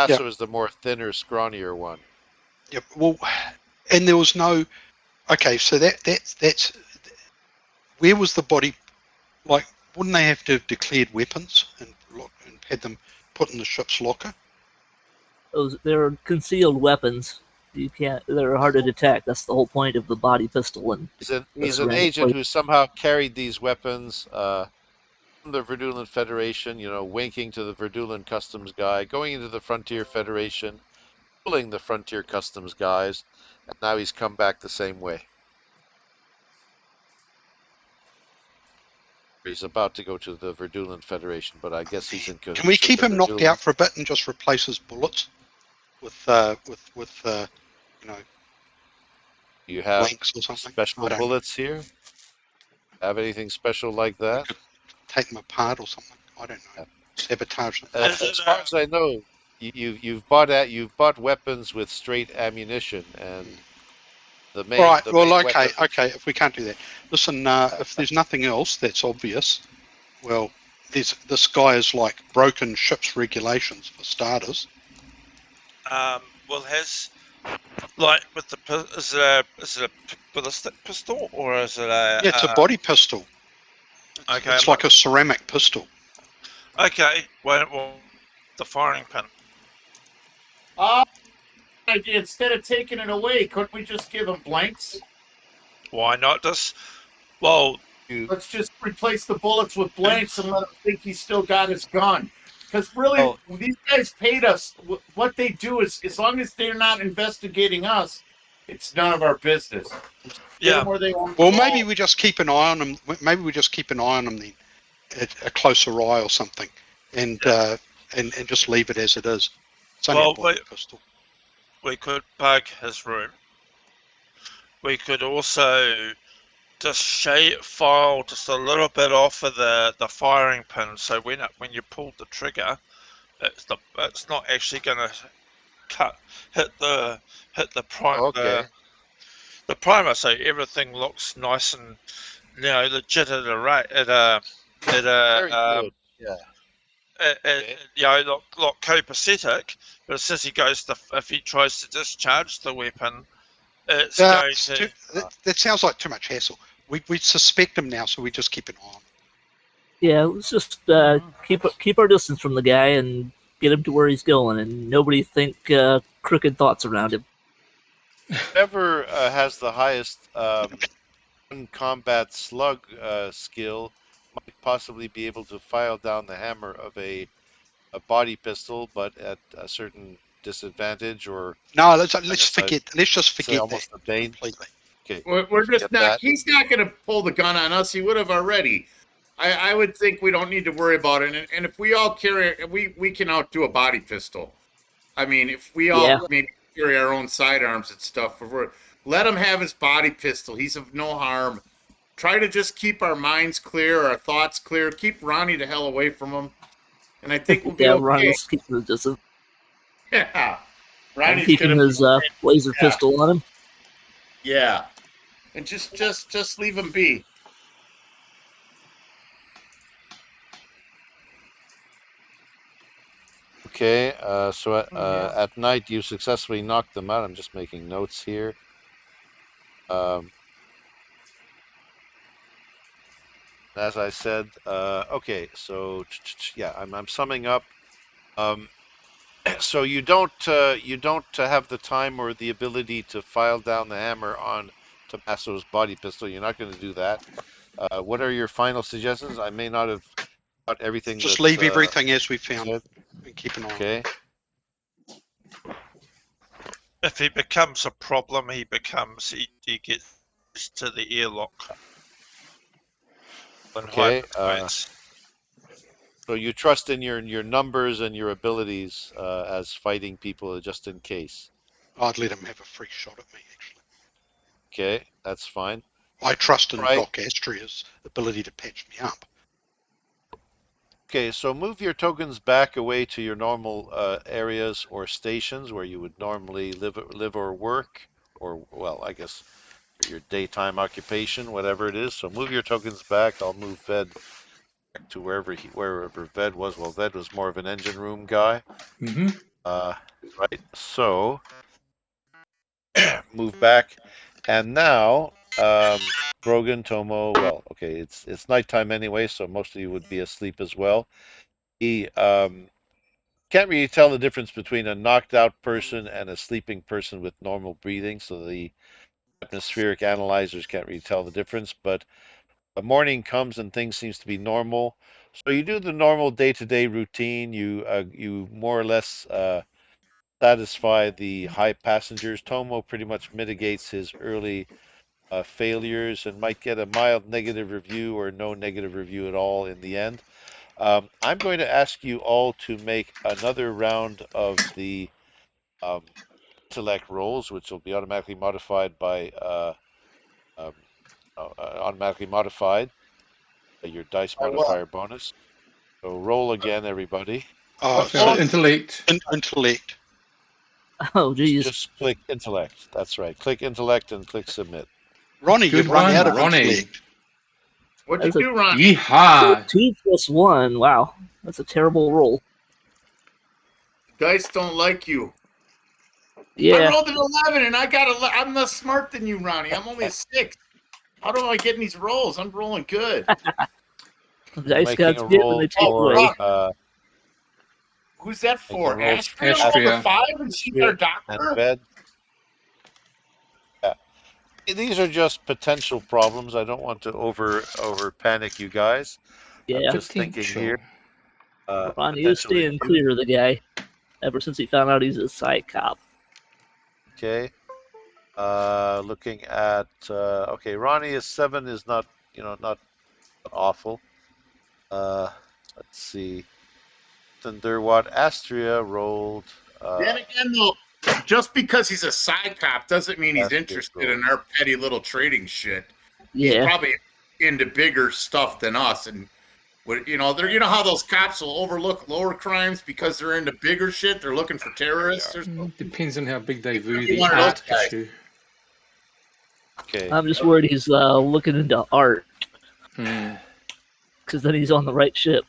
yeah, Tommaso is the more thinner, scrawnier one. yeah. Well, and there was no. Okay, so that's where was the body? Like, wouldn't they have to have declared weapons and had them put in the ship's locker? They're concealed weapons. You can't. They're hard to detect. That's the whole point of the body pistol. And He's an agent who somehow carried these weapons from the Verdulan Federation, winking to the Verdulan Customs guy, going into the Frontier Federation, pulling the Frontier Customs guys, and now he's come back the same way. He's about to go to the Verdulan Federation, but I guess he's in. Can we keep him knocked out for a bit and just replace his bullets with You have blanks or something? special bullets here? Have anything special like that? Could take them apart or something. I don't know. Sabotage them. As far as I know, you've bought weapons with straight ammunition, and the main. All right. The Well, main okay. weapon... Okay. If we can't do that, listen. If there's nothing else that's obvious, well, this guy is like broken ship's regulations for starters. Well, with the is it a ballistic pistol or is it a? Yeah, it's a body pistol. Okay. It's like a ceramic pistol. Okay. Well, the firing pin. Instead of taking it away, couldn't we just give him blanks? Why not just? Let's just replace the bullets with blanks and let him think he's still got his gun. Because really, these guys paid us. What they do is, as long as they're not investigating us, it's none of our business. Yeah. Well, maybe we just keep an eye on them. Maybe we just keep an eye on them then, a closer eye or something, and just leave it as it is. It's only a body pistol. We could bug his room. We could also just file just a little bit off of the firing pin, so when you pull the trigger, it's not actually going to hit the the primer, so everything looks nice and legit at a Very good. Yeah. Look copacetic, but as soon as if he tries to discharge the weapon, it's going to. That sounds like too much hassle. We suspect him now, so we just keep an eye on him. Yeah, let's just keep our distance from the guy and get him to where he's going, and nobody think crooked thoughts around him. Whoever has the highest combat slug skill might possibly be able to file down the hammer of a body pistol, but at a certain disadvantage. Or no, let's forget. Let's just forget almost that completely. Okay, we're just not. He's not going to pull the gun on us. He would have already. I would think we don't need to worry about it. And if we all carry, we can outdo a body pistol. I mean, if we all maybe carry our own sidearms and stuff, let him have his body pistol. He's of no harm. Try to just keep our minds clear, our thoughts clear. Keep Ronnie the hell away from him. And I think we'll be okay. Ronnie's keeping his distance. Yeah. Ronnie's keeping his laser pistol on him. Yeah. And just leave him be. Okay, so at night you successfully knocked them out. I'm just making notes here. As I said, okay, so yeah, I'm summing up. So you don't have the time or the ability to file down the hammer on Tommaso's body pistol. You're not going to do that. What are your final suggestions? I may not have got everything. Just leave everything as we found it and keep an eye on it. Okay. If he becomes a problem, he gets to the airlock. Okay. So you trust in your numbers and your abilities as fighting people, just in case. I'd let him have a free shot at me, actually. Okay, that's fine. I trust in Doc Astria's ability to patch me up. Okay, so move your tokens back away to your normal areas or stations where you would normally live or work, or, well, I guess your daytime occupation, whatever it is. So move your tokens back. I'll move Ved back to wherever Ved was. Well, Ved was more of an engine room guy. Mm-hmm. Right. So move back, and now Brogan, Tomo. Well, okay, it's nighttime anyway, so most of you would be asleep as well. He can't really tell the difference between a knocked out person and a sleeping person with normal breathing, so the atmospheric analyzers can't really tell the difference. But the morning comes and things seems to be normal. So you do the normal day-to-day routine. You more or less satisfy the high passengers. Tomo pretty much mitigates his early failures and might get a mild negative review or no negative review at all in the end. I'm going to ask you all to make another round of the um, intellect rolls, which will be automatically modified by um, automatically modified your dice I will. modifier bonus. So roll again, everybody. So intellect. Intellect. Oh, geez. Just click intellect. That's right. Click intellect and click submit. Ronnie, Good you've run one, out of Ronnie. intellect. What'd you That's a do, Ron? Yeehaw! 2+1. Wow, that's a terrible roll. Dice don't like you. I Yeah, rolled an 11, and I'm less smart than you, Ronnie. I'm only a 6. How do I get in these rolls? I'm rolling good. dice Making gods a get when roll they take for away. Who's that making a for? roll Astria rolled Astria. a 5, and she got a and doctor? bed. Yeah. These are just potential problems. I don't want to over panic you guys. I'm Yeah, just thinking here. Ronnie is Potential staying issue. clear of the guy ever since he found out he's a psych cop. Okay. Looking at okay, Ronnie is 7 is not not awful. Let's see. Thunderwatt Astria rolled. Then again, though, just because he's a side cop doesn't mean he's Astria interested rolled. in our petty little trading shit. He's Yeah, probably into bigger stuff than us, and you know how those cops will overlook lower crimes because they're into bigger shit. They're looking for terrorists or something. Depends on how big they view Be the one of those art guys. issue. Okay. I'm just worried he's looking into art because then he's on the right ship.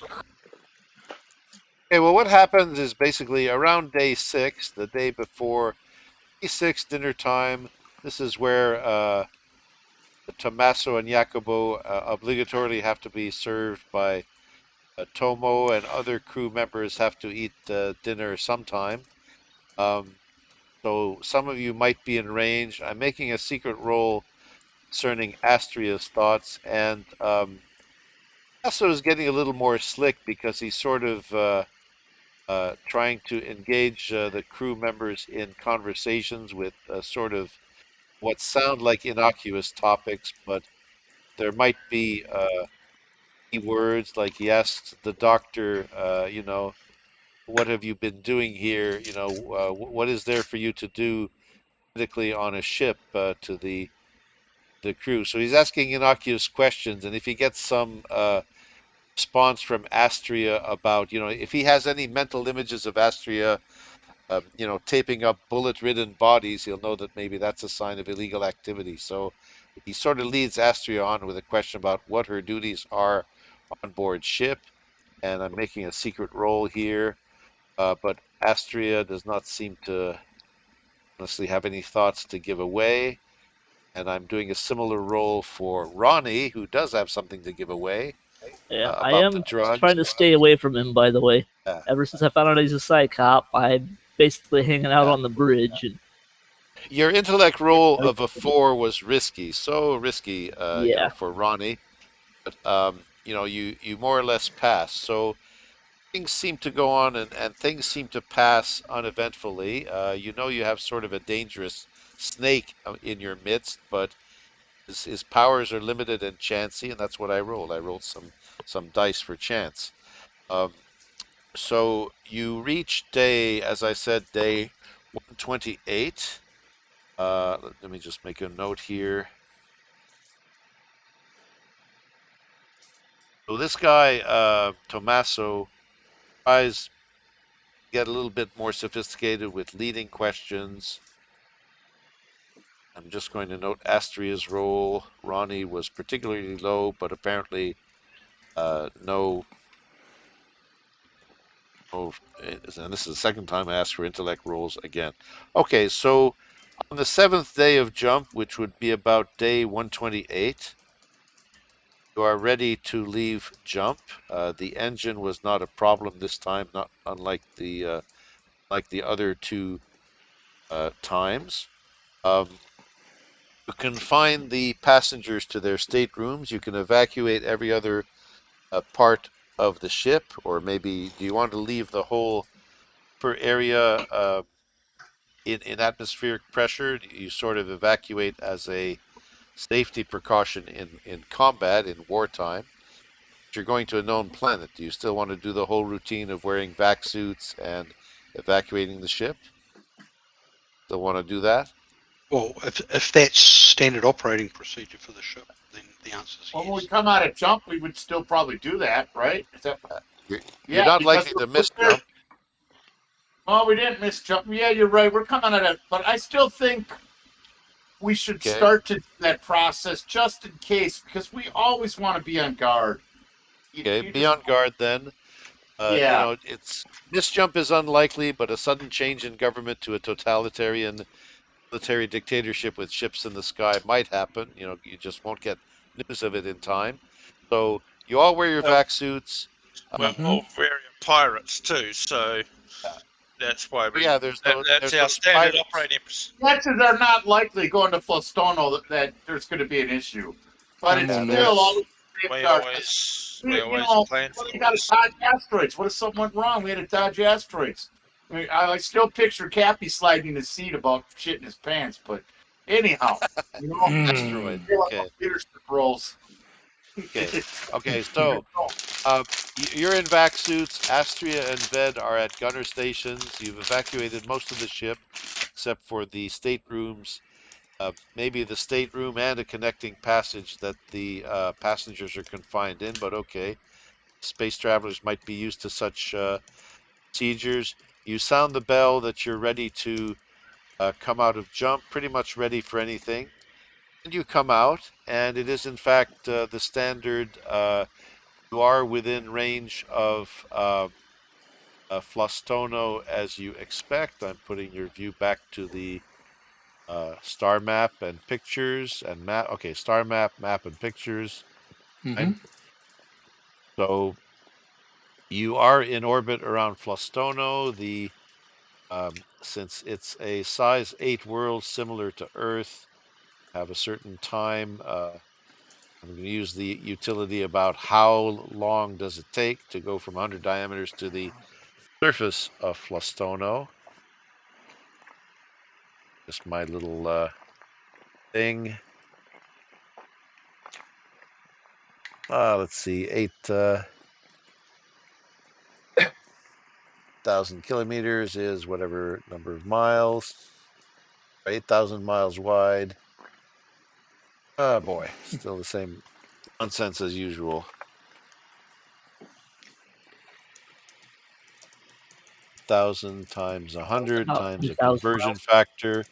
Okay, well, what happens is basically around day 6, the day before day 6 dinner time. This is where Tommaso and Jacopo obligatorily have to be served by Tomo, and other crew members have to eat dinner sometime. So some of you might be in range. I'm making a secret roll concerning Astria's thoughts, and Tommaso is getting a little more slick because he's sort of trying to engage the crew members in conversations with sort of what sound like innocuous topics, but there might be words like he asks the doctor, what have you been doing here? What is there for you to do medically on a ship to the crew? So he's asking innocuous questions, and if he gets some response from Astria about, if he has any mental images of Astria taping up bullet-ridden bodies, he'll know that maybe that's a sign of illegal activity. So he sort of leads Astria on with a question about what her duties are on board ship. And I'm making a secret roll here, but Astria does not seem to honestly have any thoughts to give away. And I'm doing a similar roll for Ronnie, who does have something to give away Yeah, I about the am drugs. trying to stay away from him. By the way, ever since I found out he's a psych cop, I'm basically hanging out on the bridge. And your intellect roll of a 4 was risky, so risky, yeah, for Ronnie. But you more or less pass. So things seem to go on, and things seem to pass uneventfully. You have sort of a dangerous snake in your midst, but his powers are limited and chancy, and that's what I rolled. I rolled some dice for chance. So you reach day, as I said, day 128. Let me just make a note here. So this guy, Tommaso, tries to get a little bit more sophisticated with leading questions. I'm just going to note Astria's roll. Ronnie was particularly low, but apparently no. And this is the second time I asked for intellect rolls again. Okay, so On the 7th day of jump, which would be about day 128, you are ready to leave jump. The engine was not a problem this time, not unlike the other two times. You confine the passengers to their staterooms. You can evacuate every other part of the ship, or maybe do you want to leave the whole upper area in atmospheric pressure? You sort of evacuate as a safety precaution in combat, in wartime. If you're going to a known planet, do you still want to do the whole routine of wearing vac suits and evacuating the ship? Still want to do that? Well, if that's standard operating procedure for the ship, then the answer is Well, when we yes. come out of jump, we would still probably do that, right? Is that, You're yeah, not because likely to we're miss there. jump. Oh, we didn't miss jump. Yeah, you're right. We're coming out of, but I still think we should Okay. start to do that process just in case, because we always want to be on guard. Okay, You be just, on guard then. yeah. It's this jump is unlikely, but a sudden change in government to a totalitarian military dictatorship with ships in the sky might happen. You just won't get news of it in time. So you all wear your Well, vac suits. we're Mhm. all very pirates too, so Uh, that's why yeah, that's there's our those standard pirates. operating. Chances are not likely going to Flostono that there's going to be an issue, but it's Yeah, still there's always a We safeguard. 'Cause we you always know, plan for what, the we got to worst. dodge asteroids. What if something went wrong? We had to dodge asteroids. I mean, I still picture Cappy sliding his seat about shit in his pants, but anyhow, you know, asteroid. Okay, leadership roles. okay, okay. So you're in vac suits. Astria and Ved are at gunner stations. You've evacuated most of the ship, except for the staterooms. Maybe the stateroom and a connecting passage that the passengers are confined in, but okay. Space travelers might be used to such procedures. You sound the bell that you're ready to come out of jump, pretty much ready for anything. And you come out, and it is in fact the standard. You are within range of Flostono as you expect. I'm putting your view back to the star map and pictures and map. Okay, star map, map and pictures. Mhm. And so you are in orbit around Flostono. Since it's a size 8 world similar to Earth, have a certain time. I'm going to use the utility about how long does it take to go from 100 diameters to the surface of Flostono. Just my little thing. Let's see, 8,000 kilometers is whatever number of miles. 8,000 miles wide. Oh boy, still the same nonsense as usual. 1,000 times 100 About times a 3,000 conversion miles. factor.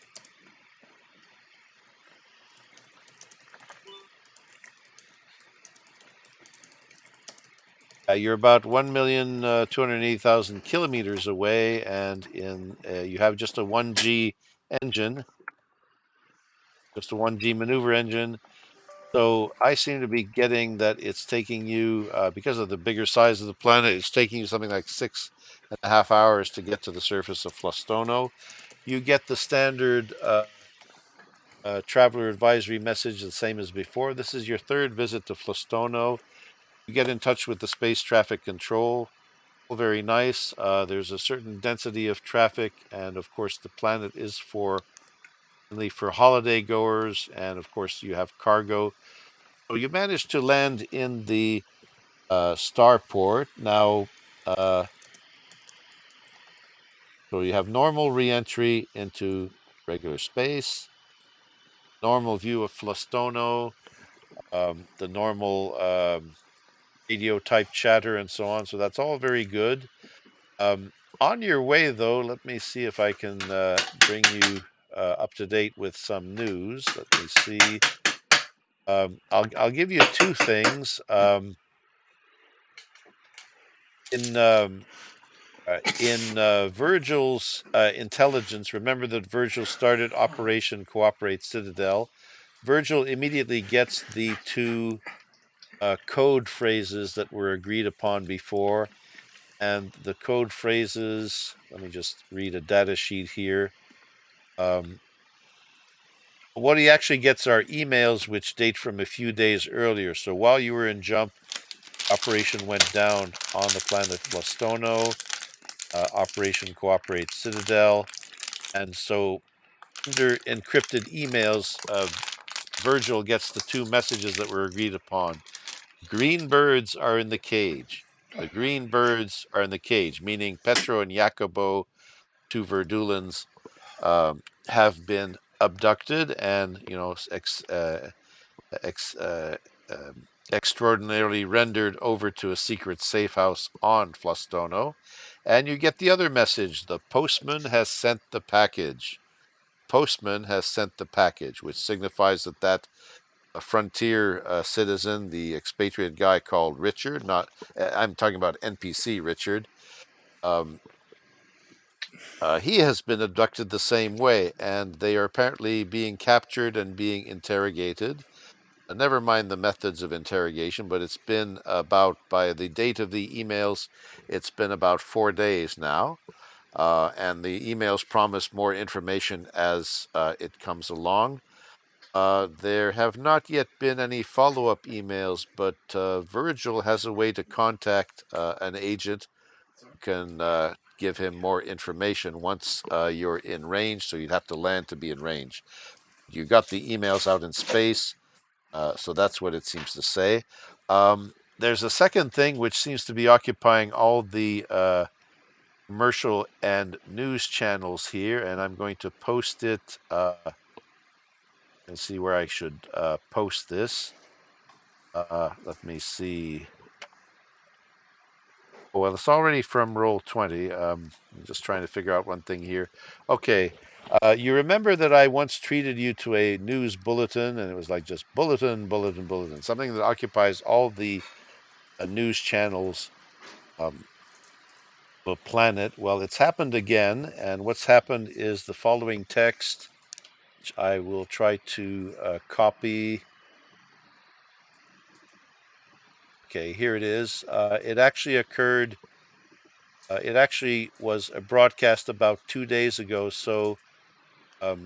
You're about 1,280,000 kilometers away, and you have just a 1G engine, just a 1G maneuver engine. So I seem to be getting that it's taking you, because of the bigger size of the planet, it's taking you something like 6.5 hours to get to the surface of Flostono. You get the standard traveler advisory message, the same as before. This is your third visit to Flostono. You get in touch with the space traffic control. Very nice. There's a certain density of traffic, and of course, the planet is only for holiday goers, and of course, you have cargo. So you managed to land in the starport. Now, so you have normal reentry into regular space, normal view of Flostono, the normal radio type chatter, and so on. So that's all very good. Um, on your way, though, let me see if I can bring you up to date with some news. Let me see. I'll give you two things. In in Virgil's intelligence, remember that Virgil started Operation Cooperate Citadel. Virgil immediately gets the two code phrases that were agreed upon before. And the code phrases, let me just read a data sheet here. What he actually gets are emails which date from a few days earlier. So while you were in jump, operation went down on the planet Flostono, Operation Cooperate Citadel. And so under encrypted emails, Virgil gets the two messages that were agreed upon. Green birds are in the cage. The green birds are in the cage, meaning Petro and Jacobo, two Verdulans, have been abducted and, extraordinarily rendered over to a secret safe house on Flostono. And you get the other message: the postman has sent the package. Postman has sent the package, which signifies that a frontier citizen, the expatriate guy called Richard, not I'm talking about NPC Richard. He has been abducted the same way, and they are apparently being captured and being interrogated. Never mind the methods of interrogation, but it's been about, by the date of the emails, it's been about 4 days now. And the emails promise more information as it comes along. There have not yet been any follow-up emails, but Virgil has a way to contact an agent who can give him more information once you're in range, so you'd have to land to be in range. You got the emails out in space, so that's what it seems to say. There's a second thing which seems to be occupying all the commercial and news channels here, and I'm going to post it. Let's see where I should post this. Let me see. Oh, well, it's already from Roll20. I'm just trying to figure out one thing here. Okay. You remember that I once treated you to a news bulletin, and it was like just bulletin, bulletin, bulletin, something that occupies all the news channels the planet. Well, it's happened again, and what's happened is the following text, which I will try to copy. Okay, here it is. It actually occurred. It actually was a broadcast about 2 days ago. So you're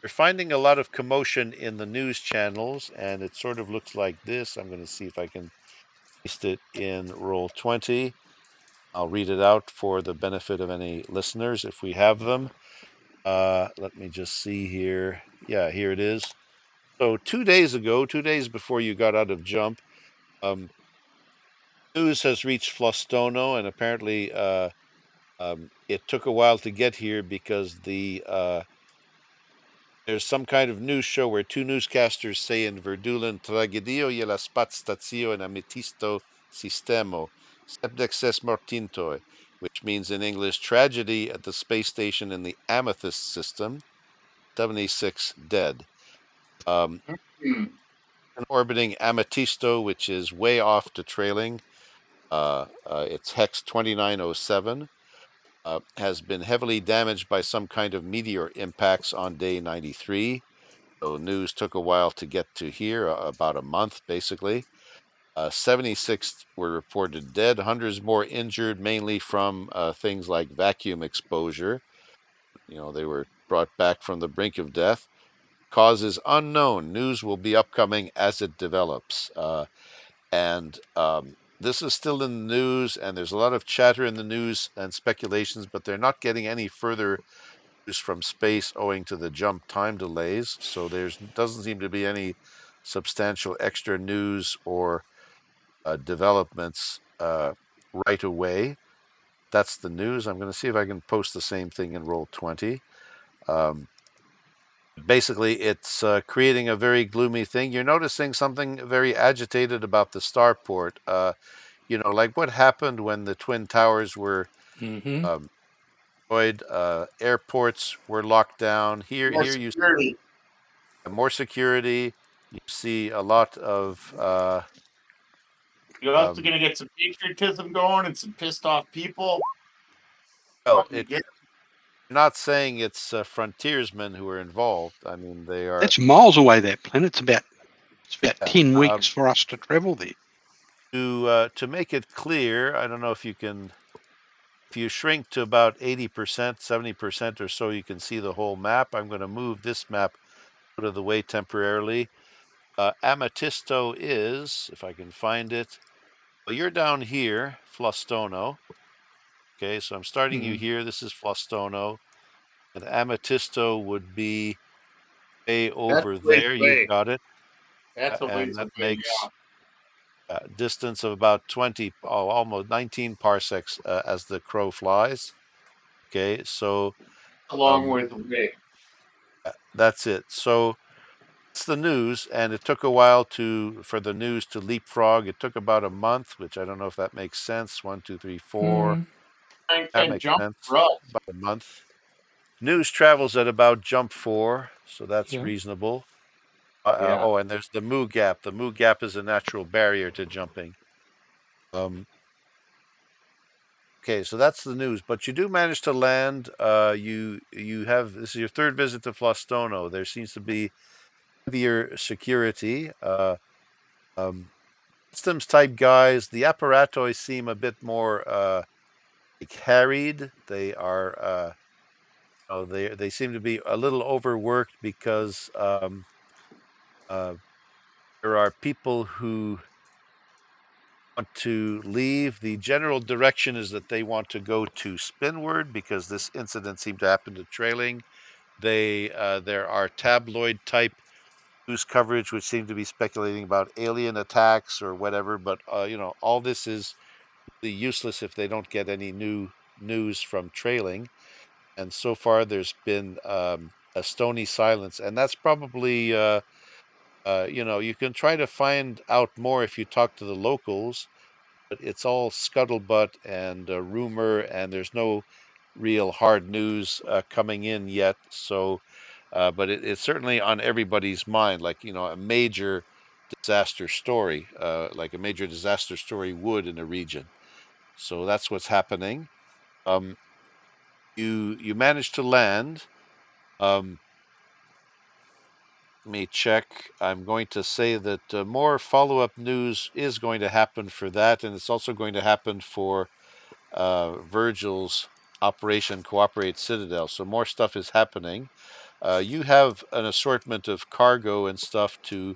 finding a lot of commotion in the news channels, and it sort of looks like this. I'm going to see if I can paste it in Roll20. I'll read it out for the benefit of any listeners if we have them. Let me just see here. Yeah, here it is. So 2 days ago, 2 days before you got out of jump, news has reached Flostono, and apparently it took a while to get here because there's some kind of news show where two newscasters say in Verdulan, tragedio je la spazio en ametisto sistemo, sepdexes mortintoi, which means in English, tragedy at the space station in the amethyst system, 76 dead. Orbiting Ametisto, which is way off to trailing. It's hex 2907. Has been heavily damaged by some kind of meteor impacts on day 93. So news took a while to get to here, about a month basically. 76 were reported dead, hundreds more injured, mainly from things like vacuum exposure. They were brought back from the brink of death. Cause is unknown. News will be upcoming as it develops. And this is still in the news, and there's a lot of chatter in the news and speculations, but they're not getting any further news from space owing to the jump time delays. So there doesn't seem to be any substantial extra news or developments right away. That's the news. I'm going to see if I can post the same thing in Roll20. Basically, it's creating a very gloomy thing. You're noticing something very agitated about the starport. Like what happened when the Twin Towers were destroyed. Airports were locked down. Here you see more security. You see a lot of You're also going to get some patriotism going and some pissed off people. Well, Fucking get you're not saying it's frontiersmen who are involved. I mean, they are That's miles away, that planet. It's about Yeah, 10 weeks for us to travel there. to make it clear. I don't know if you can. If you shrink to about 80%, 70% or so, you can see the whole map. I'm going to move this map out of the way temporarily. Amethysto is, if I can find it, well, you're down here, Flostono. Okay, so I'm starting you here. This is Flostono. And Amethysto would be way that's over a ways there. You've away. got it. That's a And ways that away. makes a distance of about 20, almost 19 parsecs as the crow flies. Okay, so A long um, ways away. that's it. So it's the news, and it took a while for the news to leapfrog. It took about a month, which I don't know if that makes sense. 1, 2, 3, 4. 9, That 10 makes jump sense. for us. About a month. News travels at about jump 4, so that's Yeah. reasonable. Yeah. Oh, and there's the Mu gap. The Mu gap is a natural barrier to jumping. Okay, so that's the news. But you do manage to land. You have this is your third visit to Flostono. There seems to be heavier security. Customs type guys. The apparatoi seem a bit more like harried. They are they seem to be a little overworked because there are people who want to leave. The general direction is that they want to go to Spinward because this incident seemed to happen to Trailing. There are tabloid type news coverage which seem to be speculating about alien attacks or whatever, but all this is really useless if they don't get any new news from Trailing. And so far there's been a stony silence, and that's probably you can try to find out more if you talk to the locals, but it's all scuttlebutt and rumor, and there's no real hard news coming in yet. So, but it's certainly on everybody's mind, like a major disaster story, like a major disaster story would in a region. So that's what's happening. Um, you managed to land. Let me check. I'm going to say that more follow-up news is going to happen for that, and it's also going to happen for Virgil's Operation Cooperate Citadel. So more stuff is happening. You have an assortment of cargo and stuff to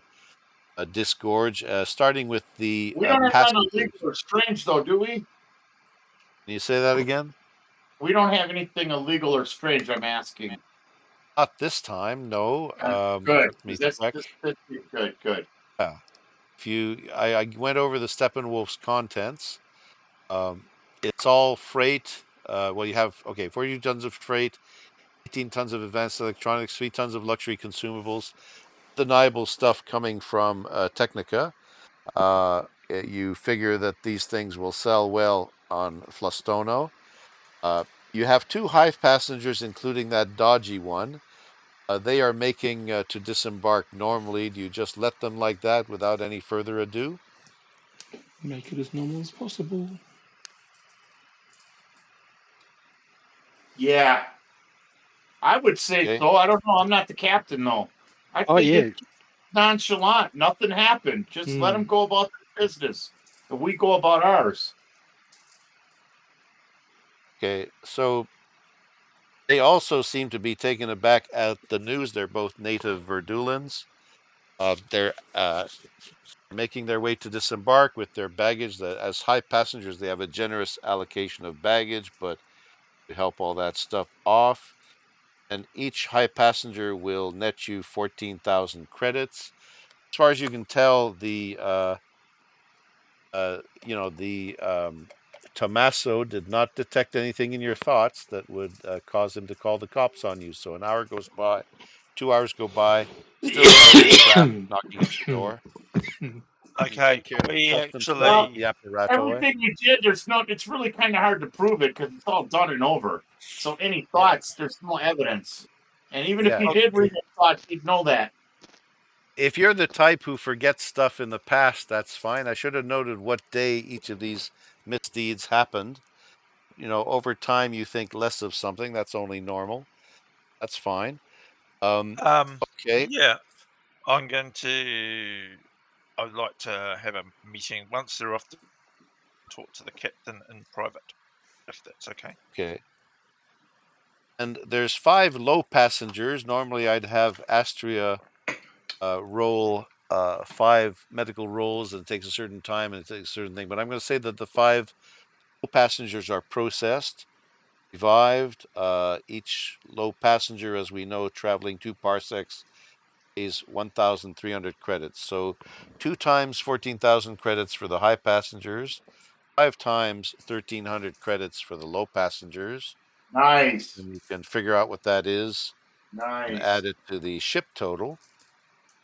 disgorge, starting with the We don't have none passengers. illegal or strange, though, do we? Can you say that again? We don't have anything illegal or strange, I'm asking. Not this time, no. Good. Let me That's check. good, good. Yeah. I went over the Steppenwolf's contents. It's all freight. Well, you have 42 tons of freight, 18 tons of advanced electronics, 3 tons of luxury consumables, undeniable stuff coming from Technica. You figure that these things will sell well on Flostono. You have 2 hive passengers, including that dodgy one. They are making to disembark normally. Do you just let them like that without any further ado? Make it as normal as possible. Yeah, I would say Okay. so. I don't know. I'm not the captain, though. I Oh, think yeah. it's nonchalant. Nothing happened. Just let them go about their business, and we go about ours. Okay. So they also seem to be taken aback at the news. They're both native Verdulans. They're making their way to disembark with their baggage. As high passengers, they have a generous allocation of baggage, but to help all that stuff off. And each high passenger will net you 14,000 credits. As far as you can tell, the Tommaso did not detect anything in your thoughts that would cause him to call the cops on you. So an hour goes by, 2 hours go by, still no crap knocking at your door. You Okay, take care of the we customs stuff with Well, actually the apparato. everything we did, there's no. It's really kind of hard to prove it because it's all done and over. So any Yeah, thoughts, there's no evidence. And even if yeah. you did read the thoughts, you'd know that. if you're the type who forgets stuff in the past, that's fine. I should have noted what day each of these misdeeds happened. Over time you think less of something. That's only normal. That's fine. Okay. Yeah, I'm going to. I'd like to have a meeting once they're off to talk to the captain in private, if that's okay. Okay. And there's 5 low passengers. Normally I'd have Astria roll 5 medical rolls, and it takes a certain time and it takes a certain thing. But I'm going to say that the 5 low passengers are processed, revived. Each low passenger, as we know, traveling 2 parsecs pays 1,300 credits. So 2 times 14,000 credits for the high passengers, 5 times 1,300 credits for the low passengers. Nice. And you can figure out what that is and Nice. add it to the ship total.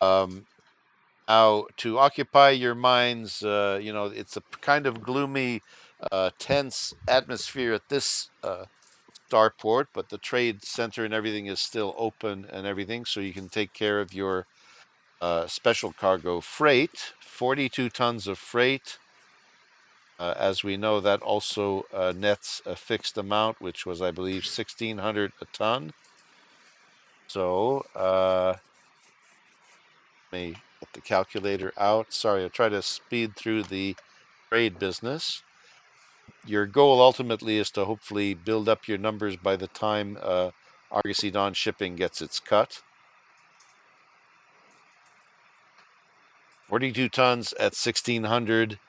Now, to occupy your minds, it's a kind of gloomy, tense atmosphere at this starport, but the trade center and everything is still open and everything, so you can take care of your special cargo freight. 42 tons of freight. As we know, that also nets a fixed amount, which was, I believe, 1,600 a ton. So, let me get the calculator out. Sorry, I try to speed through the trade business. Your goal ultimately is to hopefully build up your numbers by the time Argosy Dawn Shipping gets its cut. 42 tons at 1,600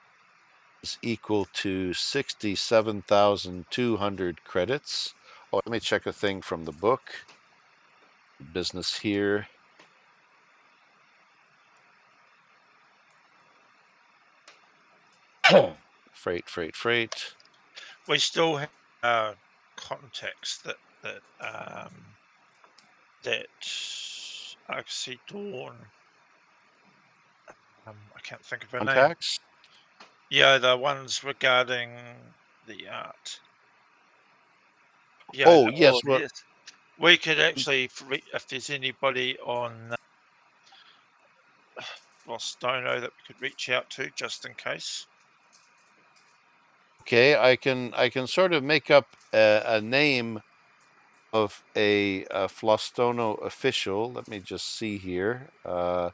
is equal to 67,200 credits. Oh, let me check a thing from the book. Business here. Freight. We still have contacts that Arcee Dawn. I can't think of her name. Contacts? Yeah, the ones regarding the art. Yeah. Oh, yes. Well, Yes. We could actually, if there's anybody on Flostono that we could reach out to, just in case. okay. I can sort of make up a name of a Flostono official. Let me just see here. Well,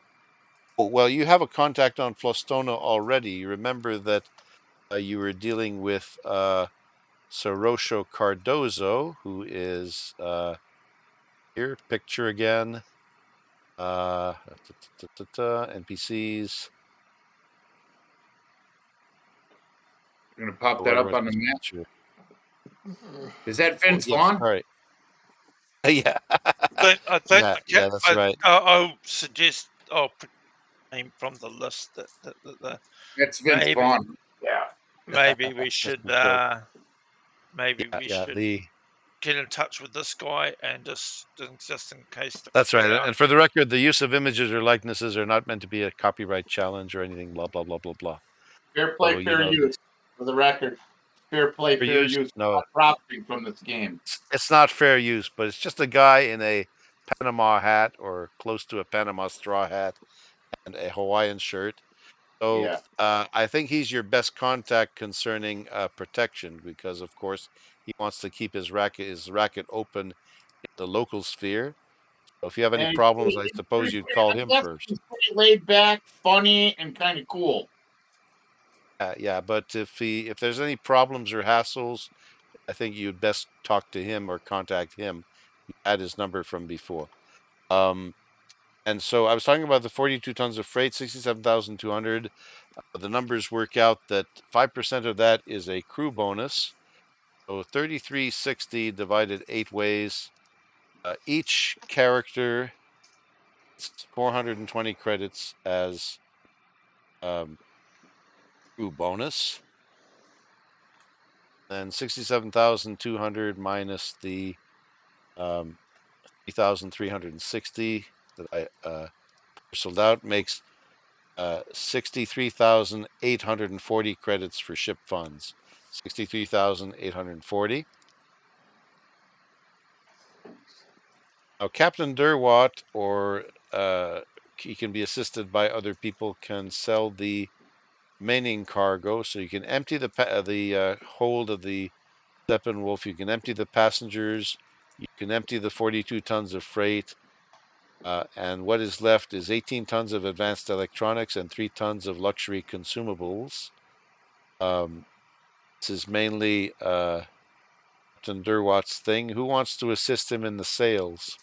you have a contact on Flostono already. You remember that you were dealing with Sorosho Cardozo, who is here. Picture again. NPCs. You're gonna pop Oh, that where up was on the this map. picture? Is that Oh, Vince yes. Vaughn? All right. Yeah. I think Yeah, that's right. I'll suggest I'll put name from the list that That's Vince maybe Vaughn. Yeah. maybe we Just should a joke. Yeah. get in touch with this guy and just in case to That's right. figure out. And for the record, the use of images or likenesses are not meant to be a copyright challenge or anything. Blah blah blah blah blah. Fair So play, fair use. For the record, fair play, fair fair use. use. No, Not profiting from this game. it's not fair use, but it's just a guy in a Panama hat or close to a Panama straw hat and a Hawaiian shirt. So Yeah. I think he's your best contact concerning protection because, of course, he wants to keep his racket open in the local sphere. So if you have any And problems, I suppose you'd call I him guess first. he's pretty laid back, funny, and kind of cool. Yeah, but if there's any problems or hassles, I think you'd best talk to him or contact him. You had his number from before. And so I was talking about the 42 tons of freight, 67,200. The numbers work out that 5% of that is a crew bonus. So 3360 divided 8 ways. Each character is 420 credits as um, crew bonus. And 67,200 minus the 3,360 that I parceled out makes 63,840 credits for ship funds. 63,840. Now, Captain Derwatt or he can be assisted by other people, can sell the remaining cargo. So you can empty the hold of the Steppenwolf. You can empty the passengers. You can empty the 42 tons of freight. And what is left is 18 tons of advanced electronics and 3 tons of luxury consumables. This is mainly Captain Durwatt's thing. Who wants to assist him in the sales?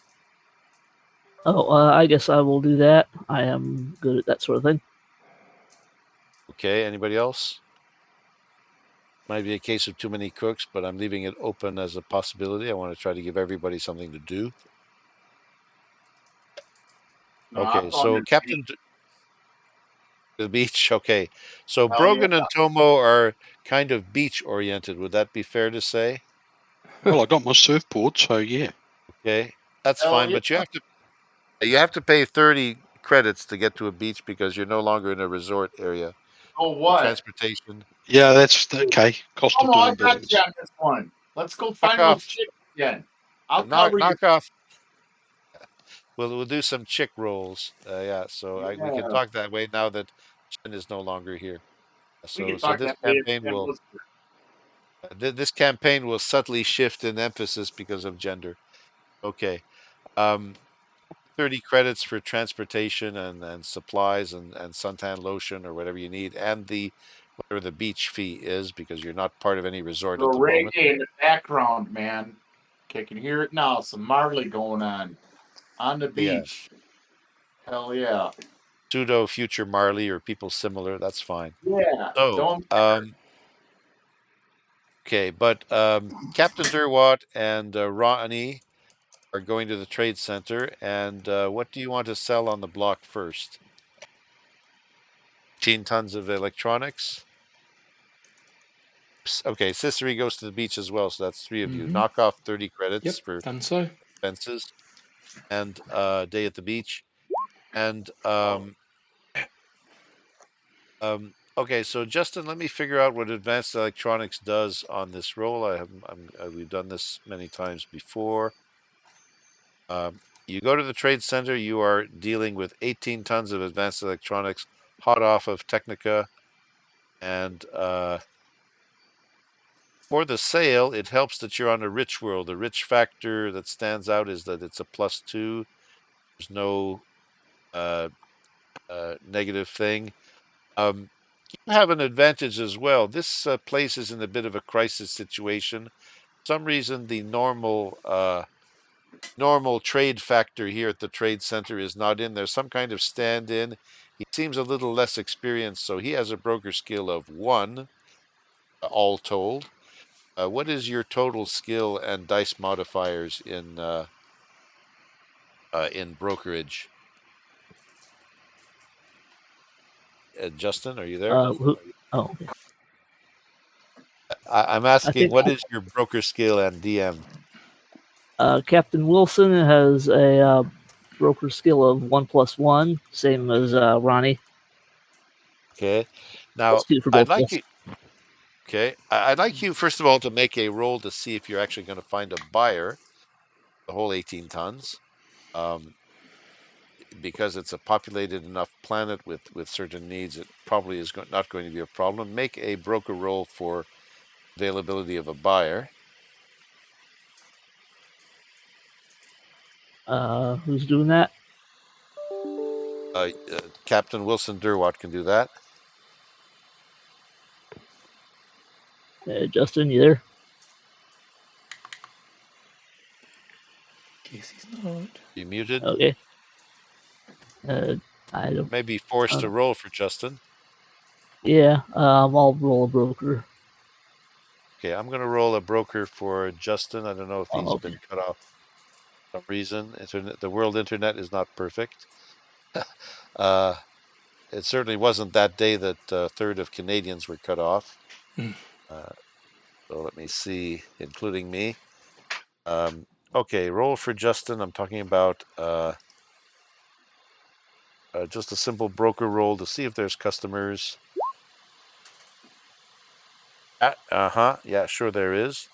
Oh, I guess I will do that. I am good at that sort of thing. Okay, anybody else? Might be a case of too many cooks, but I'm leaving it open as a possibility. I want to try to give everybody something to do. No, Okay, I'm so going to Captain the beach. Okay, so Hell yeah. Brogan and Tomo are kind of beach oriented. Would that be fair to say? Well, I got my surfboard, so yeah. Okay, that's Hell fine, yeah. but you have to pay 30 credits to get to a beach because you're no longer in a resort area. Oh, The what? transportation. Yeah, that's okay. Cost of Oh, I doing got you business. on this one. Let's go Knock find those off. chicks again. I'll Knock cover you. off. We'll do some chick rolls. Yeah, so we can Yeah. talk that way now that Jen is no longer here. We can So talk this that way if campaign Jen will was here. this campaign will subtly shift in emphasis because of gender. Okay. Um, 30 credits for transportation and supplies and suntan lotion or whatever you need, and whatever the beach fee is because you're not part of any resort The at the moment. reggae in the background, man. Okay, can hear it now. Some Marley going on the Yeah. beach. Hell yeah. Pseudo future Marley or people similar, that's fine. Yeah. So, Don't matter. okay, but Captain Durwatt and Ronnie are going to the trade center, and what do you want to sell on the block first? 18 tons of electronics. Okay, Cicely goes to the beach as well, so that's 3 of you. Mhm. Knock off 30 credits Yep, for done so. expenses and day at the beach. And okay, so Justin, let me figure out what advanced electronics does on this roll. We've done this many times before. You go to the trade center, you are dealing with 18 tons of advanced electronics, hot off of Technica. And for the sale, it helps that you're on a rich world. The rich factor that stands out is that it's a +2. There's no negative thing. You have an advantage as well. This place is in a bit of a crisis situation. For some reason, the normal trade factor here at the trade center is not in. There's some kind of stand-in. He seems a little less experienced, so he has a broker skill of 1, all told. What is your total skill and dice modifiers in brokerage? Justin, are you there? Oh, okay. I'm I asking, think what is your broker skill and DM? Captain Wilson has a broker skill of 1+1, same as Ronnie. Okay. Now, +2 for I'd both of like us. you. Okay, I'd like you first of all to make a roll to see if you're actually going to find a buyer. The whole 18 tons. Um, because it's a populated enough planet with certain needs, it probably is not going to be a problem. Make a broker roll for availability of a buyer. Who's doing that? Captain Wilson Durwatt can do that. Justin, you there? Guess he's not. You muted. Okay. I don't. Maybe forced to roll for Justin. Yeah, I'll roll a broker. Okay, I'm going to roll a broker for Justin. I don't know if he's Okay. been cut off for some reason. The world internet is not perfect. It certainly wasn't that day that a third of Canadians were cut off. Mm. So let me see, including me. Okay, roll for Justin. I'm talking about just a simple broker roll to see if there's customers. Yeah, sure there is.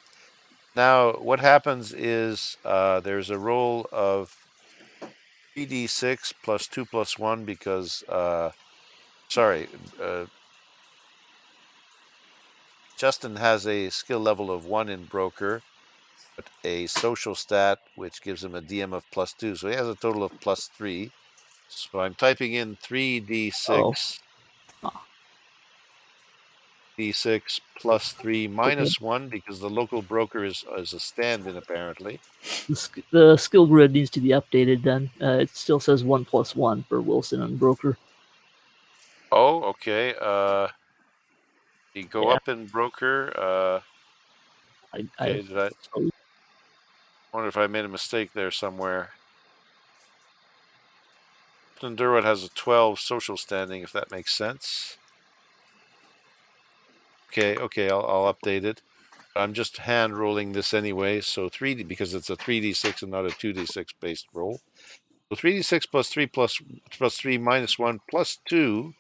Now, what happens is there's a roll of 3d6 plus 2 plus 1 because Justin has a skill level of 1 in broker, but a social stat which gives him a DM of +2, so he has a total of +3. So I'm typing in 3d6 d6 plus 3 minus 1 because the local broker is a stand-in apparently. The skill grid needs to be updated then. It still says 1+1 for Wilson and Broker. Oh, okay. You go Yeah. up in broker. Okay, did I wonder if I made a mistake there somewhere? Captain Durwood has a 12 social standing, if that makes sense. Okay, I'll update it. I'm just hand rolling this anyway, so 3D because it's a 3d6 and not a 2d6 based roll. So 3d6 plus 3 plus 3 minus 1 plus 2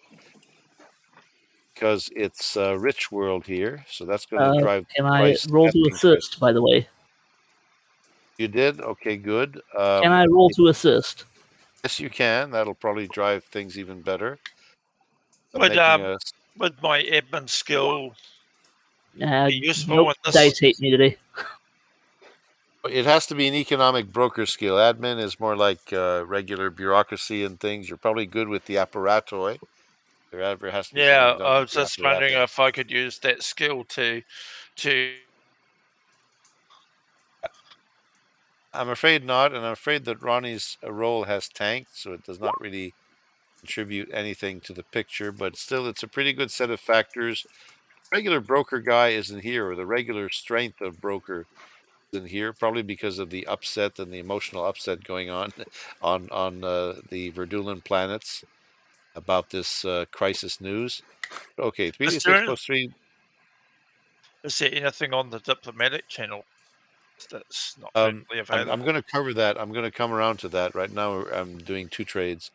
because it's rich world here, so that's going to drive Can the I price. roll to Asking credit. assist, by the way? You did? Okay, good. Can I roll to assist? Yes, you can. That'll probably drive things even better. Would Making a would my admin skill be useful Nope, in this? dice hate me today. It has to be an economic broker skill. Admin is more like regular bureaucracy and things. You're probably good with the apparatoi. There ever has to be Yeah, something done I with was the just wondering apparatus. if I could use that skill to I'm afraid not, and I'm afraid that Ronnie's role has tanked, so it does not really contribute anything to the picture, but still it's a pretty good set of factors. Regular broker guy isn't here, or the regular strength of broker isn't here, probably because of the upset and the emotional upset going on the Verdulan planets about this crisis news. Okay, is 3d6 there, plus 3. is there anything on the diplomatic channel that's not I'm readily available? going to cover that. I'm going to come around to that. Right now I'm doing 2 trades.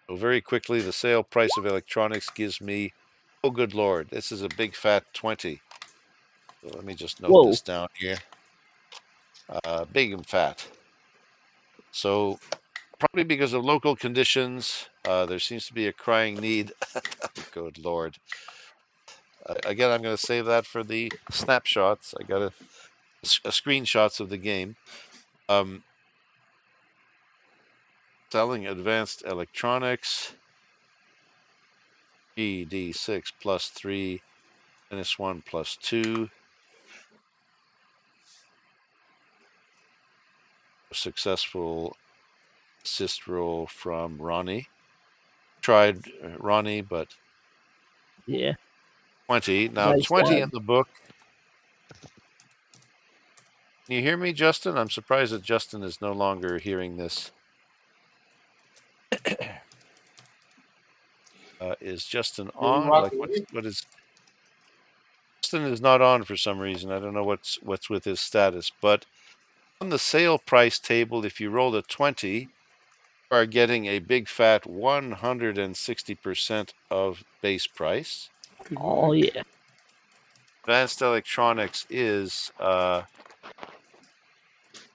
So very quickly, the sale price of electronics gives me, oh good lord, this is a big fat 20. So let me just note Whoa. this down here. Big and fat. So probably because of local conditions, there seems to be a crying need. Oh, good lord. Again, I'm going to save that for the snapshots. I got a screenshots of the game. Selling advanced electronics. GD6 plus 3 minus 1 plus 2. Successful assist roll from Ronnie. Tried Ronnie, but Yeah. 20. Now Nice 20 job. in the book. Can you hear me, Justin? I'm surprised that Justin is no longer hearing this. Is Justin on? Like what is Justin is not on for some reason. I don't know what's with his status. But on the sale price table, if you roll a 20, you are getting a big fat 160% of base price. Good Oh, work. yeah. Advanced electronics is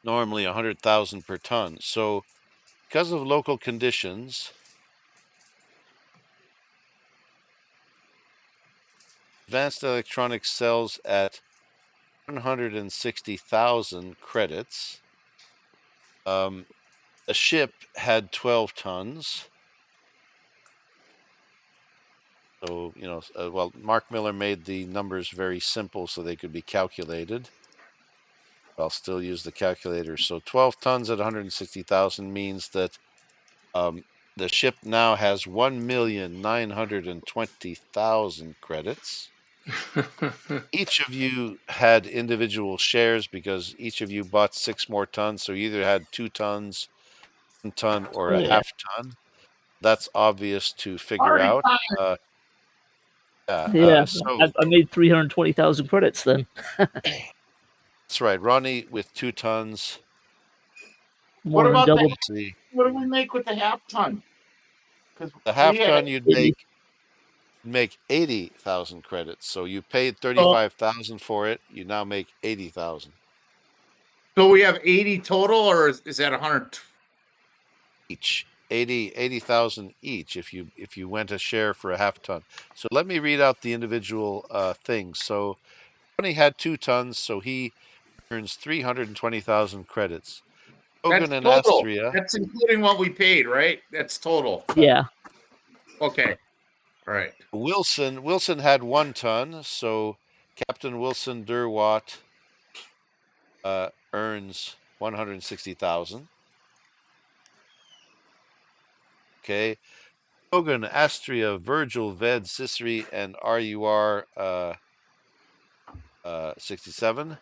normally 100,000 per ton. So because of local conditions, advanced electronics sells at 160,000 credits. A ship had 12 tons. So, well, Mark Miller made the numbers very simple so they could be calculated. I'll still use the calculator. So 12 tons at 160,000 means that the ship now has 1,920,000 credits. Each of you had individual shares because each of you bought 6 more tons. So you either had 2 tons, 1 ton, or Oh, a yeah. half ton. That's obvious to figure Party out. time. Yeah. So I made 320,000 credits then. that's right. Ronnie with 2 tons. More than about double. Let's see. What do we make with the half ton? Because The we half had ton you'd 80. make 80,000 credits. So you paid so, 35,000 for it. You now make 80,000. so we have 80 total, or is that 100? each. 80,000 each if you went a share for a half ton. So let me read out the individual things. So Tony had 2 tons, so he earns 320,000 credits. That's Hogan and total. Astria. That's including what we paid, right? That's total. Yeah. Okay. All right. Wilson had 1 ton, so Captain Wilson Derwatt earns 160,000. Okay. Hogan, Astria, Virgil, Ved, Sissery, and RUR 67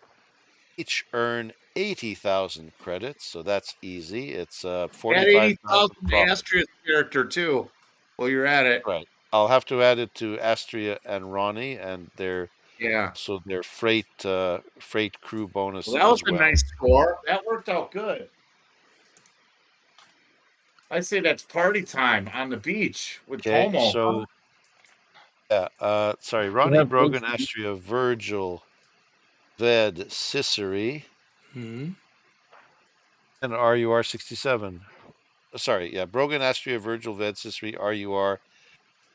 each earn 80,000 credits, so that's easy. It's Add 45,000 80,000 to profit. Astria's character too. While you're at it. Right. I'll have to add it to Astria and Ronnie and their Yeah. freight crew bonus Well, that was as a well. nice score. That worked out good. I say that's party time on the beach with Okay, Tomo. so yeah, sorry, Ronnie, Brogan, Astria, Virgil, Ved, Sissery, Hmm. and RUR 67. Sorry, yeah, Brogan, Astria, Virgil, Ved, Sissery, RUR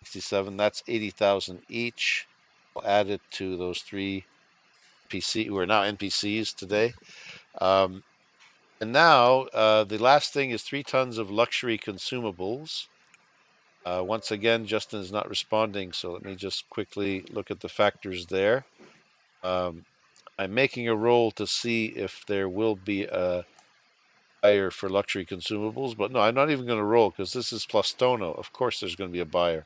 67. That's 80,000 each. I'll add it to those 3 NPC who are now NPCs today. And now the last thing is 3 tons of luxury consumables. Once again, Justin is not responding, so let me just quickly look at the factors there. I'm making a roll to see if there will be a buyer for luxury consumables, but no, I'm not even going to roll because this is Flostono. Of course, there's going to be a buyer.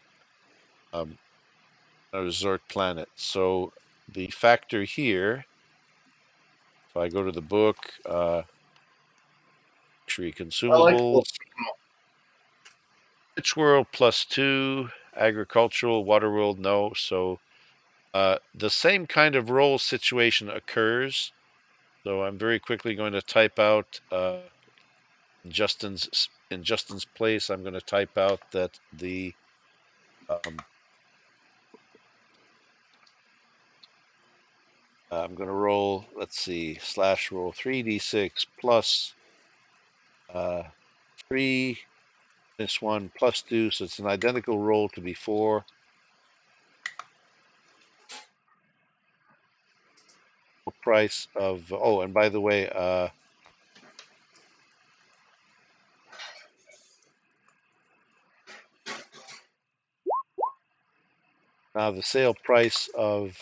A resort planet. So the factor here, if I go to the book, luxury I like consumables, Rich World +2, agricultural, water world, no. So the same kind of roll situation occurs. So I'm very quickly going to type out in Justin's place. I'm going to type out that the I'm going to roll. Let's see, /roll 3d6 plus 3 -1 +2. So it's an identical roll to before. Price of and by the way, now the sale price of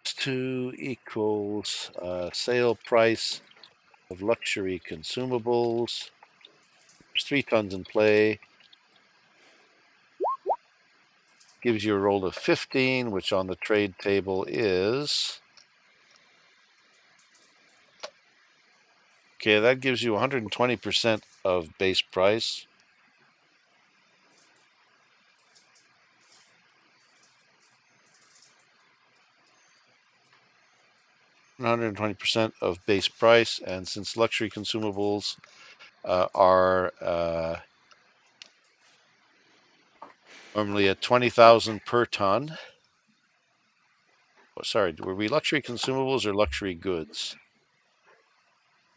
2 equals sale price of luxury consumables. There's 3 tons in play. Gives you a roll of 15, which on the trade table is okay. That gives you 120% of base price. 120% of base price, and since luxury consumables are normally at 20,000 per ton. Oh, sorry, were we luxury consumables or luxury goods?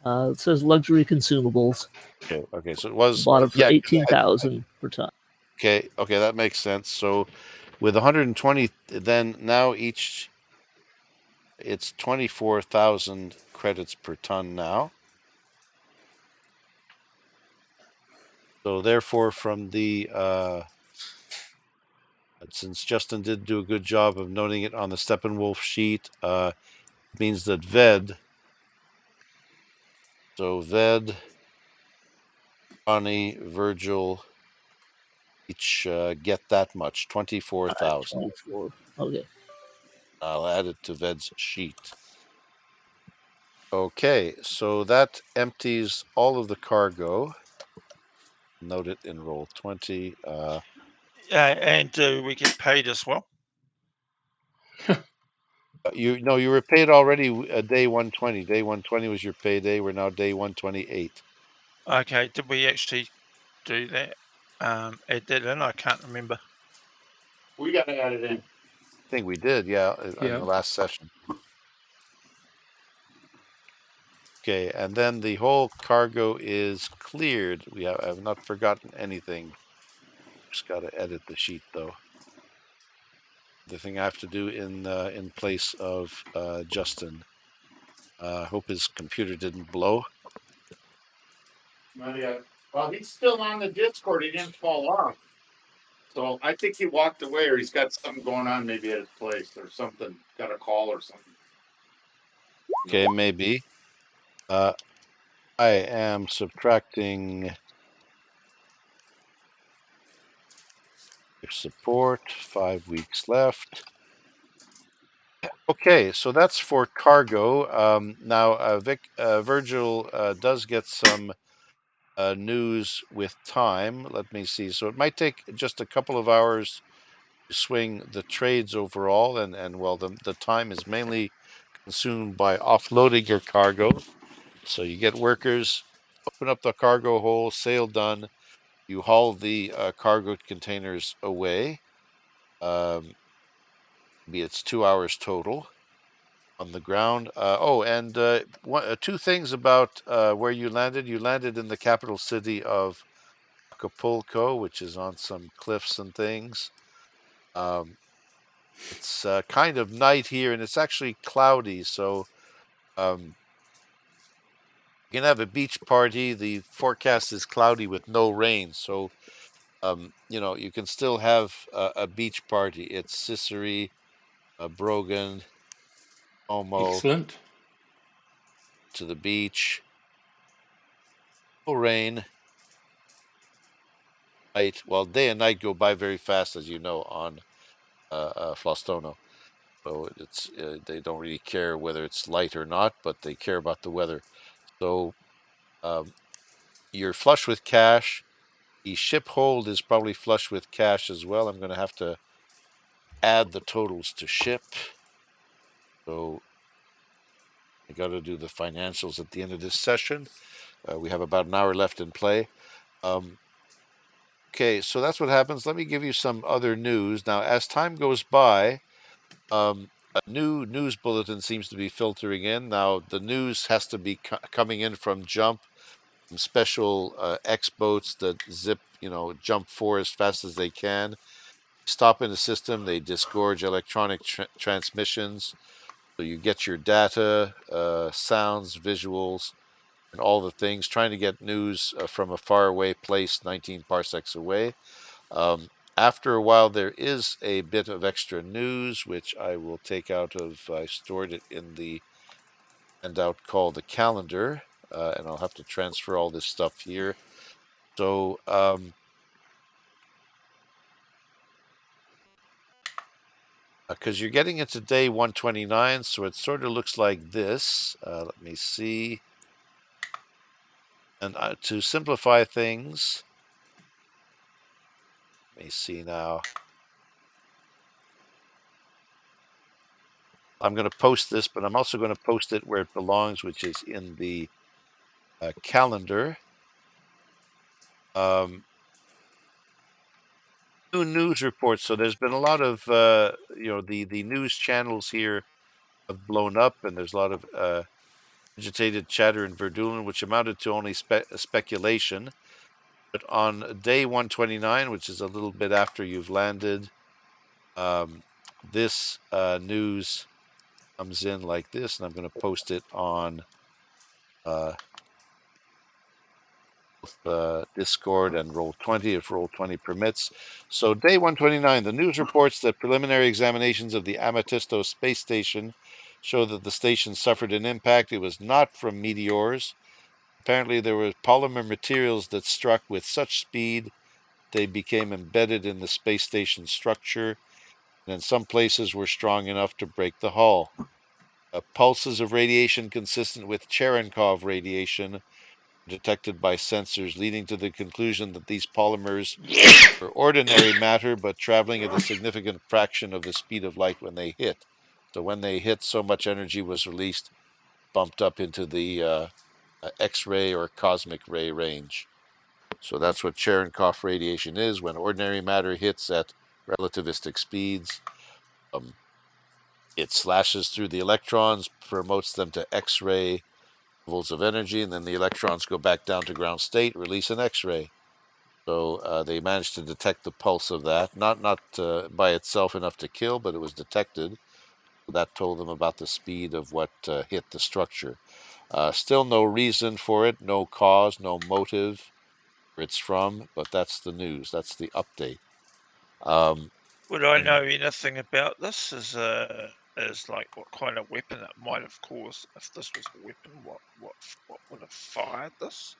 It says luxury consumables. Okay, so it was Bought it for yeah. 18,000 per ton. Okay, that makes sense. So with 120, then now each it's 24,000 credits per ton now. So therefore, from the since Justin did do a good job of noting it on the Steppenwolf sheet, it means that Ved, Ronnie, Virgil, each get that much, 24,000. 24. Okay. I'll add it to Ved's sheet. Okay, so that empties all of the cargo. Note it in roll 20. Yeah, and do we get paid as well? You were paid already day 120. Day 120 was your payday. We're now day 128. Okay, did we actually do that? Add that in? I can't remember. We got to add it in. think we did, yeah, in Yeah. the last session. Okay, and then the whole cargo is cleared. I have not forgotten anything. Just got to edit the sheet though. The thing I have to do in place of Justin. Hope his computer didn't blow. Not yet. Well, he's still on the Discord. He didn't fall off. So I think he walked away, or he's got something going on, maybe at his place, or something. Got a call or something. Okay, maybe. I am subtracting support. 5 weeks left. Okay, so that's for cargo. Now, Virgil does get some news with time. Let me see. So it might take just a couple of hours to swing the trades overall, and well, the time is mainly consumed by offloading your cargo. So you get workers, open up the cargo hole, sail done. You haul the cargo containers away. Maybe it's 2 hours total on the ground. And two things about where you landed. You landed in the capital city of Acapulco, which is on some cliffs and things. It's kind of night here, and it's actually cloudy, so you can have a beach party. The forecast is cloudy with no rain, so you can still have a beach party. It's Sicily, Brogan, Como Excellent. to the beach. No rain. Night. Well, day and night go by very fast, as you know, on Flostono. So they don't really care whether it's light or not, but they care about the weather. So you're flush with cash. The ship hold is probably flush with cash as well. I'm going to have to add the totals to ship. So I got to do the financials at the end of this session. We have about an hour left in play. Okay, so that's what happens. Let me give you some other news. Now, as time goes by, a new news bulletin seems to be filtering in. Now, the news has to be coming in from Jump, some special X boats that jump for as fast as they can. Stop in the system, they disgorge electronic transmissions. So you get your data, sounds, visuals, and all the things, trying to get news from a faraway place 19 parsecs away. After a while, there is a bit of extra news, which I will take out of, I stored it in the handout called the calendar, and I'll have to transfer all this stuff here. So, because you're getting into day 129, so it sort of looks like this. Let me see. And to simplify things, let me see now. I'm going to post this, but I'm also going to post it where it belongs, which is in the calendar. New news reports. So there's been a lot of, the news channels here have blown up, and there's a lot of agitated chatter in Verdun, which amounted to only speculation. But on day 129, which is a little bit after you've landed, this news comes in like this, and I'm going to post it on Discord and Roll20 if Roll20 permits. So day 129, the news reports that preliminary examinations of the Amethysto space station show that the station suffered an impact. It was not from meteors. Apparently, there were polymer materials that struck with such speed they became embedded in the space station structure, and in some places were strong enough to break the hull. Pulses of radiation consistent with Cherenkov radiation detected by sensors, leading to the conclusion that these polymers were ordinary matter, but traveling at a significant fraction of the speed of light when they hit. So when they hit, so much energy was released, bumped up into the X-ray or cosmic ray range. So that's what Cherenkov radiation is when ordinary matter hits at relativistic speeds. It slashes through the electrons, promotes them to X-ray levels of energy, and then the electrons go back down to ground state, release an X-ray. So they managed to detect the pulse of that, not by itself enough to kill, but it was detected. That told them about the speed of what hit the structure. Still no reason for it, no cause, no motive where it's from, but that's the news. That's the update. Would I And know anything about this as like what kind of weapon it might have caused? If this was a weapon, what would have fired this?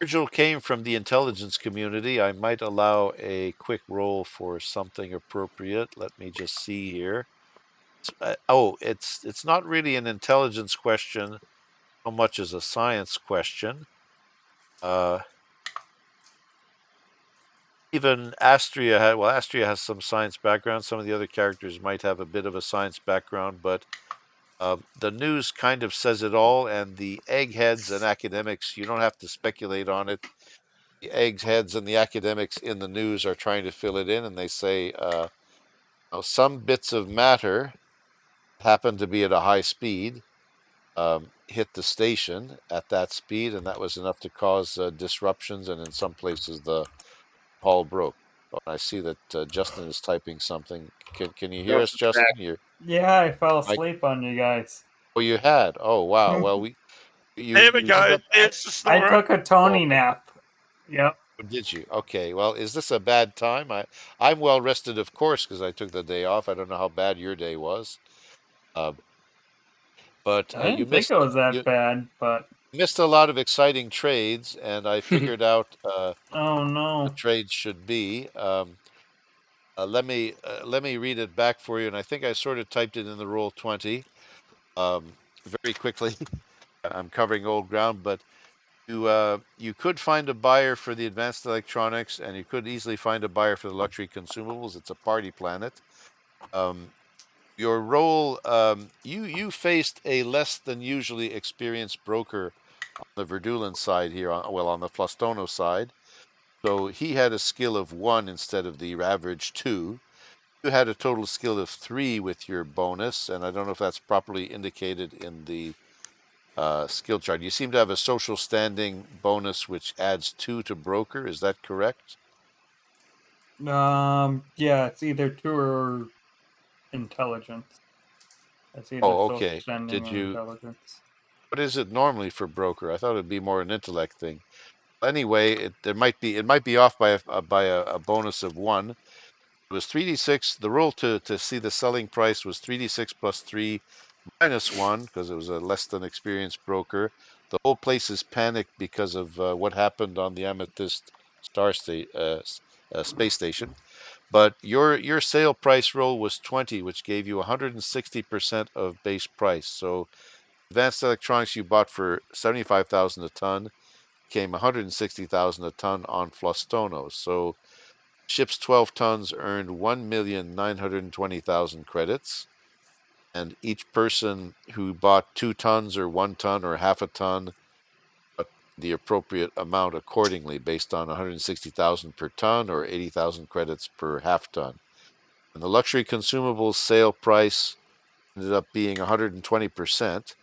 Virgil came from the intelligence community. I might allow a quick roll for something appropriate. Let me just see here. It's not really an intelligence question so much as a science question. Uh, Even Astria has some science background. Some of the other characters might have a bit of a science background, but the news kind of says it all. And the eggheads and academics, you don't have to speculate on it. The eggheads and the academics in the news are trying to fill it in, and they say some bits of matter happen to be at a high speed, hit the station at that speed, and that was enough to cause disruptions. And in some places, the hull broke. Oh, I see that Justin is typing something. Can you hear us, Justin's back. Justin? You're Yeah, I fell I, asleep on you guys. oh, you had. Oh, wow. Well, There we you end go. up. It's the I story. took a Oh, Tony nap. Yep. did you? Okay. Well, is this a bad time? I'm well rested, of course, because I took the day off. I don't know how bad your day was, uh, but I didn't think it was that you bad, but missed a lot of exciting trades, and I figured out oh the no. trades should be. Let me read it back for you, and I think I sort of typed it in the roll 20 um, very quickly. I'm covering old ground, but you could find a buyer for the advanced electronics, and you could easily find a buyer for the luxury consumables. It's a party planet. Um, your role, you faced a less than usually experienced broker on the Verdulan side here, on the Flostono side. So he had a skill of 1 instead of the average 2. You had a total skill of 3 with your bonus, and I don't know if that's properly indicated in the skill chart. You seem to have a social standing bonus, which adds 2 to broker. Is that correct? Yeah, it's either 2 or intelligence. It's either Oh, social okay. standing Did or you? intelligence. What is it normally for broker? I thought it'd be more an intellect thing. Anyway, it might be off by a bonus of 1. It was 3d6. The roll to see the selling price was 3d6 plus 3 minus 1 because it was a less than experienced broker. The whole place is panicked because of what happened on the Amethyst space station. But your sale price roll was 20, which gave you 160% of base price. So advanced electronics you bought for 75,000 a ton came 160,000 a ton on Flostono. So ships 12 tons earned 1,920,000 credits, and each person who bought 2 tons or 1 ton or half a ton got the appropriate amount accordingly based on 160,000 per ton or 80,000 credits per half ton. And the luxury consumables sale price ended up being 120%.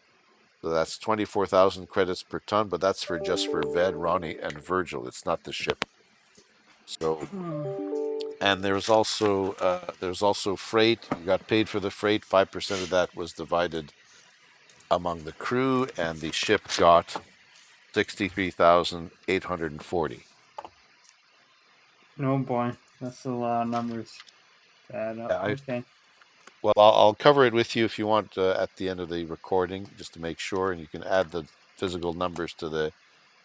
So that's 24,000 credits per ton, but that's for just for Ved, Ronnie, and Virgil. It's not the ship. So, and there's also freight. You got paid for the freight. 5% of that was divided among the crew, and the ship got 63,840. No boy, that's a lot of numbers to add up. Yeah, Okay. well, I'll cover it with you if you want at the end of the recording, just to make sure, and you can add the physical numbers to the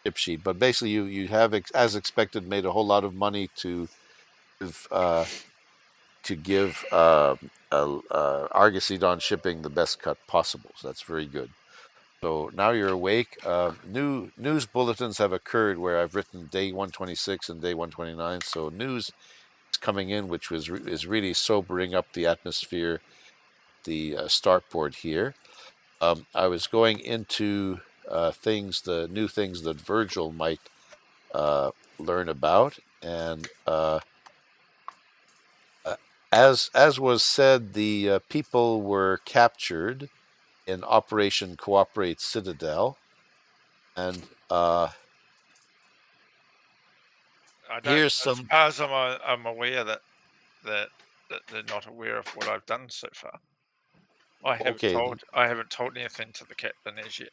tip sheet. But basically, you have, as expected, made a whole lot of money give, uh, to give Argosy shipping the best cut possible. So that's very good. So now you're awake. New news bulletins have occurred where I've written day 126 and day 129. So news is coming in, which is really sobering up the atmosphere, the starport here. I was going into the new things that Virgil might uh, learn about, and As was said, the people were captured in Operation Cooperate Citadel, and I don't. here's As some. far as I'm aware that they're not aware of what I've done so far. I haven't told anything to the captain as yet.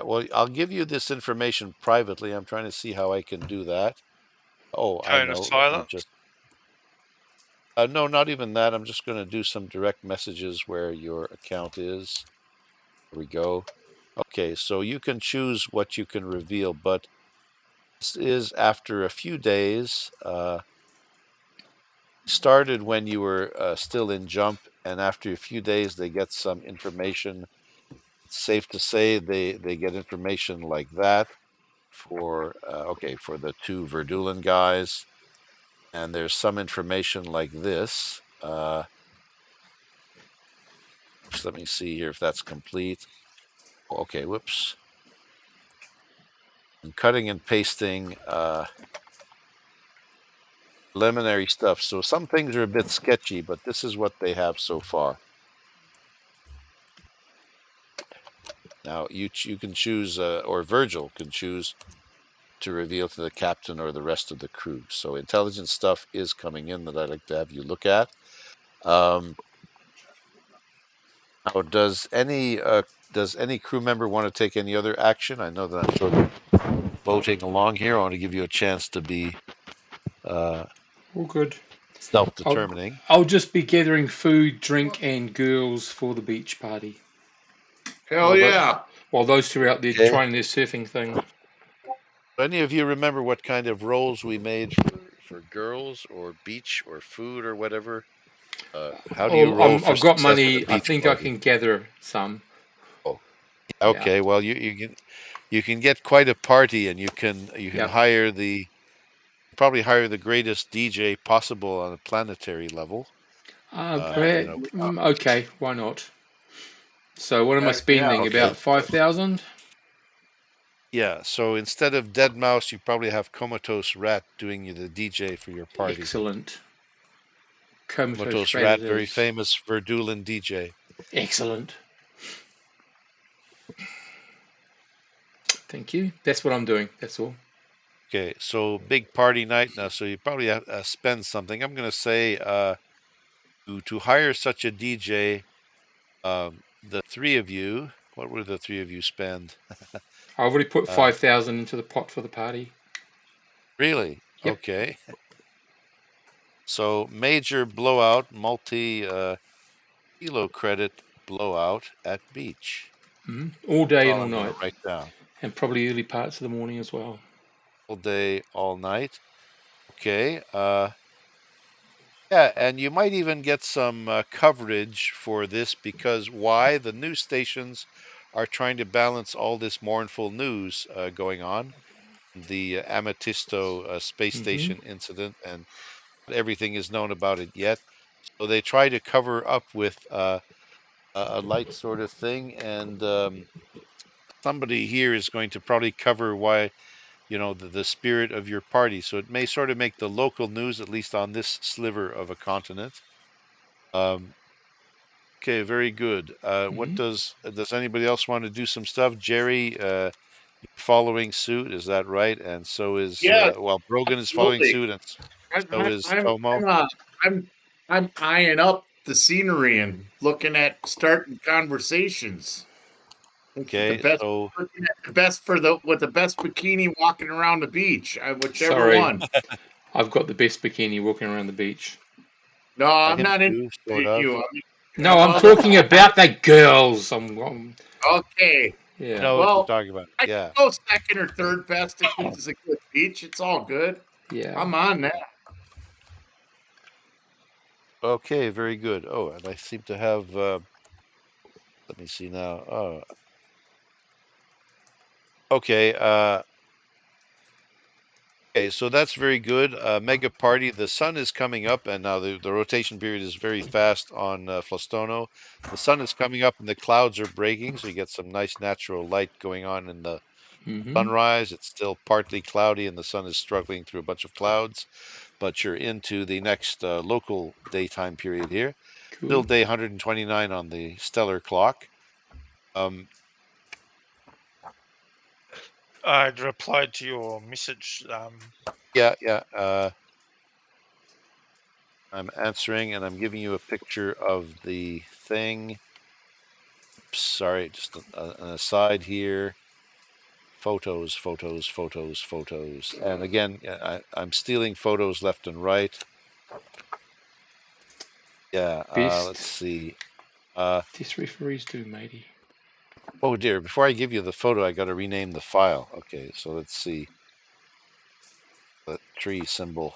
Well, I'll give you this information privately. I'm trying to see how I can do that. Oh, I Cone of know. Let me silence. just. No, not even that. I'm just going to do some direct messages where your account is. There we go. Okay, so you can choose what you can reveal, but this is after a few days. Started when you were still in jump, and after a few days, they get some information. It's safe to say they get information like that for for the two Verdulan guys, and there's some information like this. Just let me see here if that's complete. Okay, whoops. I'm cutting and pasting preliminary stuff. So some things are a bit sketchy, but this is what they have so far. Now you can choose, or Virgil can choose to reveal to the captain or the rest of the crew. So intelligence stuff is coming in that I'd like to have you look at. Now, does any crew member want to take any other action? I know that I'm sort of voting along here. I want to give you a chance to be All good. self-determining. I'll just be gathering food, drink, and girls for the beach party. Hell yeah. While those two are out there Okay. trying their surfing thing. Do any of you remember what kind of rolls we made for girls or beach or food or whatever? How do you roll for I've got success at a money. I beach think I party? can gather some. Oh, Yeah. okay. Well, you can get quite a party, and you can Yep. probably hire the greatest DJ possible on a planetary level. Okay, why not? So what am I Heck yeah. spending? Okay. About 5,000? Yeah. So instead of Dead Mouse, you probably have Comatose Rat doing you the DJ for your party. Excellent. Comatose Rat, it very is. famous Verdulan DJ. Excellent. Thank you. That's what I'm doing. That's all. Okay, so big party night now. So you probably have spend something. I'm going to say to hire such a DJ. The three of you. What would the three of you spend? I already put Uh, 5,000 into the pot for the party. really? Yep. Okay. So major blowout, multi kilo credit blowout at beach. All day That's and all all I'm going to night. write down. And probably early parts of the morning as well. All day, all night. Okay. Yeah, and you might even get some coverage for this because why? The news stations are trying to balance all this mournful news going on, the Amethysto space station incident, and everything is known about it yet. So they try to cover up with a light sort of thing, and somebody here is going to probably cover why, the spirit of your party. So it may sort of make the local news, at least on this sliver of a continent. Okay, very good. What does anybody else want to do some stuff? Jerry, following suit, is that right? And so is Yeah, Brogan is following absolutely. suit, and I'm so I'm is I'm Tomo. I'm I'm eyeing up the scenery and looking at starting conversations. The Okay, best so looking at the best with the best bikini walking around the beach, whichever Sorry. one. I've got the best bikini walking around the beach. No, I I'm him not too, sort into of. you. No, I'm talking about the girls. Okay. I Yeah. know what you're Well, talking about. I can Yeah. go second or third best if this is a good beach. It's all good. Yeah. I'm on that. Okay, very good. Oh, and I seem to have. Let me see now. Oh, okay. Okay, so that's very good. Mega party. The sun is coming up, and now the rotation period is very fast on Flostono. The sun is coming up, and the clouds are breaking, so you get some nice natural light going on in the sunrise. It's still partly cloudy, and the sun is struggling through a bunch of clouds. but you're into the next local daytime period here. Cool. Still day 129 on the stellar clock. I'd replied to your message. Yeah. I'm answering, and I'm giving you a picture of the thing. Oops, sorry, just an aside here. Photos. And again, I'm stealing photos left and right. Yeah, let's Best see. test referees do, matey. Oh dear, before I give you the photo, I got to rename the file. Okay, so let's see. The tree symbol.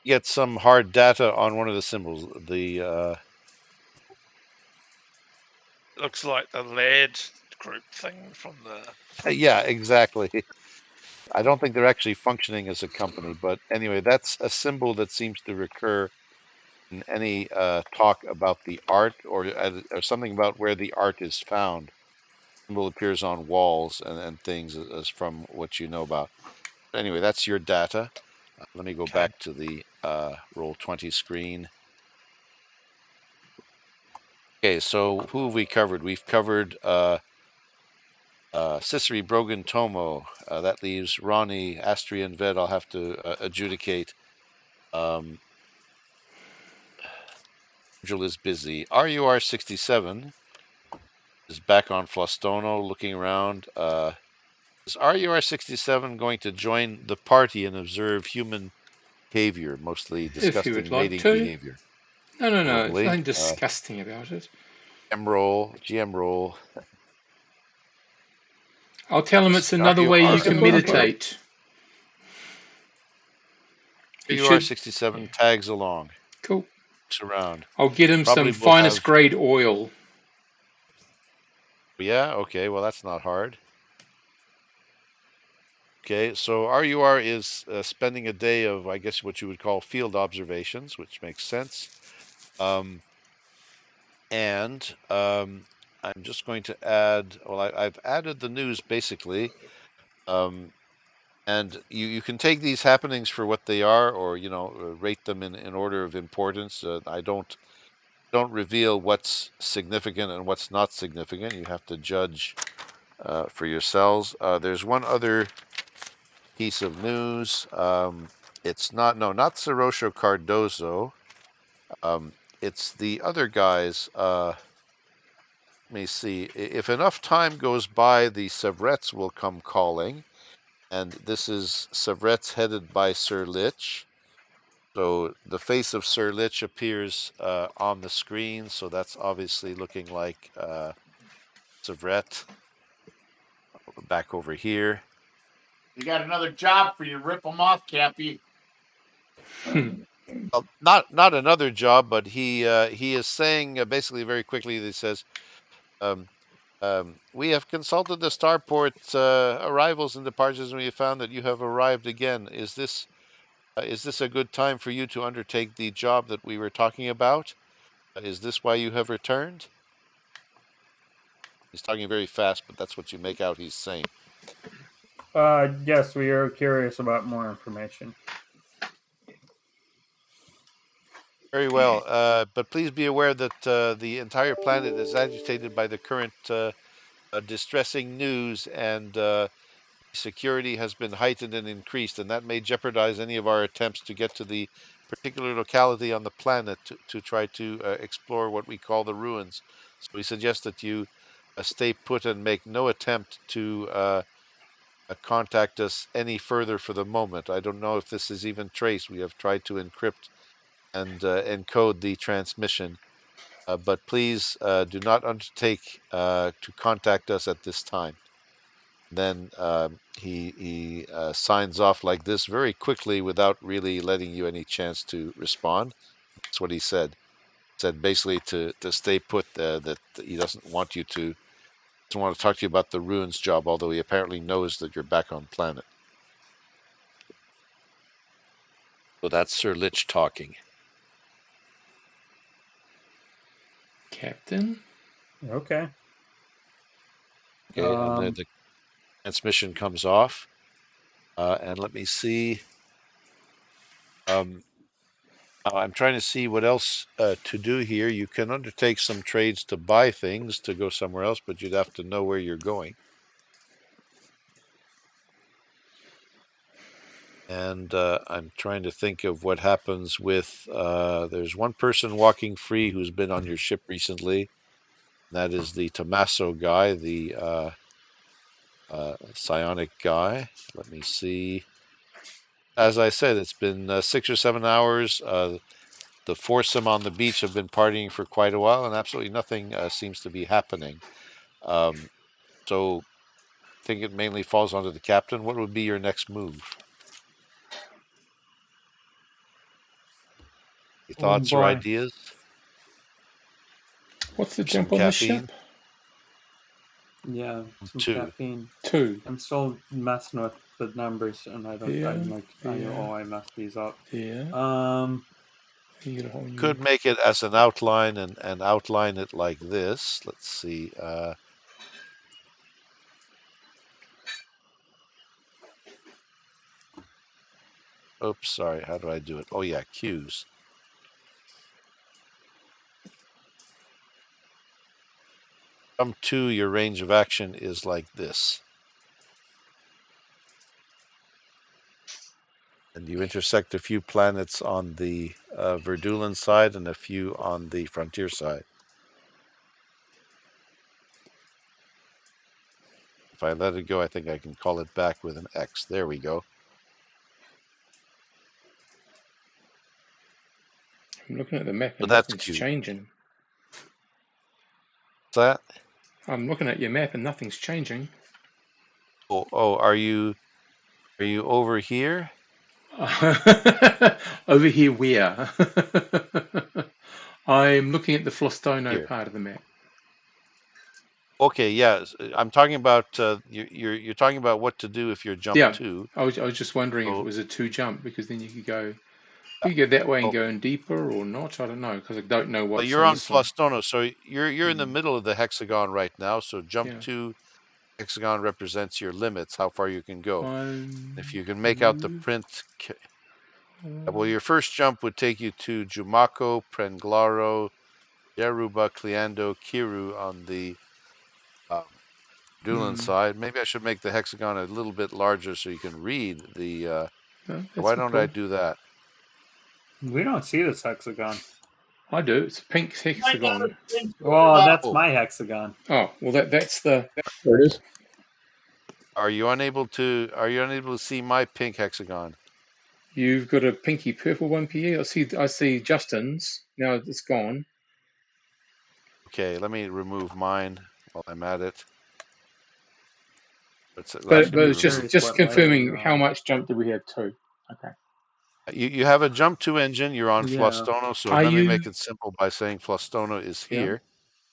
Get some hard data on one of the symbols. The looks like the lad group thing from the. yeah, exactly. I don't think they're actually functioning as a company, but anyway, that's a symbol that seems to recur in any talk about the art or something about where the art is found. Symbol appears on walls and things as from what you know about. Anyway, that's your data. Let me go Okay. back to the Roll20 screen. Okay, so who have we covered? We've covered Cicely, Brogan, Tomo. That leaves Ronnie, Astria, and Ved. I'll have to adjudicate. Angel is busy. RUR67 is back on Flostono looking around. Is RUR67 going to join the party and observe human behavior, mostly If you would disgusting like mating to. behavior? No, there's Probably. nothing disgusting about it. GM roll. I'll tell him it's another way you can RUR meditate. He should. RUR67 Yeah. tags along. Cool. Looks around. I'll get him Probably some will finest have. grade oil. Yeah, okay, well, that's not hard. Okay, so RUR is spending a day of, I guess, what you would call field observations, which makes sense. And I'm just going to add, well, I've added the news basically. And you can take these happenings for what they are, or rate them in order of importance. I don't reveal what's significant and what's not significant. You have to judge for yourselves. There's one other piece of news. It's not Sirocco Cardozo. It's the other guys. Let me see. If enough time goes by, the Sevrettes will come calling, and this is Sevrettes headed by Sir Lich. So the face of Sir Lich appears on the screen. So that's obviously looking like Sevrette. Back over here. You got another job for you. Rip them off, Cappy. Well, not another job, but he is saying basically very quickly. He says, "We have consulted the starport arrivals and departures, and we have found that you have arrived again. Is this a good time for you to undertake the job that we were talking about? Is this why you have returned?" He's talking very fast, but that's what you make out he's saying. Yes, we are curious about more information. Very well, but please be aware that the entire planet is agitated by the current distressing news, and security has been heightened and increased, and that may jeopardize any of our attempts to get to the particular locality on the planet to try to explore what we call the ruins. So we suggest that you stay put and make no attempt to contact us any further for the moment. I don't know if this is even traced. We have tried to encrypt and encode the transmission, but please do not undertake to contact us at this time. Then he signs off like this very quickly without really letting you any chance to respond. That's what he said. He said basically to stay put, that he doesn't want to talk to you about the ruins job, although he apparently knows that you're back on planet. So that's Sir Lich talking. Captain? Okay. Okay, transmission comes off. And let me see. I'm trying to see what else to do here. You can undertake some trades to buy things to go somewhere else, but you'd have to know where you're going. And I'm trying to think of what happens with. There's one person walking free who's been on your ship recently. That is the Tommaso guy, the psionic guy. Let me see. As I said, it's been 6 or 7 hours. The foursome on the beach have been partying for quite a while, and absolutely nothing seems to be happening. So I think it mainly falls onto the captain. What would be your next move? Any Oh thoughts or boy. ideas? What's the Or some jump on this ship? caffeine? Yeah, some 2. caffeine. 2. I'm still messing with the numbers, and I don't. Yeah, I'm like, I yeah. know I messed these up. Yeah. You get a whole new. Could make it as an outline and outline it like this. Let's see. Oops, sorry. How do I do it? Oh yeah, cues. Jump 2, your range of action is like this. And you intersect a few planets on the Verdulan side and a few on the Frontier side. If I let it go, I think I can call it back with an X. There we go. I'm looking at the map So and that's nothing's cute. changing. What's that? I'm looking at your map and nothing's changing. Oh, are you over here? Over here, where? I'm looking at the Flostono Here. part of the map. Okay, yeah. I'm talking about you're talking about what to do if you're jump Yeah, 2. I was just wondering if it So was a 2 jump, because then you could go that way and oh, go in deeper or not. I don't know, because I don't know well, what's you're on on this one. Flostono, so you're in the Mm, middle of the hexagon right now. So jump yeah. 2 hexagon represents your limits, how far you can go. I'm If you can make out the move. print, well, your first jump would take you to Jumaco, Prenglaro, Yeruba, Cleando, Kiru on the Dulan side. Maybe I should make the hexagon a little bit larger so you can read the. No, that's Why don't I cool. do that? We don't see this hexagon. I do. It's a pink hexagon. Well, that's Oh, my hexagon. Oh, well, that's the. There it is. are you unable to see my pink hexagon? You've got a pinky purple one, Pierre. I see Justin's. Now it's gone. Okay, let me remove mine while I'm at it. It'll But actually be it's removed. Curious just what layer confirming you're how on. much jump did we have? 2. Okay. You have a jump 2 engine. You're on Yeah. Flostono, so Are let me you? make it simple by saying Flostono is Yeah. here.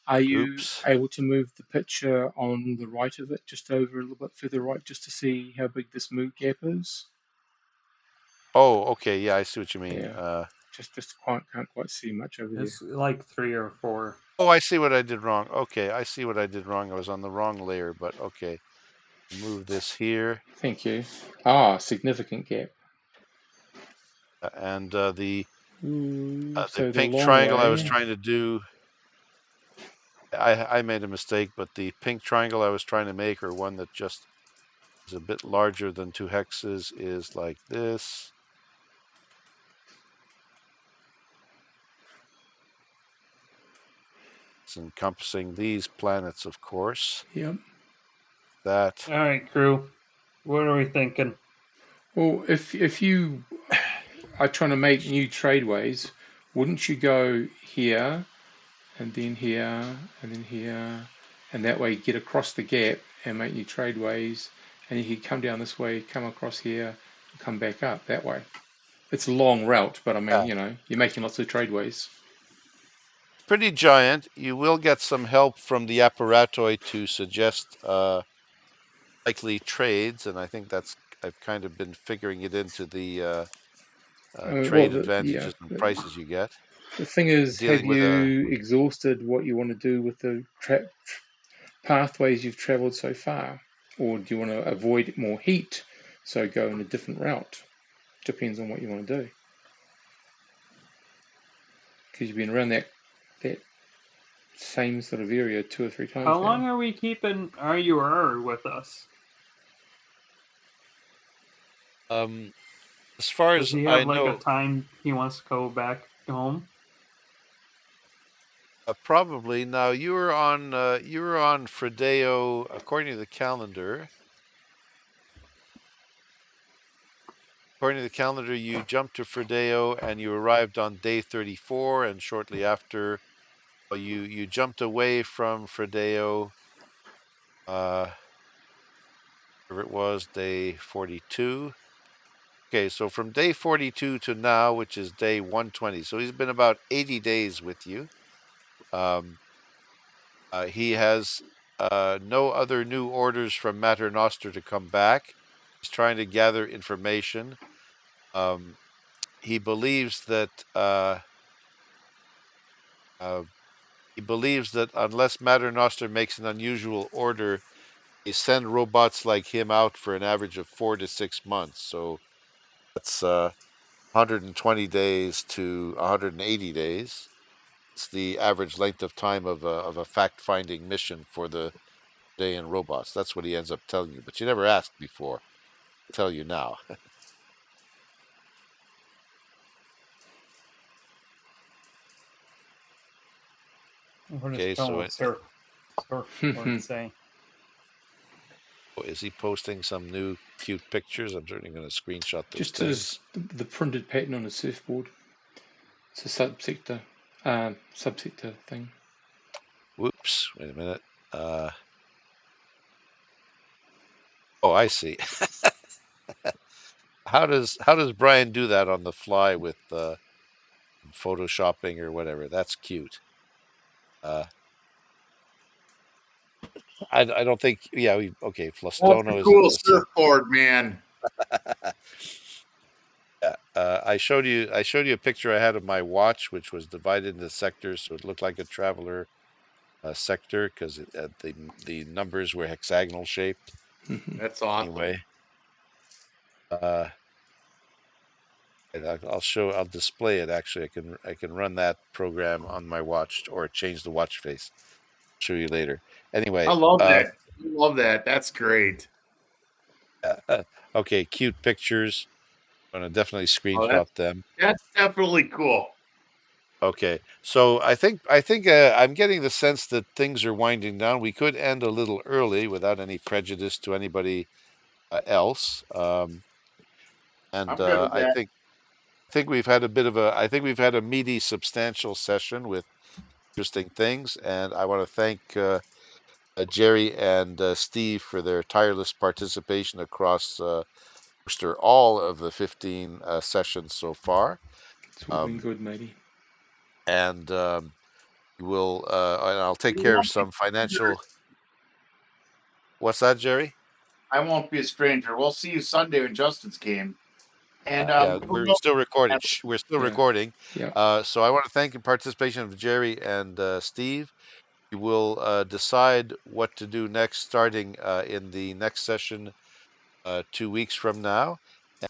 Are you Oops. able to move the picture on the right of it, just over a little bit further right, just to see how big this move gap is? Oh, okay. Yeah, I see what you mean. Yeah. Just can't quite see much over here. It's like 3 or 4. Oh, I see what I did wrong. Okay, I see what I did wrong. I was on the wrong layer, but okay. Move this here. Thank you. Ah, significant gap. And Ooh, the so the pink long triangle I was way. trying to do, I made a mistake, but the pink triangle I was trying to make, or one that just is a bit larger than 2 hexes, is like this. It's encompassing these planets, of course. Yep. That. All right, crew. What are we thinking? Well, if you are trying to make new tradeways, wouldn't you go here and then here and then here, and that way get across the gap and make new tradeways, and you could come down this way, come across here, and come back up that way. It's a long route, but I mean, Yeah. you're making lots of tradeways. Pretty giant. You will get some help from the apparatoi to suggest likely trades, and I think I've kind of been figuring it into the Well, trade yeah, advantages and prices you get. the thing is, have Dealing with a you exhausted what you want to do with the pathways you've traveled so far? or do you want to avoid more heat, so go in a different route? Depends on what you want to do. Because you've been around that same sort of area 2 or 3 times How long now. are we keeping RUR with us? As far Does as he I have like a know, time he wants to go back home? probably. Now you were on Fredeo according to the calendar. According to the calendar, you jumped to Fredeo and you arrived on day 34, and shortly after, you jumped away from Fredeo. Whatever it was, day 42. Okay, so from day 42 to now, which is day 120, so he's been about 80 days with you. He has no other new orders from Mater Noster to come back. He's trying to gather information. He believes that unless Mater Noster makes an unusual order, they send robots like him out for an average of 4 to 6 months. So that's 120 days to 180 days. It's the average length of time of a fact-finding mission for the day in robots. That's what he ends up telling you, but you never asked before. I'll tell you now. We're Okay, just going so with surfboard say. is he posting some new cute pictures? I'm certainly going to screenshot those Just things. the printed pattern on a surfboard. It's a subsector thing. Whoops! Wait a minute. Oh, I see. How does Brian do that on the fly with photoshopping or whatever? That's cute. I don't think. Yeah. Okay. That's Flostono a is in cool this. surfboard, man. Yeah, I showed you a picture I had of my watch, which was divided into sectors, so it looked like a traveler sector because the numbers were hexagonal shaped. That's awesome. Anyway, and I'll display it. Actually, I can run that program on my watch or change the watch face. Show you later. Anyway, I love that. I love that. That's great. okay, cute pictures. I'm gonna definitely Oh, screenshot them. that's definitely cool. Okay, so I think I'm getting the sense that things are winding down. We could end a little early without any prejudice to anybody else. And I'm good with I that. think we've had a bit of a I think we've had a meaty, substantial session with interesting things. And I want to thank Jerry and Steve for their tireless participation across all of the 15 sessions so far. It's all been Um, good, matey. and and I'll take You care of won't be some a stranger. financial. What's that, Jerry? I won't be a stranger. We'll see you Sunday in Justin's game. And Yeah, who we're knows? still recording. We're still Yeah. recording. Yeah. So I want to thank the participation of Jerry and Steve. We will decide what to do next, starting in the next session 2 weeks from now.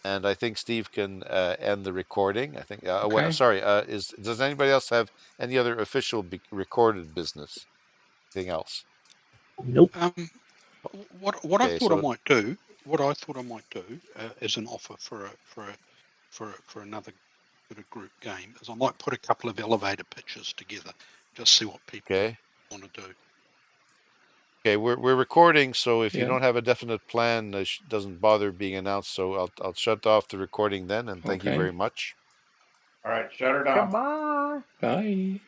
And I think Steve can end the recording. I think. Okay. Sorry. Does anybody else have any other official recorded business? Anything else? Nope. What I Okay. thought I So might do, as an offer for another sort of group game, is I might put a couple of elevator pitches together, just see what people okay. want to do. Okay, we're recording, so if you Yeah. don't have a definite plan, doesn't bother being announced. So I'll shut off the recording then, and thank you Okay. very much. All right, shut her down. Goodbye. Bye.